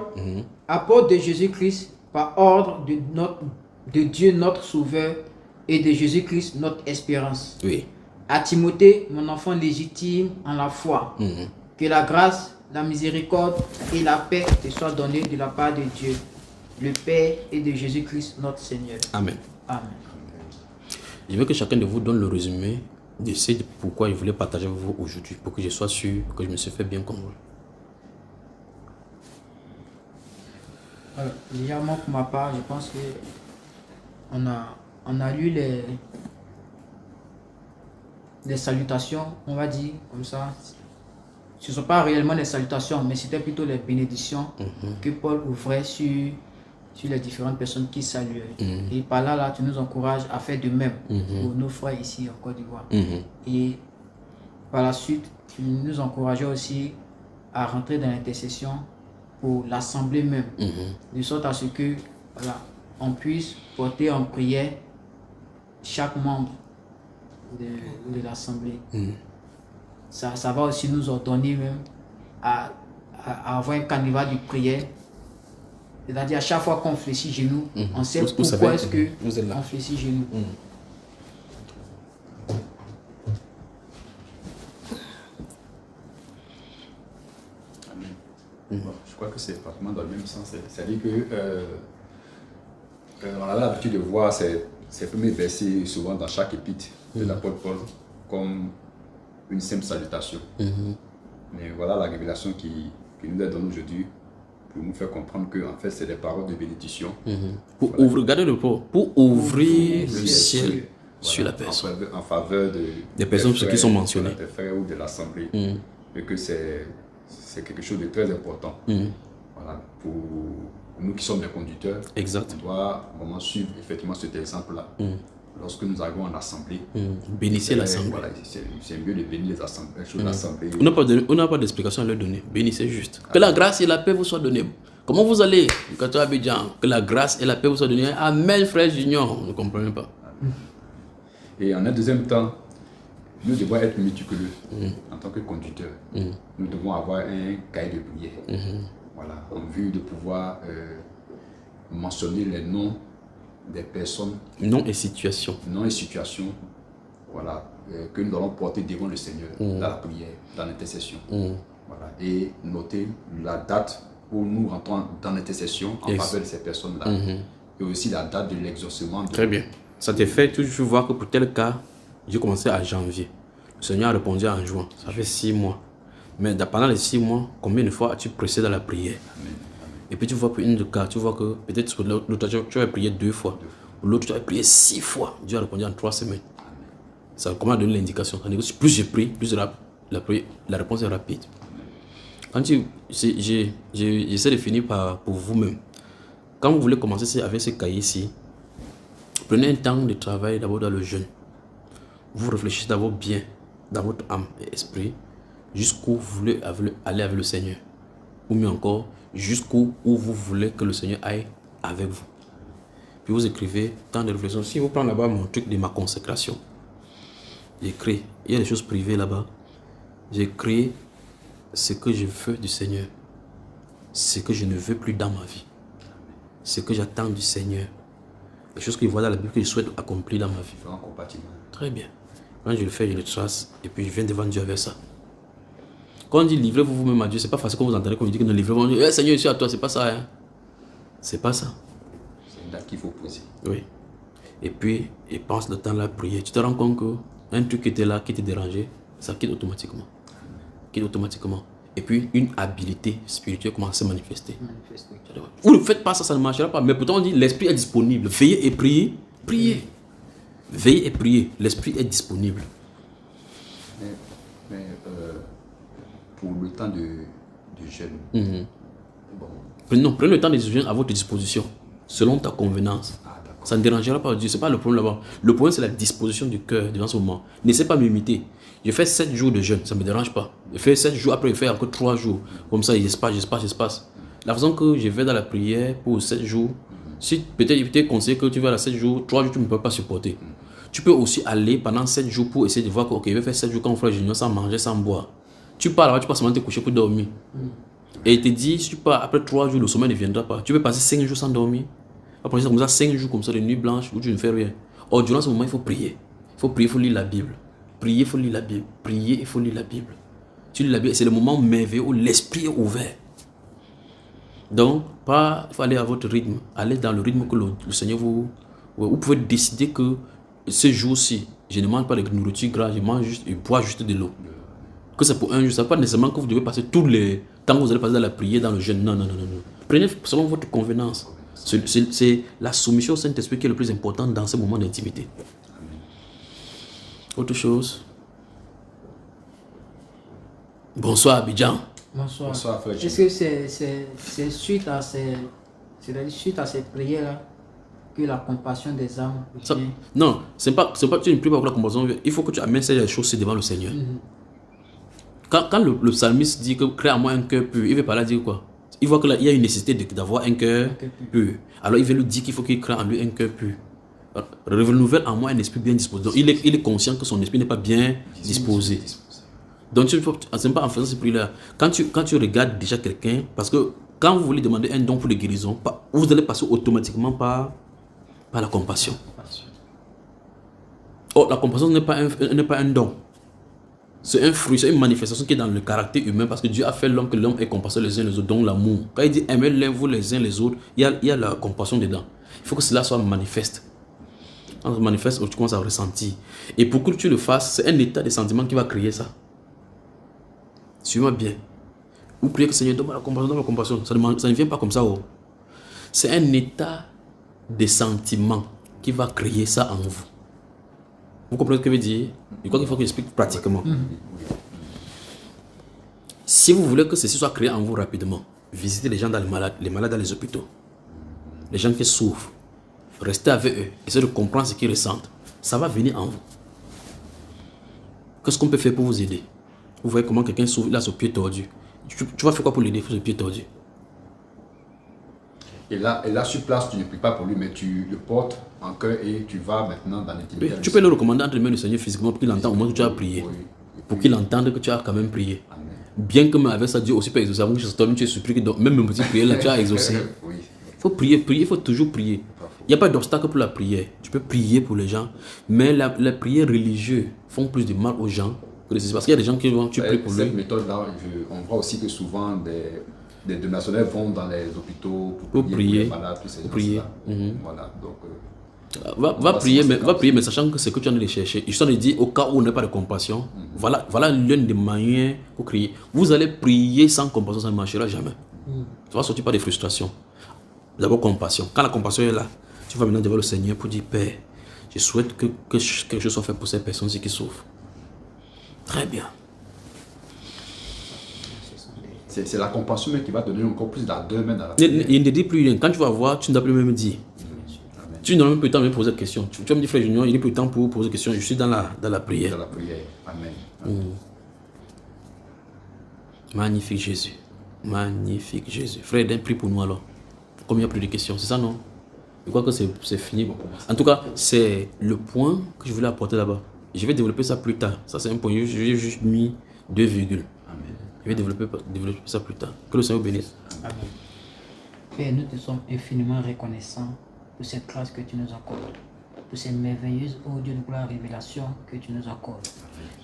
apôtre de Jésus-Christ, par ordre de Dieu notre Sauveur et de Jésus-Christ notre espérance. Oui. À Timothée, mon enfant légitime en la foi, que la grâce, la miséricorde et la paix te soient données de la part de Dieu, le Père et de Jésus-Christ notre Seigneur. Amen. Amen. Je veux que chacun de vous donne le résumé de ce pourquoi je voulais partager avec vous aujourd'hui, pour que je sois sûr que je me suis fait bien comprendre. Alors, légèrement pour ma part, je pense que on a lu les salutations, on va dire comme ça. Ce ne sont pas réellement les salutations, mais c'était plutôt les bénédictions que Paul ouvrait sur les différentes personnes qui saluaient. Et par là, tu nous encourages à faire de même pour nos frères ici en Côte d'Ivoire. Et par la suite, tu nous encourageais aussi à rentrer dans l'intercession pour l'assemblée même, de sorte à ce que voilà, on puisse porter en prière chaque membre de l'assemblée. Ça va aussi nous ordonner même à avoir un carnaval de prière. C'est-à-dire à chaque fois qu'on fléchit genoux, on sait pourquoi est-ce qu'on fléchit genoux. Bon, je crois que c'est pratiquement dans le même sens. C'est-à-dire que on a l'habitude de voir ces premiers versets souvent dans chaque épître de l'apôtre Paul comme une simple salutation. Mais voilà la révélation qui nous est donnée aujourd'hui pour nous faire comprendre que en fait c'est des paroles de bénédiction. Pour ouvrir, regardez le pot, pour ouvrir le ciel sur la personne. En faveur des personnes frères, qui sont mentionnées. Des frères ou de l'Assemblée. Et que c'est quelque chose de très important. Voilà, pour nous qui sommes des conducteurs, exact. On doit vraiment suivre effectivement cet exemple-là. Lorsque nous arrivons en assemblée, bénissez l'assemblée. Voilà, c'est mieux de bénir les assemblées. On n'a pas d'explication à leur donner. Bénissez juste. Que la grâce et la paix vous soient données. Comment vous allez, quand tu as Abidjan, que la grâce et la paix vous soient données. Amen, frère Junior. On ne comprend pas. Et en un deuxième temps, nous devons être méticuleux en tant que conducteurs. Nous devons avoir un cahier de prière. Voilà, en vue de pouvoir mentionner les noms des personnes. Noms et situations. Noms et situations, voilà, que nous allons porter devant le Seigneur dans la prière, dans l'intercession. Voilà, et noter la date où nous rentrons dans l'intercession en faveur de ces personnes-là. Et aussi la date de l'exaucement. Très bien. Ça te fait toujours voir que pour tel cas, j'ai commencé à janvier. Le Seigneur a répondu en juin. Ça fait 6 mois. Mais pendant les 6 mois, combien de fois as-tu pressé dans la prière? Amen. Et puis tu vois pour une de cas, tu vois que peut-être sur l'autre, tu as prié 2 fois. Pour l'autre, tu as prié 6 fois. Dieu a répondu en 3 semaines. Ça commence à donner l'indication. Plus je prie, plus la réponse est rapide. Quand j'essaie de finir pour vous-même. Quand vous voulez commencer avec ce cahier-ci, prenez un temps de travail d'abord dans le jeûne. Vous réfléchissez d'abord bien dans votre âme et esprit jusqu'où vous voulez aller avec le Seigneur. Ou mieux encore, jusqu'où vous voulez que le Seigneur aille avec vous. Puis vous écrivez tant de réflexions. Si vous prenez là-bas mon truc de ma consécration, j'écris. Il y a des choses privées là-bas. J'écris ce que je veux du Seigneur. Ce que je ne veux plus dans ma vie. Ce que j'attends du Seigneur. Les choses que je vois dans la Bible que je souhaite accomplir dans ma vie. Très bien. Quand je le fais, je le trace. Et puis je viens devant Dieu avec ça. Quand on dit livrez-vous vous-même à Dieu, c'est pas facile quand vous entendez qu'on dit que nous livrez-vous à Dieu. Seigneur, je suis à toi, c'est pas ça. Hein? C'est pas ça. C'est une date qu'il faut poser. Oui. Et puis, il pense le temps de la prière. Tu te rends compte qu'un truc qui était là, qui te dérangeait, ça quitte automatiquement. Quitte automatiquement. Et puis, une habilité spirituelle commence à se manifester. Vous ne faites pas ça, ça ne marchera pas. Mais pourtant, on dit l'esprit est disponible. Veillez et priez. Priez. Veillez et priez. L'esprit est disponible. Mais pour le temps de jeûne, bon. Prenez le temps de jeûne à votre disposition, selon ta convenance. Ça ne dérangera pas Dieu. Ce n'est pas le problème là-bas. Le problème, c'est la disposition du cœur devant ce moment. N'essaie pas de m'imiter. Je fais 7 jours de jeûne, ça ne me dérange pas. Je fais 7 jours, après je fais encore 3 jours. Comme ça, j'espace. La façon que je vais dans la prière pour 7 jours, si peut-être il t'est conseillé que tu vas à 7 jours, 3 jours, tu ne peux pas supporter. Tu peux aussi aller pendant 7 jours pour essayer de voir que, ok, je vais faire 7 jours quand on fera le jeûne sans manger, sans boire. Tu pars là-bas, tu passes seulement te coucher pour dormir. Et il te dit, si tu pars après 3 jours, le sommeil ne viendra pas. Tu peux passer 5 jours sans dormir. Après, comme ça, 5 jours comme ça, de nuit blanche, où tu ne fais rien. Or, durant ce moment, il faut prier. Il faut prier, il faut lire la Bible. Prier, il faut lire la Bible. Prier, il faut lire la Bible. Tu lis la Bible, c'est le moment merveilleux où l'esprit est ouvert. Donc, il faut aller à votre rythme. Allez dans le rythme que le Seigneur vous pouvez décider que ce jour-ci, je ne mange pas de nourriture grasse, je mange juste, je bois juste de l'eau. Que c'est pour un jour, ça ne veut pas nécessairement que vous devez passer tous les temps que vous allez passer dans la prière, dans le jeûne. Non. Prenez selon votre convenance. C'est la soumission au Saint-Esprit qui est le plus important dans ce moment d'intimité. Autre chose. Bonsoir Abidjan. Bonsoir. Bonsoir, frère. Est-ce que c'est suite à ces prières-là que la compassion des âmes vient? Non, c'est pas tu ne pries pas pour la compassion. Il faut que tu amènes ces choses devant le Seigneur. Quand le psalmiste dit que crée en moi un cœur pur, il veut pas là dire quoi? Il voit qu'il y a une nécessité d'avoir un cœur pur. Alors il veut lui dire qu'il faut qu'il crée en lui un cœur pur. Renouvelle en moi un esprit bien disposé. Donc il est conscient que son esprit n'est pas bien disposé. Donc ce n'est pas en faisant ces prières-là. Quand tu regardes déjà quelqu'un, parce que quand vous voulez demander un don pour les guérisons, vous allez passer automatiquement par la compassion. Oh, la compassion n'est pas un don. C'est un fruit, c'est une manifestation qui est dans le caractère humain parce que Dieu a fait l'homme que l'homme est compassion les uns les autres, donc l'amour. Quand il dit aimez-vous les uns les autres, il y a la compassion dedans. Il faut que cela soit manifeste. Quand ça manifeste, tu commences à ressentir. Et pour que tu le fasses, c'est un état de sentiment qui va créer ça. Suis-moi bien. Vous priez que Seigneur, donne-moi la compassion, donne-moi la compassion. Ça ne vient pas comme ça. Oh. C'est un état de sentiment qui va créer ça en vous. Vous comprenez ce que je veux dire? Je crois qu'il faut que j'explique pratiquement. Si vous voulez que ceci soit créé en vous rapidement, visitez les gens dans les malades dans les hôpitaux. Les gens qui souffrent. Restez avec eux. Essayez de comprendre ce qu'ils ressentent. Ça va venir en vous. Qu'est-ce qu'on peut faire pour vous aider? Vous voyez comment quelqu'un souffre, il a son pied tordu. Tu vas faire quoi pour l'aider pour ce pied tordu? Et là, sur place, tu ne pries pas pour lui, mais tu le portes en cœur et tu vas maintenant dans l'intimité. Oui, tu peux le recommander entre les mains du Seigneur physiquement pour qu'il entende au moins que tu as prié. Oui. Pour qu'il entende que tu as quand même prié. Amen. Bien que même avec ça, Dieu aussi peut exaucer. Avant que je toi tu es surpris que même une petite prière là, tu as exaucé. Oui. Il faut prier, il faut toujours prier. Il n'y a pas d'obstacle pour la prière. Tu peux prier pour les gens, mais les prières religieuses font plus de mal aux gens que les... Parce qu'il y a des gens qui vont, tu pries pour lui. Cette méthode-là, on voit aussi que souvent des donationnaires vont dans les hôpitaux pour prier. Pour les malades, pour prier. Voilà, donc... Va prier, mais sachant que c'est que tu en train de chercher. Je t'en ai dit, au cas où on n'a pas de compassion, voilà l'une des manières pour crier. Vous allez prier sans compassion, ça ne marchera jamais. Tu vas sortir par des frustrations. D'abord, compassion. Quand la compassion est là, tu vas maintenant devant le Seigneur pour dire, Père, je souhaite que quelque chose soit fait pour ces personnes-ci qui souffrent. Très bien. C'est la compassion qui va donner encore plus d'ardeur même à la prière. Il ne dit plus rien. Quand tu vas voir, tu ne dois plus même dire. Tu n'as même plus le temps de me poser la question. Tu vas me dire, frère Junior, il n'est plus le temps pour poser la question. Je suis dans la prière. Dans la prière. Amen. Magnifique Jésus. Magnifique Jésus. Frère Eden, prie pour nous alors. Comme il n'y a plus de questions, c'est ça non? Je crois que c'est fini. Bon. En tout cas, c'est le point que je voulais apporter là-bas. Je vais développer ça plus tard. Ça c'est un point. J'ai juste mis 2 virgules. Amen. Je vais développer ça plus tard. Que le Seigneur bénisse. Amen. Père, nous te sommes infiniment reconnaissants pour cette grâce que tu nous accordes, pour ces merveilleuses, ô Dieu de gloire, révélations que tu nous accordes.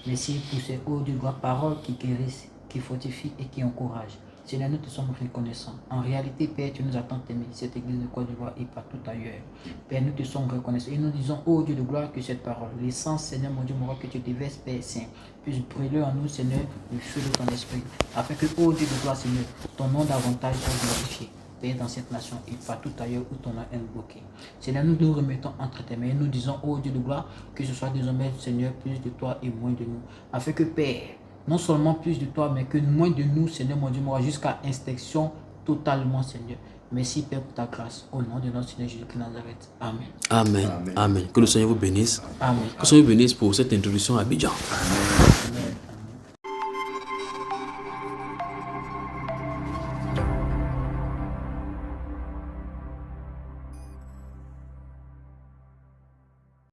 Merci pour ces, ô Dieu de gloire, paroles qui guérissent, qui fortifient et qui encouragent. Seigneur, nous te sommes reconnaissants. En réalité, Père, tu nous as tant aimé, cette église de Côte d'Ivoire et partout ailleurs. Père, nous te sommes reconnaissants. Et nous disons, ô Dieu de gloire, que cette parole, l'essence, Seigneur, mon Dieu, mon roi, que tu déverses, Père Saint, puisse brûler en nous, Seigneur, le feu de ton esprit. Afin que, ô Dieu de gloire, Seigneur, ton nom davantage soit glorifié. Père, dans cette nation et partout ailleurs où ton nom est bloqué. Seigneur, nous nous remettons entre tes mains et nous disons, ô Dieu de gloire, que ce soit désormais, Seigneur, plus de toi et moins de nous. Afin que, Père, non seulement plus de toi, mais que moins de nous, Seigneur, mon Dieu, moi, jusqu'à inspection totalement, Seigneur. Merci, Père, pour ta grâce. Au nom de notre Seigneur Jésus-Christ Nazareth. Amen. Amen. Amen. Que le Seigneur vous bénisse. Amen. Que le Seigneur vous bénisse pour cette introduction à Abidjan. Amen.